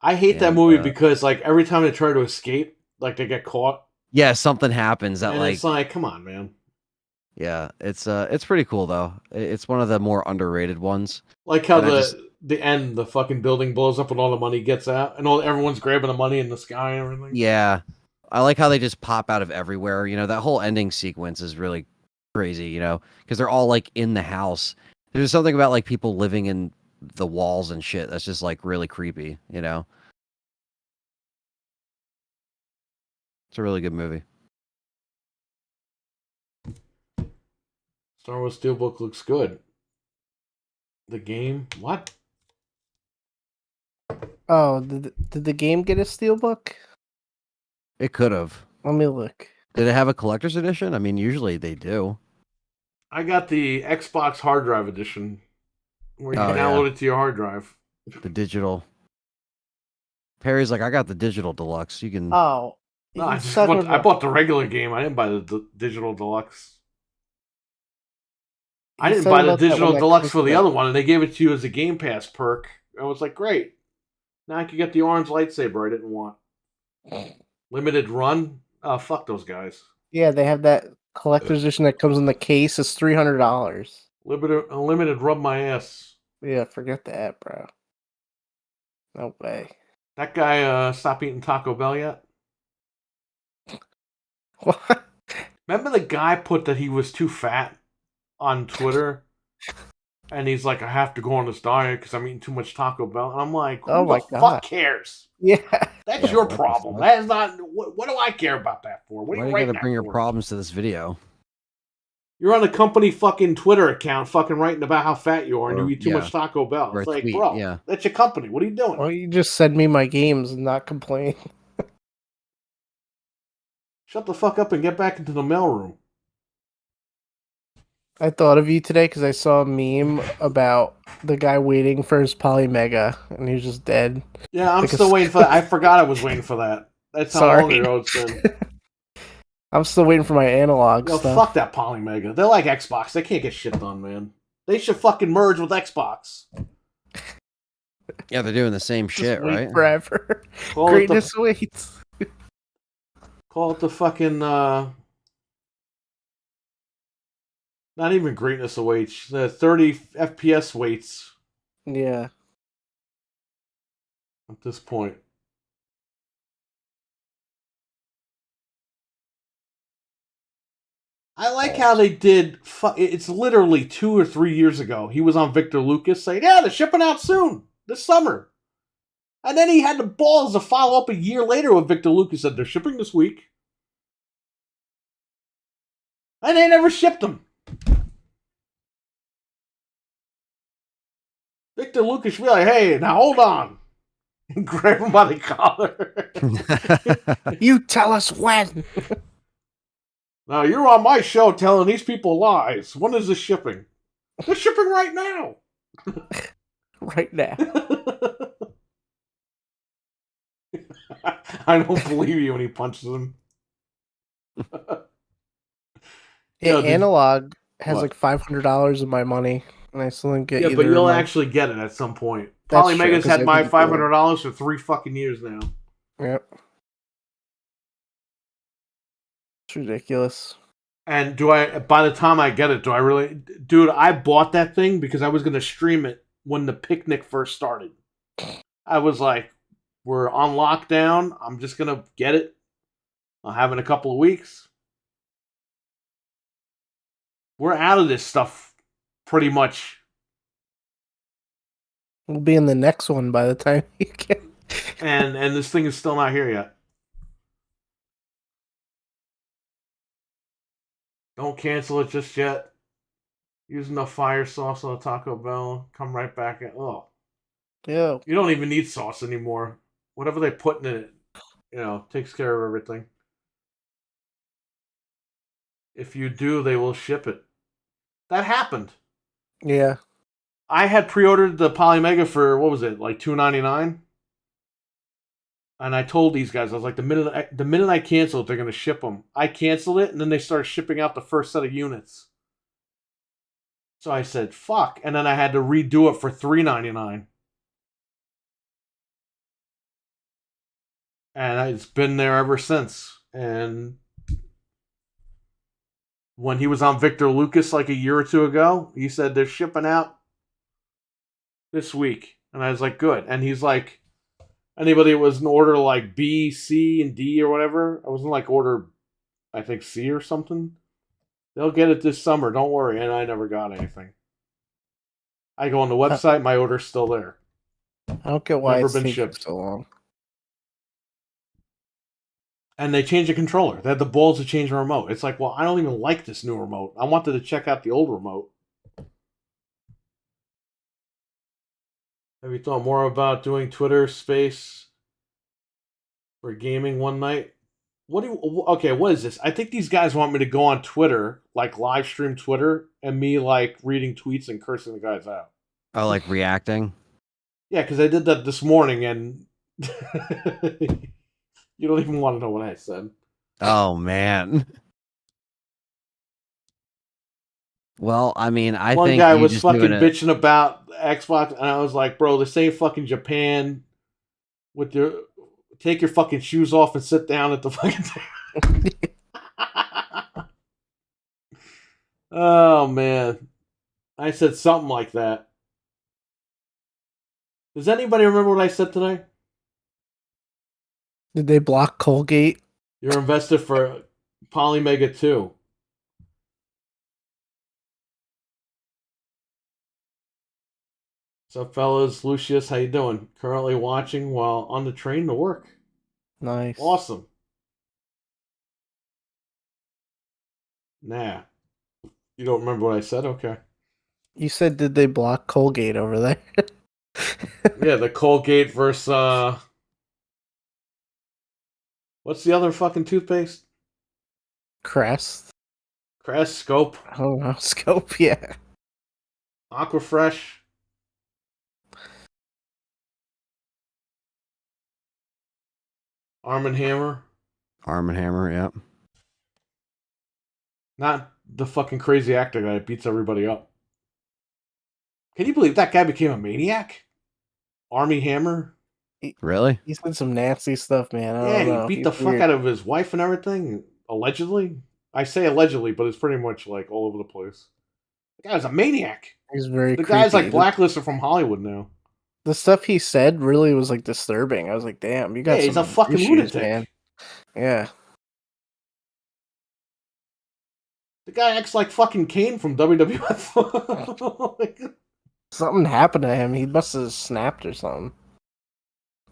I hate that And, movie because like every time they try to escape, like they get caught. yeah, something happens that And like it's like, come on, man. yeah, it's pretty cool though. It's one of the more underrated ones. Like how And I just the end, the fucking building blows up and all the money gets out, and everyone's grabbing the money in the sky and everything. yeah, I like how they just pop out of everywhere. You know, that whole ending sequence is really crazy. You know, because they're all like in the house. There's something about like people living in the walls and shit that's just like really creepy. You know, it's a really good movie. Star Wars Steelbook looks good. The game, what? Oh, did the game get a steelbook? It could have. Let me look. Did it have a collector's edition? I mean, usually they do. I got the Xbox hard drive edition, where you Oh, can yeah. download it to your hard drive. The digital. Perry's like, I got the digital deluxe. You can. Oh, No, you I just son bought, of I a- bought the regular game. I didn't buy the digital deluxe. I you didn't said buy the about that digital when that deluxe comes for the out. other one, and they gave it to you as a Game Pass perk. I was like, great. Now I can get the orange lightsaber I didn't want. Limited run? Oh, fuck those guys. Yeah, they have that collector's edition that comes in the case. It's $300. Unlimited rub my ass. Yeah, forget that, bro. No way. That guy stopped eating Taco Bell yet? What? Remember the guy put that he was too fat on Twitter? And he's like, I have to go on this diet because I'm eating too much Taco Bell. And I'm like, who Oh the my fuck God. cares? Yeah. That's Yeah, your what the problem. fuck? That is not. What do I care about that for? What Why are do you you writing gotta that bring your for? problems to this video? You're on the company fucking Twitter account fucking writing about how fat you are and Or- you eat too yeah. much Taco Bell. Or It's a like, tweet, bro, yeah. that's your company. What are you doing? Why don't you just send me my games and not complain? Shut the fuck up and get back into the mailroom. I thought of you today because I saw a meme about the guy waiting for his Polymega and he was just dead. Yeah, I'm Like a still s- waiting for that. I forgot I was waiting for that. That's how long Sorry. ago it's been. I'm still waiting for my analog Yo, stuff. fuck that Polymega. They're like Xbox. They can't get shit done, man. They should fucking merge with Xbox. Yeah, they're doing the same Just shit, wait right? forever. Call Greatness waits. Call it the fucking not even greatness awaits. The 30 FPS waits Yeah. at this point. I like how they did. It's literally 2 or 3 years ago. He was on Victor Lucas saying, "Yeah, they're shipping out soon this summer," and then he had the balls to follow up a year later with Victor Lucas said they're shipping this week, and they never shipped them. Victor Lucas should be like, "Hey, now hold on," and grab him by the collar. You tell us when. Now you're on my show telling these people lies. When is this shipping? They're shipping right now. Right now. I don't believe you when he punches him. Yeah, Yo, analog has what? like $500 of my money, and I still didn't get Yeah, either but you'll of my... actually get it at some point. That's true, Polymega's 'cause had I my didn't do it. $500 for 3 fucking years now. Yep. It's ridiculous. And by the time I get it, do I really... Dude, I bought that thing because I was going to stream it when the picnic first started. I was like, we're on lockdown. I'm just going to get it. I'll have it in a couple of weeks. We're out of this stuff pretty much. We'll be in the next one by the time you get... And this thing is still not here yet. Don't cancel it just yet. Using the fire sauce on the Taco Bell. Come right back at... Oh. Yeah. You don't even need sauce anymore. Whatever they put in it, takes care of everything. If you do, they will ship it. That happened. Yeah. I had pre-ordered the Polymega for, what was it, like $2.99? And I told these guys, I was like, the minute I cancel it, they're going to ship them. I canceled it, and then they started shipping out the first set of units. So I said, fuck. And then I had to redo it for $3.99. and it's been there ever since. And when he was on Victor Lucas like a year or two ago, he said they're shipping out this week. And I was like, good. And he's like, anybody that was in order like B, C, and D or whatever, I was in like order, I think C or something. They'll get it this summer. Don't worry. And I never got anything. I go on the website, my order's still there. I don't get why Never it's been taking shipped. so long. And they changed the controller. They had the balls to change the remote. It's like, well, I don't even like this new remote. I wanted to check out the old remote. Have you thought more about doing Twitter Space for gaming one night? Okay, what is this? I think these guys want me to go on Twitter, like live stream Twitter, and me like reading tweets and cursing the guys out. Oh, like reacting? Yeah, because I did that this morning, and you don't even want to know what I said. Oh man. Well, I mean, I One think guy you was just fucking doing it. bitching about Xbox, and I was like, bro, this ain't fucking Japan with your take your fucking shoes off and sit down at the fucking Oh man. I said something like that. Does anybody remember what I said today? Did they block Colgate? You're invested for Polymega 2. What's up, fellas? Lucius, how you doing? Currently watching while on the train to work. Nice. Awesome. Nah. You don't remember what I said? Okay. You said, did they block Colgate over there? Yeah, the Colgate versus what's the other fucking toothpaste? Crest? Crest, Scope, I don't know. Scope, yeah. Aquafresh. Arm & Hammer. Arm and Hammer, yeah. Not the fucking crazy actor guy that beats everybody up. Can you believe that guy became a maniac? Army Hammer? Really? He said some nasty stuff, man. I Yeah, don't he know. beat He's the fuck weird. out of his wife and everything, allegedly. I say allegedly, but it's pretty much like all over the place. The guy's a maniac. He's very The creepy. guy's like blacklisted from Hollywood now. The stuff he said really was like disturbing. I was like, damn, you got Yeah, he's some a fucking issues, lunatic. man. Yeah. The guy acts like fucking Kane from WWF. Something happened to him. He must have snapped or something.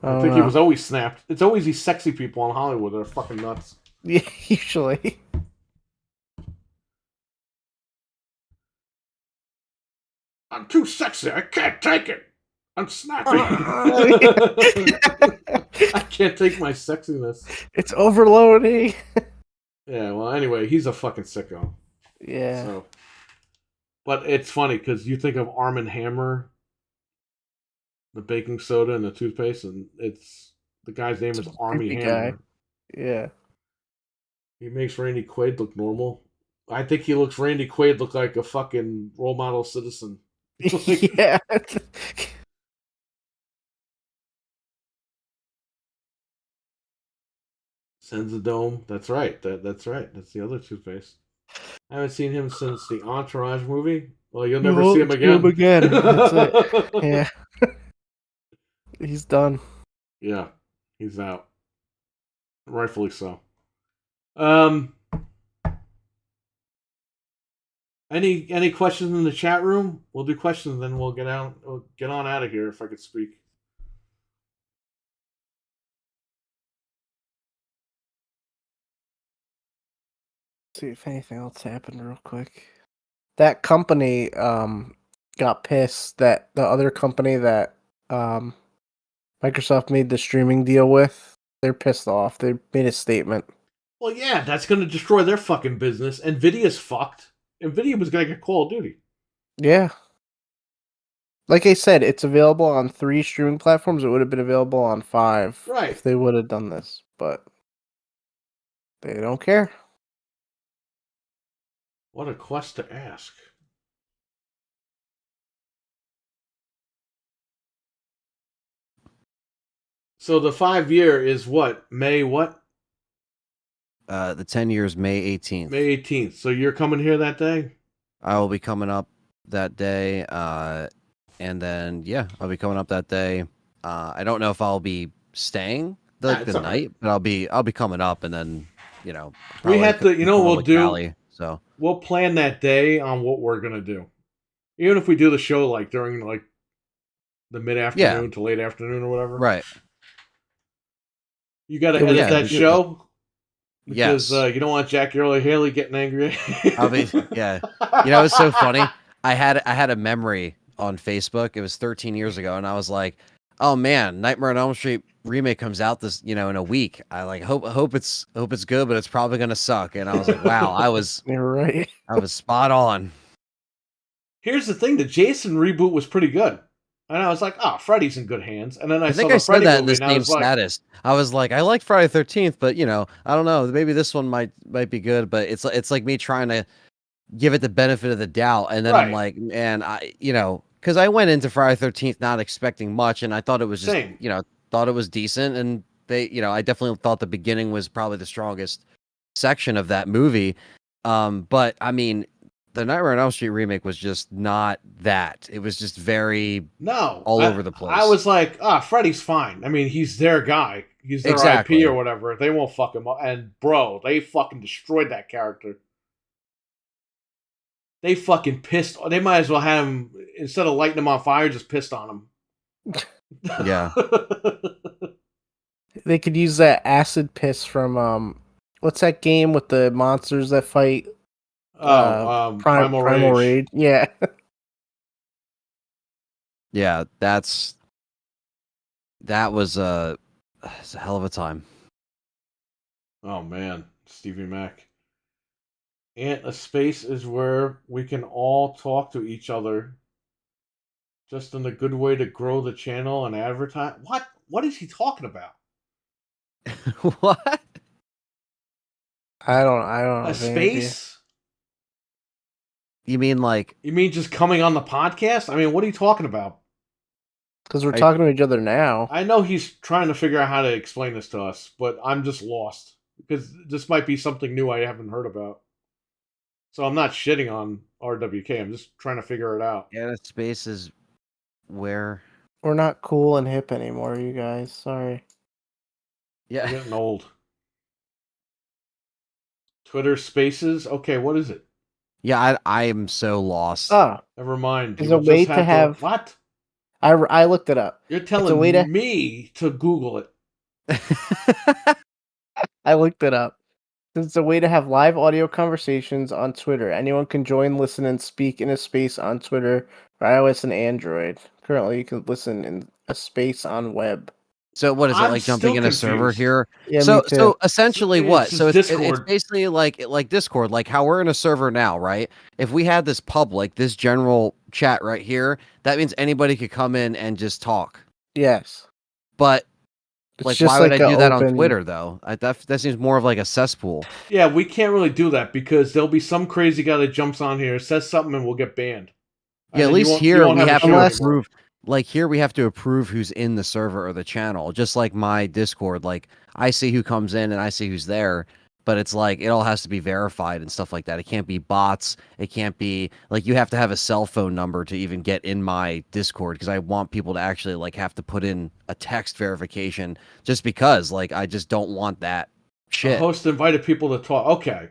I don't think he know. was always snapped. It's always these sexy people in Hollywood that are fucking nuts. Yeah, usually. I'm too sexy. I can't take it. I'm snappy. I can't take my sexiness. It's overloading. Yeah, well, anyway, he's a fucking sicko. Yeah. So, but it's funny because you think of Arm & Hammer, the baking soda and the toothpaste, and it's the guy's name is Army creepy Hammer. guy. Yeah. He makes Randy Quaid look normal. I think he looks Randy Quaid look like a fucking role model citizen. Yeah. Senzadome. That's right. That's right. That's the other toothpaste. I haven't seen him since the Entourage movie. Well, you'll never see him again. That's it. Yeah. He's done. Yeah, he's out. Rightfully so. Any questions in the chat room? We'll do questions, then we'll get on out of here if I could speak. See if anything else happened real quick. That company got pissed that the other company that Microsoft made the streaming deal with, they're pissed off. They made a statement. Well, yeah, that's going to destroy their fucking business. Nvidia's fucked. Nvidia was going to get Call of Duty. Yeah. Like I said, it's available on 3 streaming platforms. It would have been available on 5 Right. if they would have done this, but they don't care. What a quest to ask. So the 5-year is what? May what? The 10 years, May 18th. May 18th. So you're coming here that day? I will be coming up that day. And then, yeah, I'll be coming up that day. I don't know if I'll be staying the It's all right. night, but I'll be coming up, and then, you know, We have to, come we'll with do. Callie, so We'll plan that day on what we're gonna do. Even if we do the show like during like the mid afternoon to late afternoon or whatever. right. You got to Yeah, we edit can that do show because Yes. you don't want Jackie Early Haley getting angry. I'll be yeah. You know, it's so funny. I had a memory on Facebook. It was 13 years ago, and I was like, "Oh man, Nightmare on Elm Street remake comes out this, in a week. I like hope it's good, but it's probably gonna suck." And I was like, "Wow, You're right. I was spot on." Here's the thing: the Jason reboot was pretty good, and I was like, "Oh, Freddy's in good hands." And then I I saw think the I said Freddy that in movie, the and I same was like, status. I was like, I like Friday 13th, but I don't know. Maybe this one might be good, but it's like me trying to give it the benefit of the doubt, and then I'm Right. like, man, because I went into Friday 13th not expecting much, and I thought it was just, Same. thought it was decent, and I definitely thought the beginning was probably the strongest section of that movie. But I mean, the Nightmare on Elm Street remake was just not that. It was just very No, all over the place. I was like, Freddy's fine. I mean, he's their guy. He's their Exactly. IP or whatever. They won't fuck him up. And bro, they fucking destroyed that character. They fucking pissed. They might as well have him, instead of lighting him on fire, just pissed on him. Yeah. They could use that acid piss from what's that game with the monsters that fight? Primal Rage. Yeah. Yeah, that was it's a hell of a time. Oh man, Stevie Mac. And a space is where we can all talk to each other, just in a good way to grow the channel and advertise. What? What is he talking about? What? I don't know. A space? You mean like You mean just coming on the podcast? I mean, what are you talking about? Because we're talking to each other now. I know he's trying to figure out how to explain this to us, but I'm just lost because this might be something new I haven't heard about. So I'm not shitting on RWK. I'm just trying to figure it out. a space is where We're not cool and hip anymore, you guys. Sorry. We're getting old. Twitter Spaces? Okay, what is it? Yeah, I am so lost. Oh, Never mind. There's You a will way just to have- What? I looked it up. You're a telling way to- me to Google it. I looked it up. It's a way to have live audio conversations on Twitter. Anyone can join, listen, and speak in a space on Twitter for iOS and Android. Currently, you can listen in a space on web. So what is it I'm like jumping still in a server confused. here? Yeah, so me too. so essentially It's what? just So it's Discord. basically like Discord, like how we're in a server now, right? If we had this public, this general chat right here, that means anybody could come in and just talk. Yes. But It's like, just why would like I a do that on open- Twitter though? That seems more of like a cesspool. Yeah, we can't really do that because there'll be some crazy guy that jumps on here, says something, and we'll get banned. Yeah, at And then you least won't- you here won't we a have show to anymore. approve. Like here we have to approve who's in the server or the channel. Just like my Discord, like I see who comes in and I see who's there, but it's like it all has to be verified and stuff like that. It can't be bots. It can't be like you have to have a cell phone number to even get in my Discord because I want people to actually like have to put in a text verification just because like I just don't want that The shit. host invited people to talk. Okay.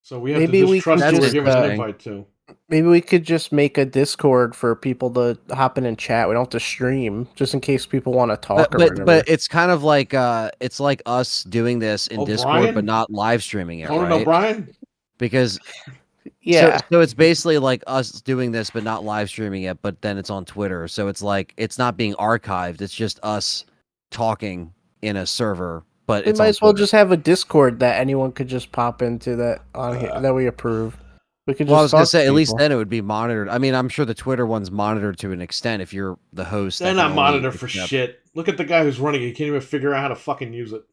So we have Maybe to we just trust could who we're just, giving an uh, invite to. Maybe we could just make a Discord for people to hop in and chat. We don't have to stream, just in case people want to talk or whatever. But it's kind of like it's like us doing this in Discord O'Brien? but not live streaming it, Conan right? O'Brien? Because yeah, so it's basically like us doing this but not live streaming it, but then it's on Twitter. So it's like it's not being archived. It's just us talking in a server, but we it's might on as well Twitter. just have a Discord that anyone could just pop into that on here that we approve. We could just Well, I was gonna talk say to at least people. then it would be monitored. I mean, I'm sure the Twitter one's monitored to an extent if you're the host. They're that not can only monitored for accept- shit. Look at the guy who's running it. He can't even figure out how to fucking use it.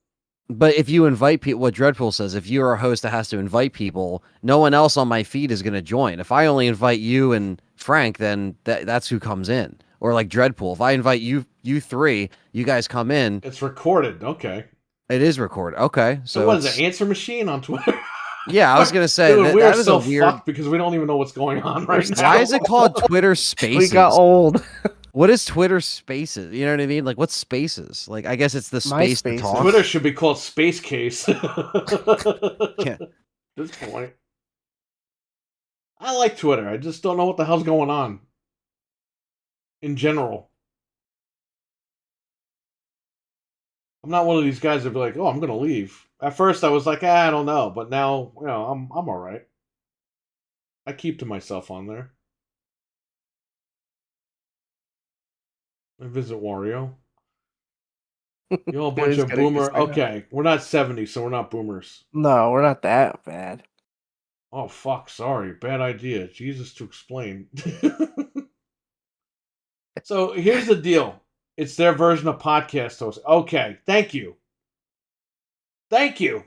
But if you invite people, what Dreadpool says, if you're a host that has to invite people, no one else on my feed is going to join. If I only invite you and Frank, then that's who comes in. Or like Dreadpool, if I invite you you three, you guys come in. It's recorded. Okay. It is recorded. Okay, So what is it? Answer machine on Twitter? Yeah, I was gonna say Dude, we are that was so a weird. fucked because we don't even know what's going on right now. Why is it called Twitter Spaces? We got old. What is Twitter Spaces? You know what I mean? Like, what's Spaces? Like, I guess it's the space to MySpaces. talk. Twitter should be called Space Case. Yeah. At this point. I like Twitter. I just don't know what the hell's going on. In general. I'm not one of these guys that be like, oh, I'm gonna leave. At first I was like, I don't know, but now, I'm alright. I keep to myself on there. I visit Wario. You all a bunch of boomer. Okay, we're not 70, so we're not boomers. No, we're not that bad. Oh fuck, sorry, bad idea. Jesus to explain. So here's the deal. It's their version of podcast host. Okay, thank you. Thank you.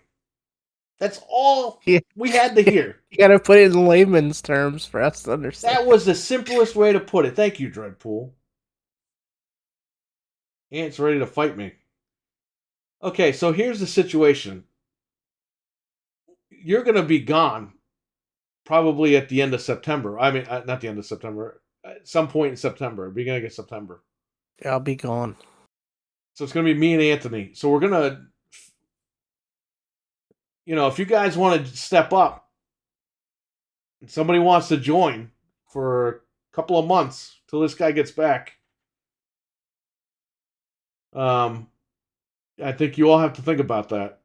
That's all we had to hear. You gotta put it in layman's terms for us to understand. That was the simplest way to put it. Thank you, Dreadpool. Ant's ready to fight me. Okay, so here's the situation. You're going to be gone probably at the end of September. I mean, not the end of September. At some point in September, beginning of September. I'll be gone. So it's going to be me and Anthony. So we're going to, if you guys want to step up, and somebody wants to join for a couple of months till this guy gets back, I think you all have to think about that.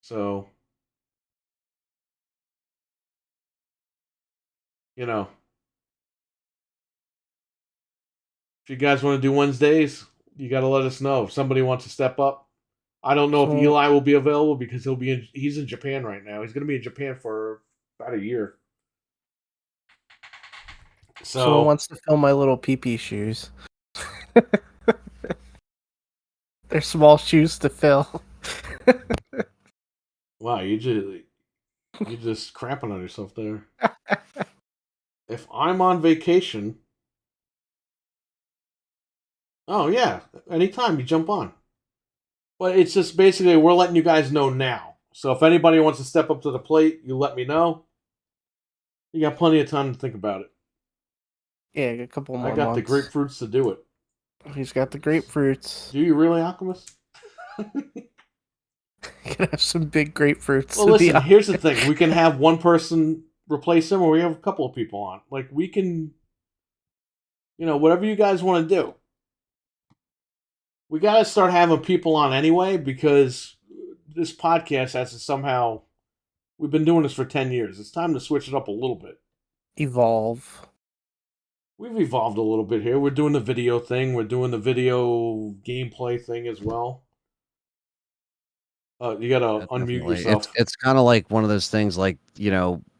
So, if you guys want to do Wednesdays, you got to let us know. If somebody wants to step up, I don't know if Eli will be available because he's in Japan right now. He's going to be in Japan for about a year. Someone wants to fill my little pee-pee shoes. They're small shoes to fill. Wow, you just crapping on yourself there. If I'm on vacation, oh yeah, anytime you jump on. But it's just basically we're letting you guys know now. So if anybody wants to step up to the plate, you let me know. You got plenty of time to think about it. Yeah, a couple more I got months. the grapefruits to do it. He's got the grapefruits. Do you really, Alchemist? You can have some big grapefruits. Well, listen, here's the thing. We can have one person replace him, or we have a couple of people on. Like, we can, whatever you guys want to do. We got to start having people on anyway, because this podcast has to somehow... We've been doing this for 10 years. It's time to switch it up a little bit. Evolve. We've evolved a little bit here. We're doing the video thing. We're doing the video gameplay thing as well. You gotta unmute yourself. It's kind of like one of those things, like,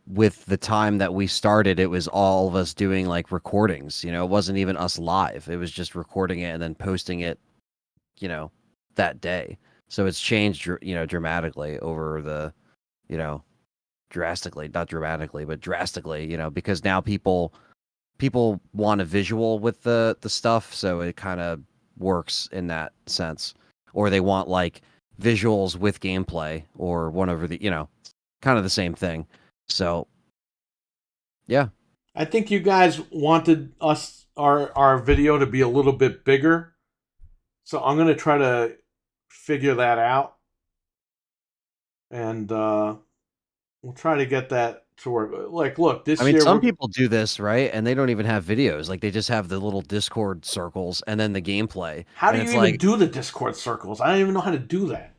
with the time that we started, it was all of us doing like recordings. It wasn't even us live. It was just recording it and then posting it, that day. So it's changed, dramatically over the, drastically, not dramatically, but drastically, because now people want a visual with the stuff, so it kind of works in that sense. Or they want like visuals with gameplay, or one over the, kind of the same thing. So yeah, I think you guys wanted our video to be a little bit bigger, so I'm gonna try to figure that out, and we'll try to get that to work. Like, look, this year... some people do this, right? And they don't even have videos. Like, they just have the little Discord circles and then the gameplay. How do you even do the Discord circles? I don't even know how to do that.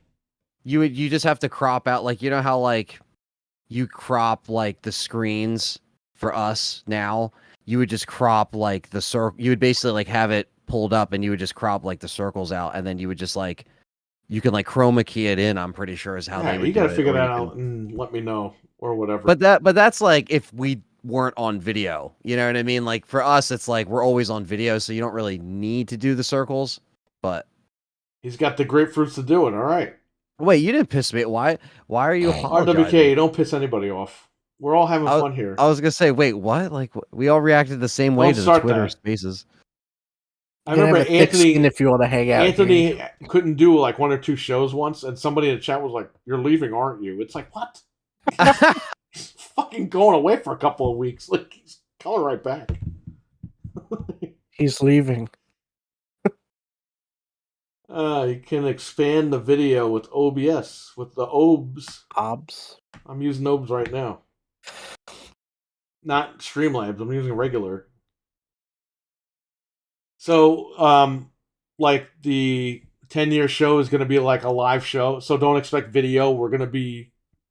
You just have to crop out, like, how, like, you crop, like, the screens for us now? You would just crop, like, the circle. You would basically, like, have it pulled up, and you would just crop, like, the circles out, and then you would just, like... You can, like, chroma key it in, I'm pretty sure, is how they would do it. You gotta figure that out and let me know, or whatever. But that's like if we weren't on video. You know what I mean? Like, for us, it's like we're always on video, so you don't really need to do the circles. But he's got the grapefruits to do it. All right. Wait, you didn't piss me. Why are you apologizing? RWK, don't piss anybody off. We're all having fun here. I was gonna say, wait, what? Like, we all reacted the same way to the Twitter Spaces. I remember have a thick skin Anthony. if you want to hang out. Anthony here. couldn't do like 1 or 2 shows once, and somebody in the chat was like, "You're leaving, aren't you?" It's like, what? He's fucking going away for a couple of weeks. Like he's coming right back. He's leaving. You can expand the video with OBS with the OBS. Obs. I'm using OBS right now. Not Streamlabs. I'm using regular. So, like the 10-year show is going to be like a live show. So don't expect video. We're going to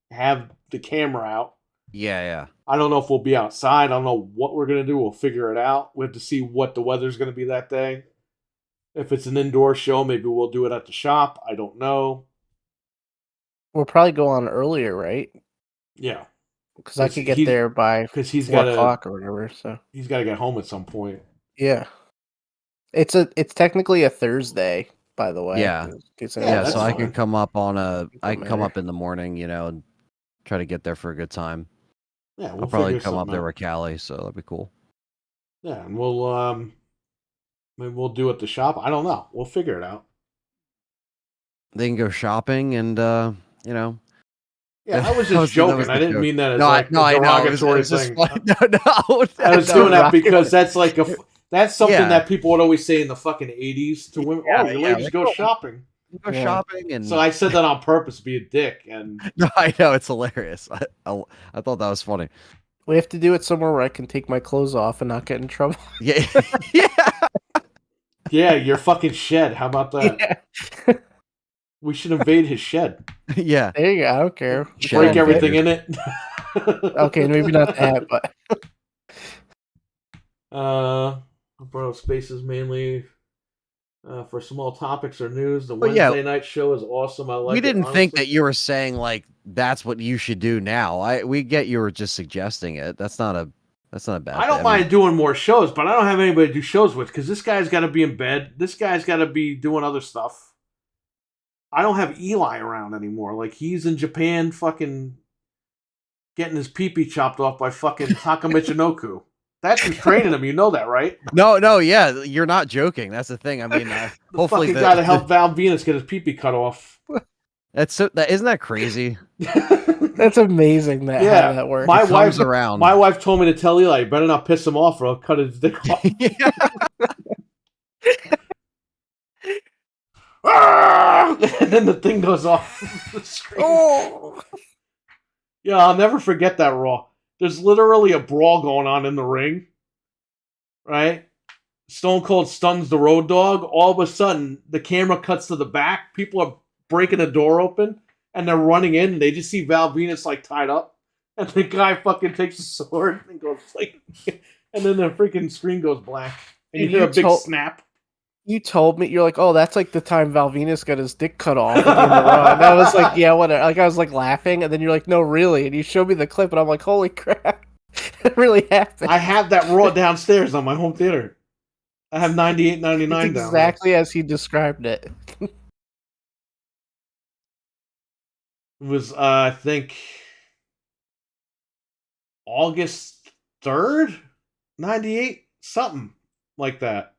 have the camera out. Yeah. I don't know if we'll be outside. I don't know what we're going to do. We'll figure it out. We have to see what the weather's going to be that day. If it's an indoor show, maybe we'll do it at the shop. I don't know. We'll probably go on earlier, right? Yeah. Because I could get there by 4 o'clock or whatever. So he's got to get home at some point. yeah, it's technically a Thursday, by the way. Yeah. That's So I fine. could come up in the morning, and try to get there for a good time. Yeah, I'll probably come up there with Callie, so that'd be cool. Yeah, and we'll maybe we'll do it at the shop. I don't know. We'll figure it out. They can go shopping and Yeah, I was just joking. I didn't mean that as a I derogatory thing. I was doing that because that's like that's something that people would always say in the fucking 80s to women. Yeah, your ladies go shopping. Go shopping, and so I said that on purpose to be a dick. And no, I know it's hilarious. I thought that was funny. We have to do it somewhere where I can take my clothes off and not get in trouble. Yeah, yeah, your fucking shed. How about that? Yeah. We should invade his shed. Yeah. There you go. I don't care. Break everything in it. Okay, maybe not that, but brought up spaces mainly for small topics or news. The Wednesday night show is awesome. I like. We didn't think that you were saying like that's what you should do now. We get you were just suggesting it. That's not a bad. I don't mind doing more shows, but I don't have anybody to do shows with because this guy's got to be in bed. This guy's got to be doing other stuff. I don't have Eli around anymore. Like, he's in Japan fucking getting his pee-pee chopped off by fucking Taka Michinoku. That's who's training him. You know that, right? No, yeah. You're not joking. That's the thing. I mean, hopefully fucking guy to help Val Venus get his pee-pee cut off. Isn't that crazy? That's amazing how that works. My wife told me to tell Eli, better not piss him off or I'll cut his dick off. And then the thing goes off the screen. Oh. Yeah, I'll never forget that Raw. There's literally a brawl going on in the ring. Right? Stone Cold stuns the Road Dogg. All of a sudden, the camera cuts to the back. People are breaking the door open. And they're running in. And they just see Val Venus like tied up. And the guy fucking takes a sword and goes like... And then the freaking screen goes black. And you hear a big snap. You told me, you're like, oh, that's like the time Val Venus got his dick cut off. And I was like, yeah, whatever. Like, I was like laughing, and then you're like, no, really? And you showed me the clip, and I'm like, holy crap. It really happened. I have that Raw downstairs on my home theater. I have 98.99 down exactly as he described it. It was, I think, August 3rd? 98? Something like that.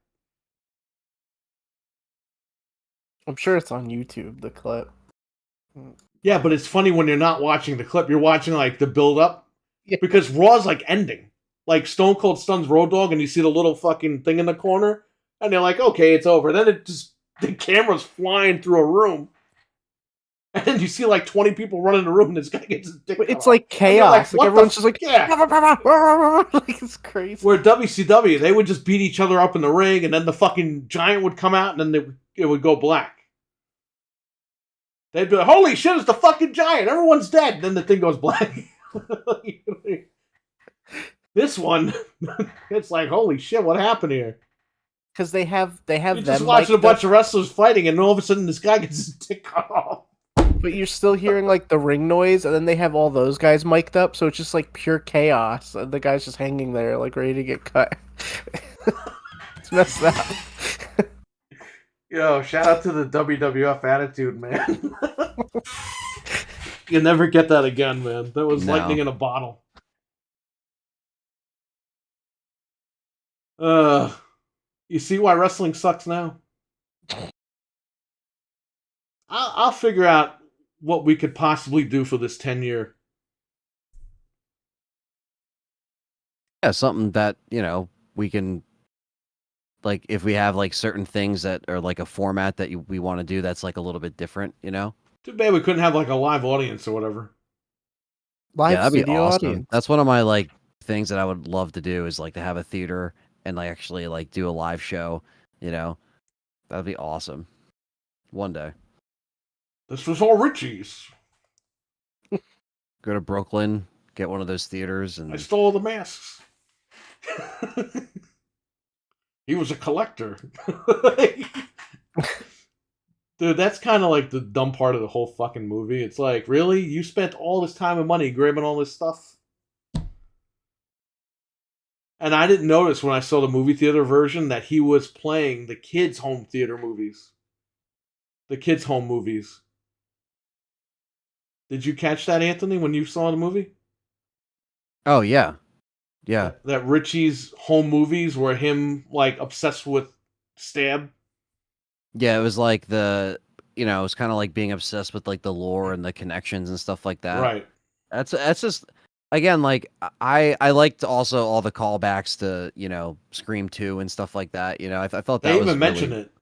I'm sure it's on YouTube, the clip. Yeah, but it's funny when you're not watching the clip. You're watching, like, the build-up. Yeah. Because Raw's, like, ending. Like, Stone Cold stuns Road Dogg, and you see the little fucking thing in the corner. And they're like, okay, it's over. Then the camera's flying through a room. And then you see, like, 20 people running in the room, and this guy gets his dick It's like chaos. Like everyone's just like, yeah. Like, it's crazy. Where WCW, they would just beat each other up in the ring, and then the fucking giant would come out, and then it would go black. They'd be like, holy shit, it's the fucking giant. Everyone's dead. And then the thing goes black. This one, it's like, holy shit, what happened here? Because they have You're them just watching a bunch of wrestlers fighting, and all of a sudden this guy gets his dick cut off. But you're still hearing like the ring noise, and then they have all those guys mic'd up, so it's just like pure chaos. And the guy's just hanging there, like ready to get cut. It's messed up. Yo, shout out to the WWF attitude, man. You'll never get that again, man. That was lightning in a bottle. You see why wrestling sucks now? I'll figure out what we could possibly do for this 10-year. Yeah, something that, we can, like, if we have like certain things that are like a format that we want to do that's like a little bit different, Too bad we couldn't have like a live audience or whatever. Live Yeah, that'd be studio awesome. audience. That's one of my like things that I would love to do is like to have a theater and like actually like do a live show, That'd be awesome. One day. This was all Richie's. Go to Brooklyn, get one of those theaters, I and stole the masks. He was a collector. Dude, that's kind of like the dumb part of the whole fucking movie. It's like, really? You spent all this time and money grabbing all this stuff? And I didn't notice when I saw the movie theater version that he was playing the kids' home theater movies. The kids' home movies. Did you catch that, Anthony, when you saw the movie? oh yeah. Yeah. That Richie's home movies were him, like, obsessed with Stab? Yeah, it was like it was kind of like being obsessed with like the lore and the connections and stuff like that. Right. That's just again like I liked also all the callbacks to Scream 2 and stuff like that. I thought that They was even mentioned really, it.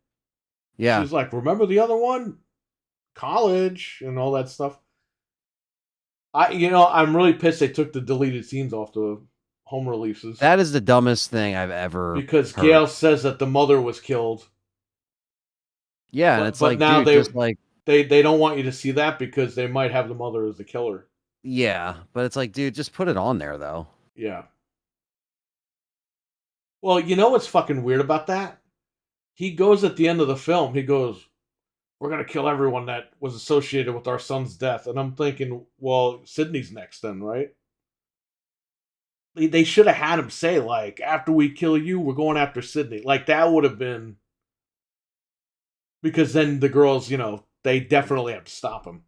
yeah. She's like, remember the other one? College and all that stuff. I'm really pissed they took the deleted scenes off the home releases. That is the dumbest thing I've ever because heard. Gail says that the mother was killed. Yeah, and it's like, now dude, just like they don't want you to see that because they might have the mother as the killer. yeah, but it's like, dude, just put it on there though. Yeah. Well, you know what's fucking weird about that? He goes at the end of the film, he goes, we're going to kill everyone that was associated with our son's death. And I'm thinking, well, Sydney's next then, right? They should have had him say, like, after we kill you, we're going after Sydney. Like, that would have been... Because then the girls, they definitely have to stop him.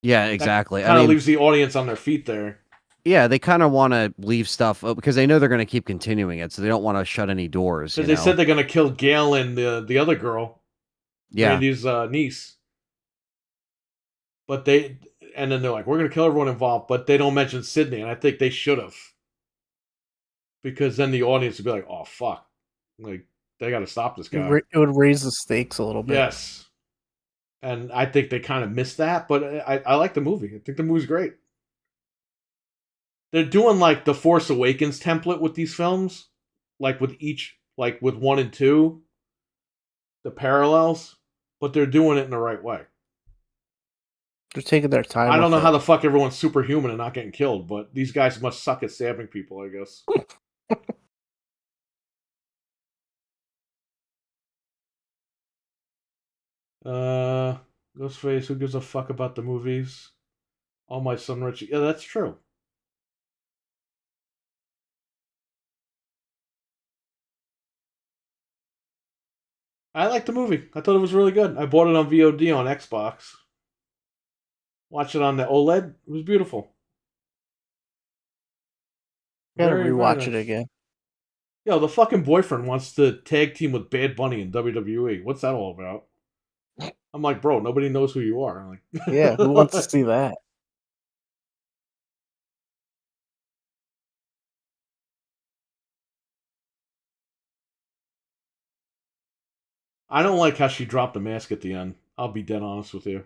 Yeah, exactly. Kind of leaves the audience on their feet there. Yeah, they kind of want to leave stuff because they know they're going to keep continuing it, so they don't want to shut any doors. Because they said they're going to kill Gail and the other girl, Randy's niece. But and then they're like, we're going to kill everyone involved, but they don't mention Sydney, and I think they should have. Because then the audience would be like, oh, fuck. Like, they got to stop this guy. It would raise the stakes a little bit. Yes. And I think they kind of missed that, but I like the movie. I think the movie's great. They're doing like the Force Awakens template with these films, like with 1 and 2, the parallels, but they're doing it in the right way. They're taking their time. I don't know how the fuck everyone's superhuman and not getting killed, but these guys must suck at stabbing people, I guess. Ghostface, who gives a fuck about the movies? All my son Richie. Yeah, that's true. I liked the movie. I thought it was really good. I bought it on VOD on Xbox. Watch it on the OLED. It was beautiful. Gotta rewatch it again. Yo, the fucking boyfriend wants to tag team with Bad Bunny in WWE. What's that all about? I'm like, bro, nobody knows who you are. I'm like, yeah, who wants to see that? I don't like how she dropped the mask at the end. I'll be dead honest with you.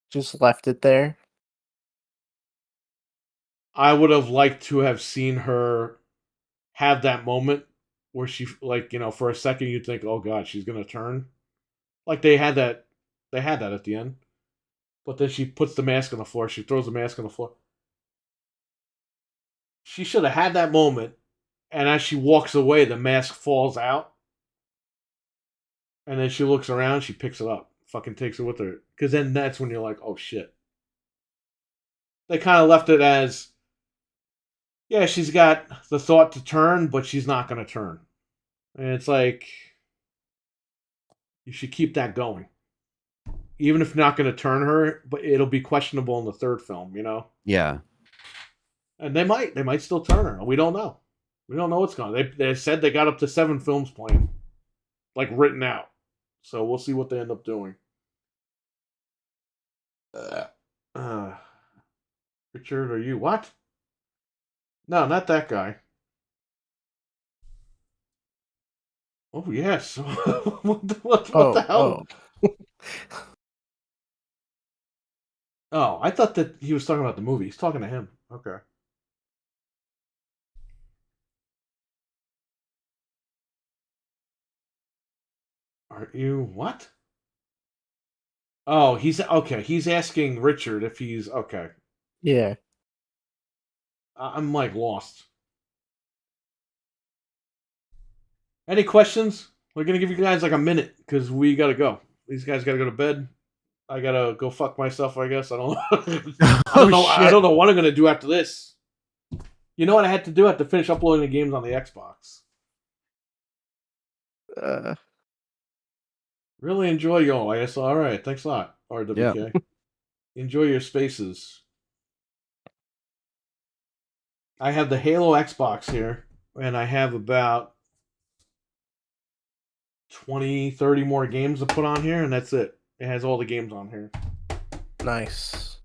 Just left it there. I would have liked to have seen her have that moment where she, like, for a second you'd think, oh god, she's gonna turn. Like they had that at the end. But then she puts the mask on the floor. She throws the mask on the floor. She should have had that moment, and as she walks away, the mask falls out. And then she looks around, she picks it up, fucking takes it with her. Because then that's when you're like, oh shit. They kind of left it as, yeah, she's got the thought to turn, but she's not going to turn. And it's like, you should keep that going. Even if you're not going to turn her, but it'll be questionable in the third film, Yeah. And they might still turn her. We don't know. We don't know what's going on. They said they got up to 7 films planned, like written out. So we'll see what they end up doing. Richard, are you what? No, not that guy. Oh yes. What the hell? Oh, I thought that he was talking about the movie. He's talking to him. Okay. Are you what? Oh, he's okay. He's asking Richard if he's okay. Yeah. I'm like lost. Any questions? We're gonna give you guys like a minute because we gotta go. These guys gotta go to bed. I gotta go fuck myself. I guess I don't. I don't know. I don't know what I'm gonna do after this. You know what I had to do? I had to finish uploading the games on the Xbox. Really enjoy y'all. I guess. All right. Thanks a lot, RWK. Yeah. Enjoy your spaces. I have the Halo Xbox here, and I have about 20, 30 more games to put on here, and that's it. It has all the games on here. Nice.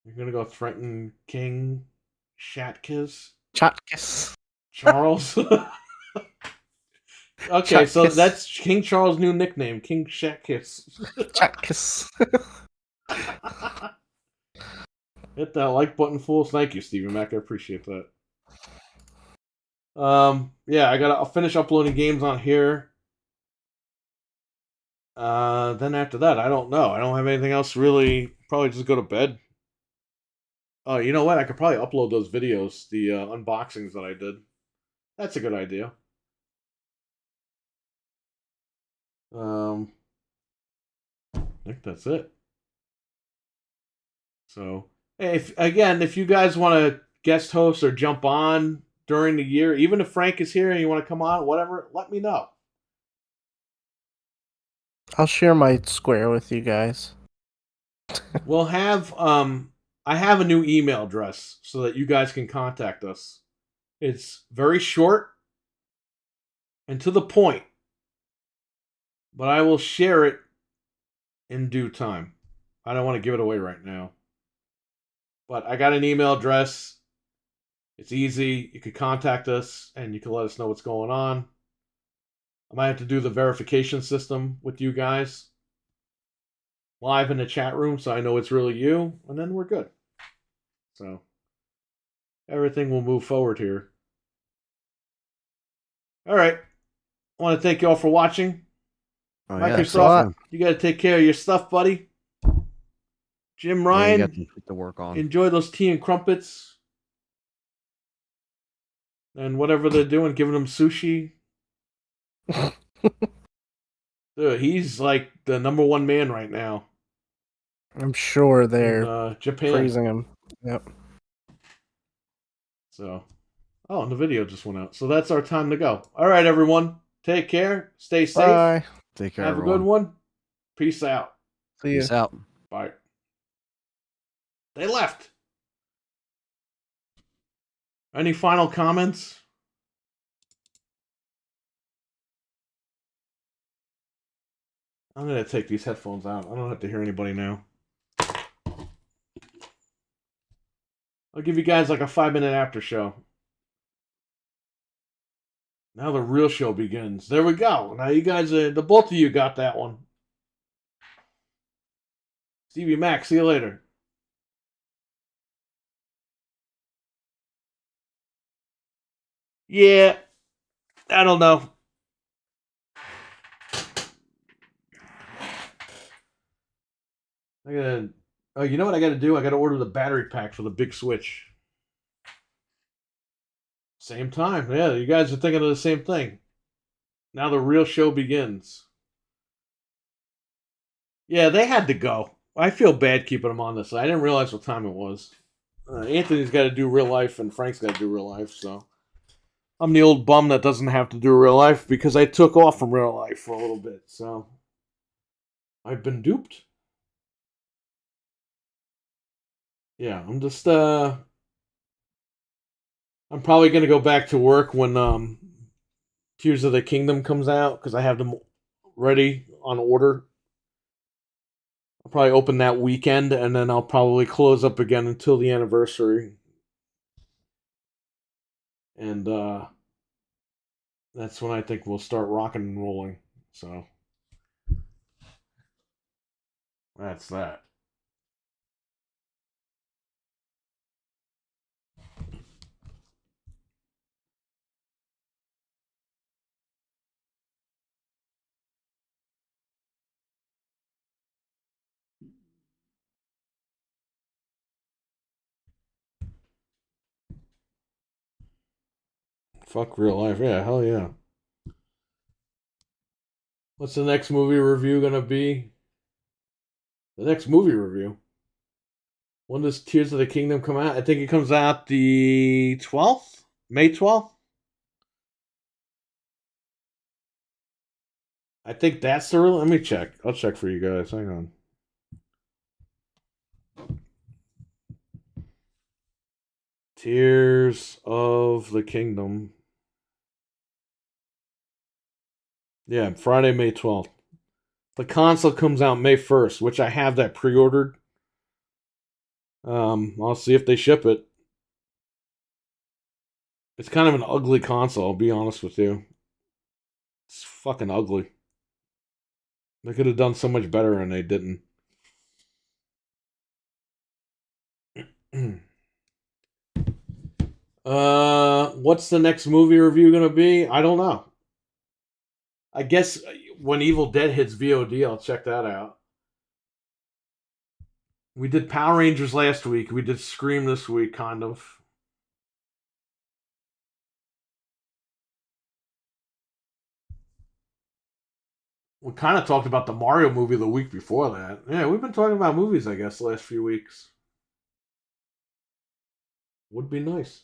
You're gonna go threaten King Shatkiss? Chatkiss. Charles? Okay, Chatkiss. So that's King Charles' new nickname, King Shatkiss. Chatkiss. Hit that like button, fools. Thank you, Stephen Mac. I appreciate that. Yeah, I'll finish uploading games on here. Then after that, I don't know. I don't have anything else really. Probably just go to bed. Oh, you know what? I could probably upload those videos, the unboxings that I did. That's a good idea. I think that's it. So, hey, if you guys want to guest host or jump on during the year, even if Frank is here and you want to come on, whatever, let me know. I'll share my Square with you guys. We'll have I have a new email address so that you guys can contact us. It's very short and to the point, but I will share it in due time. I don't want to give it away right now. But I got an email address. It's easy. You could contact us and you can let us know what's going on. I might have to do the verification system with you guys live in the chat room so I know it's really you, and then we're good. So everything will move forward here. All right. I want to thank you all for watching. Microsoft, you got to take care of your stuff, buddy. Jim Ryan, you got to work on. Enjoy those tea and crumpets. And whatever they're doing, giving them sushi. Dude, he's like the #1 man right now. I'm sure they're in, Japan. praising him. Yep. So, and the video just went out. So that's our time to go. All right, everyone. Take care. Stay safe. Bye. Take care, Have everyone. a good one. Peace out. See you. Peace out. Bye. They left. Any final comments? I'm going to take these headphones out. I don't have to hear anybody now. I'll give you guys like a 5-minute after show. Now the real show begins. There we go. Now you guys, the both of you got that one. Stevie Mac, see you later. Yeah, I don't know. Oh, you know what I got to do? I got to order the battery pack for the big Switch. Same time. Yeah, you guys are thinking of the same thing. Now the real show begins. Yeah, they had to go. I feel bad keeping them on this. I didn't realize what time it was. Anthony's got to do real life, and Frank's got to do real life, so I'm the old bum that doesn't have to do real life because I took off from real life for a little bit, so I've been duped. Yeah, I'm just I'm probably gonna go back to work when Tears of the Kingdom comes out because I have them ready on order. I'll probably open that weekend and then I'll probably close up again until the anniversary. And that's when I think we'll start rocking and rolling. So that's that. Fuck real life. Yeah, hell yeah. What's the next movie review gonna be? The next movie review? When does Tears of the Kingdom come out? I think it comes out the 12th? May 12th? I think that's the real. Let me check. I'll check for you guys. Hang on. Tears of the Kingdom. Yeah, Friday, May 12th. The console comes out May 1st, which I have that pre-ordered. I'll see if they ship it. It's kind of an ugly console, I'll be honest with you. It's fucking ugly. They could have done so much better and they didn't. What's the next movie review gonna be? I don't know. I guess when Evil Dead hits VOD, I'll check that out. We did Power Rangers last week. We did Scream this week, kind of. We kind of talked about the Mario movie the week before that. Yeah, we've been talking about movies, I guess, the last few weeks. Would be nice.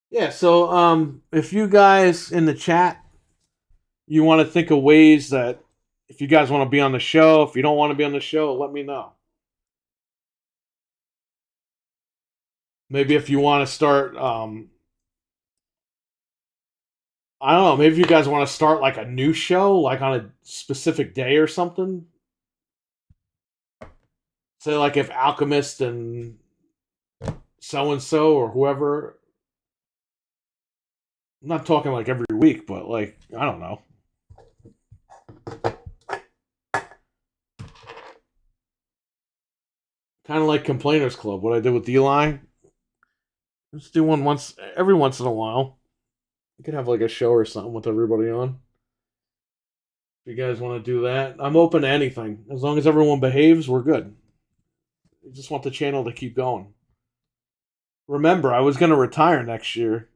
Yeah, so if you guys in the chat, you want to think of ways that if you guys want to be on the show, if you don't want to be on the show, let me know. Maybe if you want to start, I don't know, maybe if you guys want to start like a new show, like on a specific day or something. Say like if Alchemist and so or whoever. I'm not talking like every week, but like, I don't know. Kind of like Complainers Club, what I did with Eli. Let's do one every once in a while. You could have like a show or something with everybody on. If you guys want to do that, I'm open to anything. As long as everyone behaves, we're good. I just want the channel to keep going. Remember, I was going to retire next year.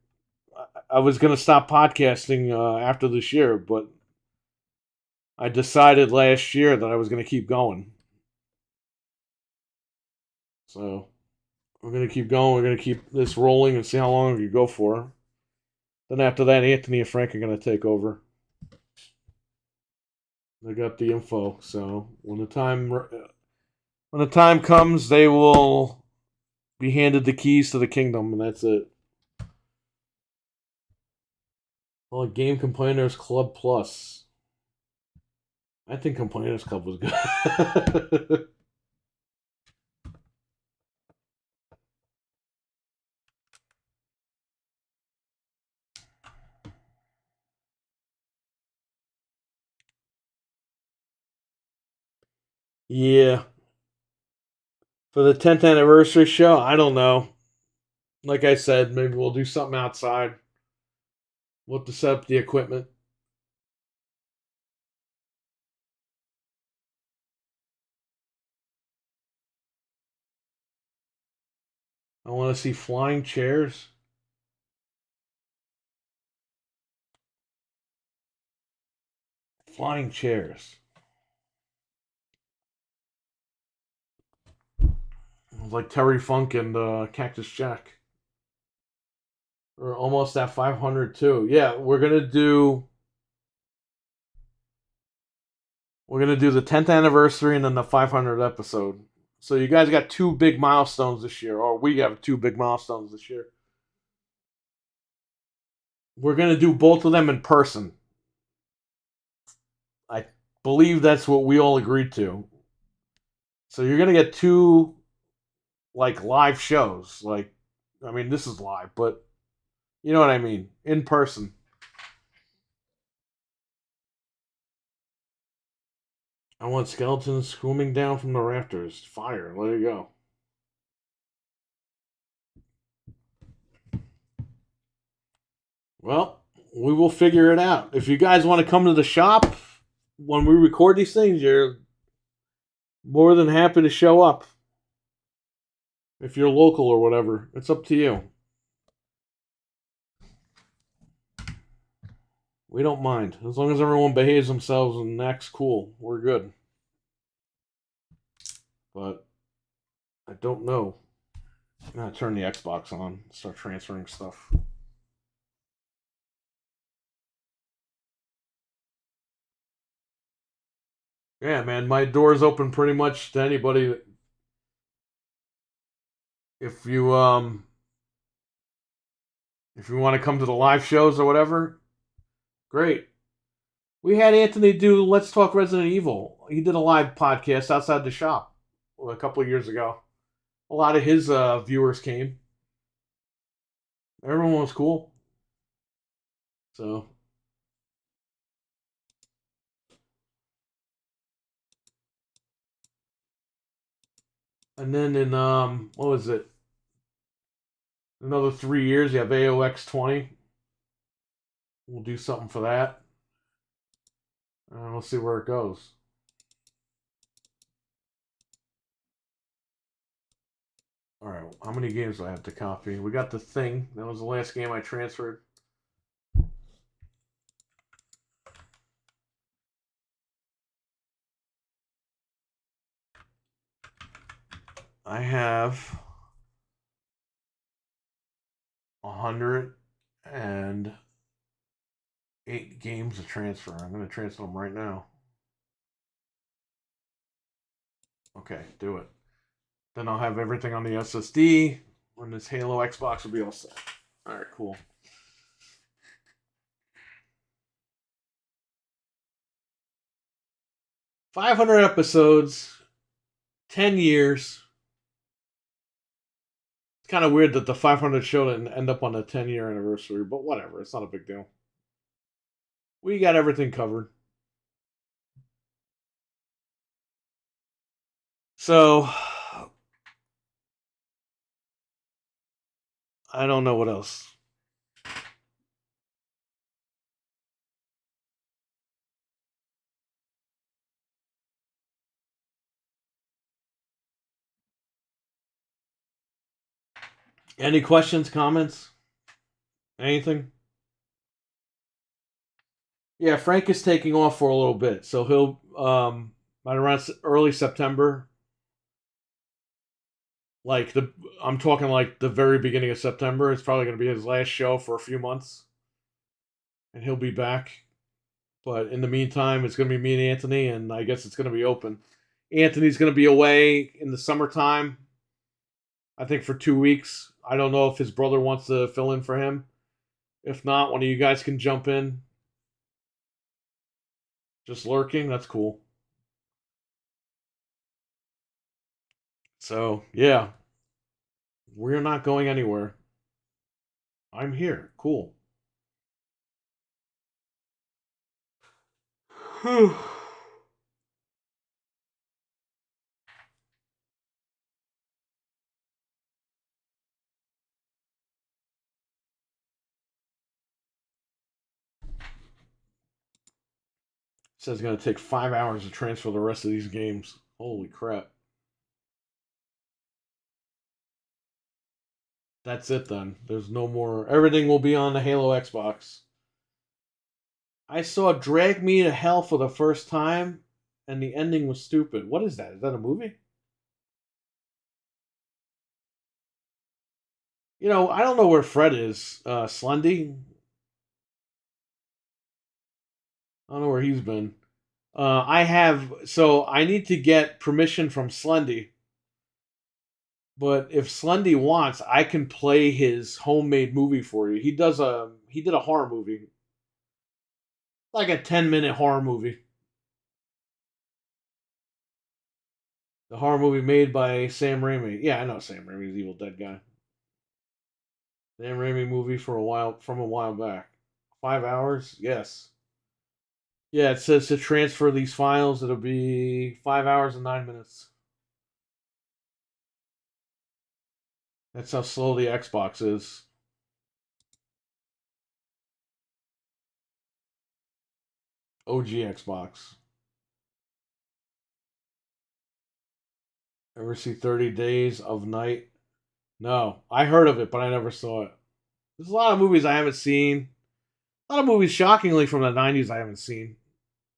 I was going to stop podcasting after this year, but I decided last year that I was going to keep going. So we're going to keep going. We're going to keep this rolling and see how long we can go for. Then after that, Anthony and Frank are going to take over. They got the info. So when the time comes, they will be handed the keys to the kingdom, and that's it. Well, Game Complainers Club Plus. I think Complainers Club was good. Yeah. For the 10th anniversary show, I don't know. Like I said, maybe we'll do something outside. We'll have to set up the equipment. I want to see flying chairs. Flying chairs. Like Terry Funk and Cactus Jack. We're almost at 500 too. Yeah, we're gonna do the 10th anniversary and then the 500th episode. So you guys got two big milestones this year, or we have two big milestones this year. we're going to do both of them in person. I believe that's what we all agreed to. So you're going to get two like live shows. Like, I mean, this is live, but you know what I mean, in person. I want skeletons swimming down from the rafters. Fire. There you go. Well, we will figure it out. If you guys want to come to the shop when we record these things, you're more than happy to show up. If you're local or whatever, it's up to you. We don't mind. As long as everyone behaves themselves and acts cool, we're good. But I don't know. I'm going to turn the Xbox on, start transferring stuff. Yeah, man, my door's open pretty much to anybody. If you want to come to the live shows or whatever, great. We had Anthony do Let's Talk Resident Evil. He did a live podcast outside the shop a couple of years ago. A lot of his viewers came. Everyone was cool. So, and then in what was it? Another 3 years, you have AOX 20. We'll do something for that. We'll see where it goes. All right, how many games do I have to copy? We got The Thing. That was the last game I transferred. I have 108 games to transfer. I'm going to transfer them right now. Okay, do it. Then I'll have everything on the SSD. When this Halo Xbox will be all set. All right, cool. $500 episodes, 10 years. It's kind of weird that the 500 show didn't end up on the 10-year anniversary, but whatever. It's not a big deal. We got everything covered. So, I don't know what else. Any questions, comments? Anything? Yeah, Frank is taking off for a little bit, so he'll by around early September. I'm talking like the very beginning of September. It's probably going to be his last show for a few months, and he'll be back. But in the meantime, it's going to be me and Anthony, and I guess it's going to be open. Anthony's going to be away in the summertime, I think for 2 weeks. I don't know if his brother wants to fill in for him. If not, one of you guys can jump in. Just lurking, that's cool. So, yeah. We're not going anywhere. I'm here. Cool. Says it's going to take 5 hours to transfer the rest of these games. Holy crap. That's it then. There's no more. Everything will be on the Halo Xbox. I saw Drag Me to Hell for the first time, and the ending was stupid. What is that? Is that a movie? You know, I don't know where Fred is. Slendy? I don't know where he's been. So I need to get permission from Slendy But if Slendy wants, I can play his homemade movie for you. He did a horror movie, like a 10-minute horror movie. The horror movie made by Sam Raimi. Yeah, I know Sam Raimi's Evil Dead guy. Sam Raimi movie from a while back. 5 hours? Yes. Yeah, it says to transfer these files, it'll be 5 hours and 9 minutes. That's how slow the Xbox is. OG Xbox. Ever see 30 Days of Night? No. I heard of it, but I never saw it. There's a lot of movies I haven't seen. A lot of movies, shockingly, from the 90s I haven't seen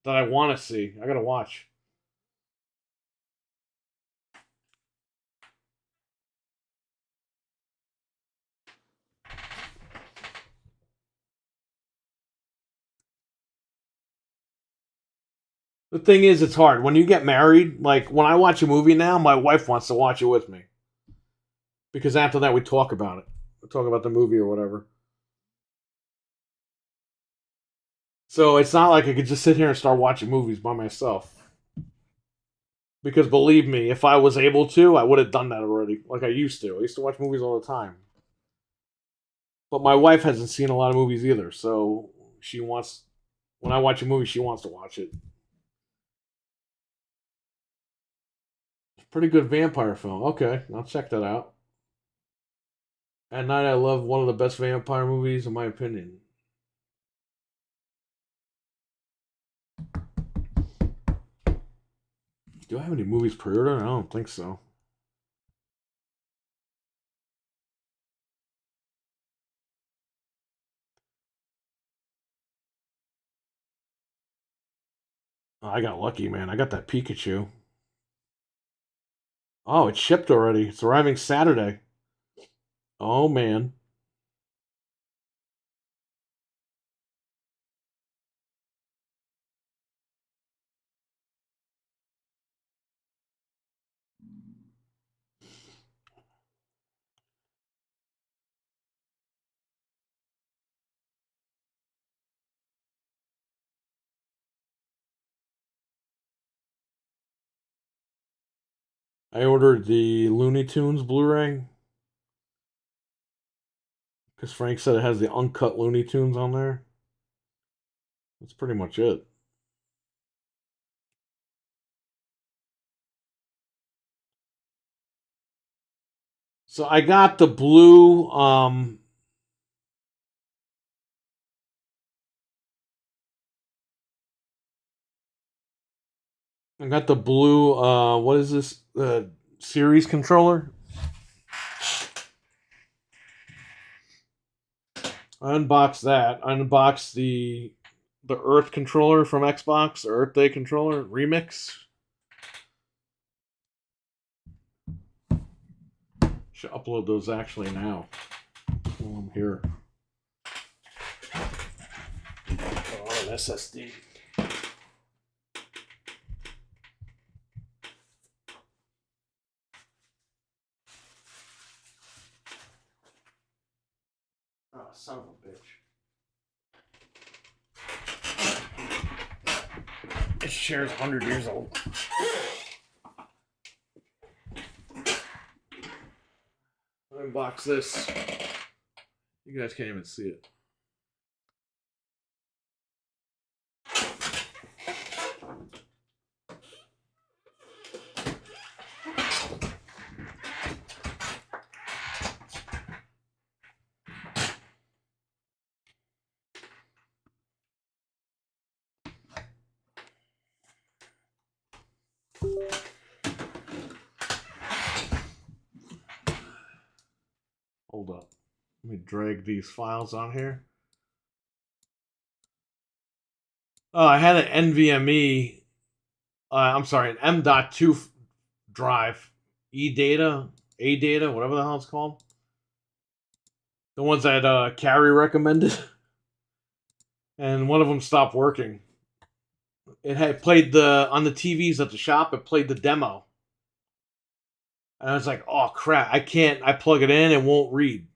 that I want to see. I gotta watch. The thing is, it's hard. When you get married, like when I watch a movie now, my wife wants to watch it with me. Because after that, we talk about it. We talk about the movie or whatever. So it's not like I could just sit here and start watching movies by myself. Because believe me, if I was able to, I would have done that already. Like I used to. I used to watch movies all the time. But my wife hasn't seen a lot of movies either. So when I watch a movie, she wants to watch it. Pretty good vampire film. Okay, I'll check that out. At Night I Love, one of the best vampire movies, in my opinion. Do I have any movies pre-ordered? I don't think so. Oh, I got lucky, man. I got that Pikachu. Oh, it's shipped already. It's arriving Saturday. Oh, man. I ordered the Looney Tunes Blu-ray because Frank said it has the uncut Looney Tunes on there. That's pretty much it. So I got the blue what is this? Series controller. I unboxed that. I unboxed the Earth controller from Xbox, the Earth Day controller remix. Should upload those actually now while I'm here. Oh, an SSD. Oh, son of a bitch. This chair's 100 years old. Unbox this. You guys can't even see it. Hold up. Let me drag these files on here. Oh, I had an NVMe. I'm sorry, an M.2 drive. A data, whatever the hell it's called. The ones that Carrie recommended. And one of them stopped working. It had played on the TVs at the shop, it played the demo. And I was like, oh crap, I plug it in, it won't read.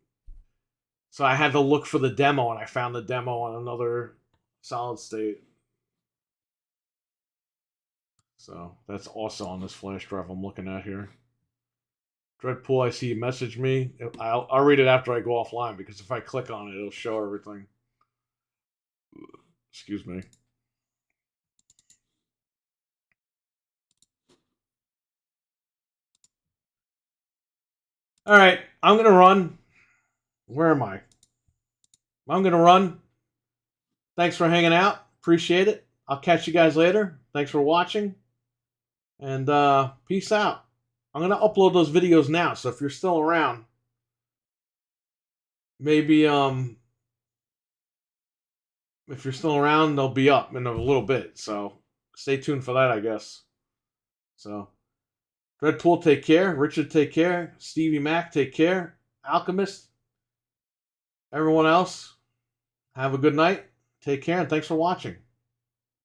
So I had to look for the demo, and I found the demo on another solid state. So that's also on this flash drive I'm looking at here. Dreadpool, I see you message me. I'll read it after I go offline, because if I click on it, it'll show everything. Excuse me. All right, I'm going to run. Where am I? I'm going to run. Thanks for hanging out. Appreciate it. I'll catch you guys later. Thanks for watching. And peace out. I'm going to upload those videos now, so if you're still around, maybe if you're still around, they'll be up in a little bit. So stay tuned for that, I guess. So Dreadpool, take care. Richard, take care. Stevie Mac, take care. Alchemist, everyone else, have a good night. Take care, and thanks for watching.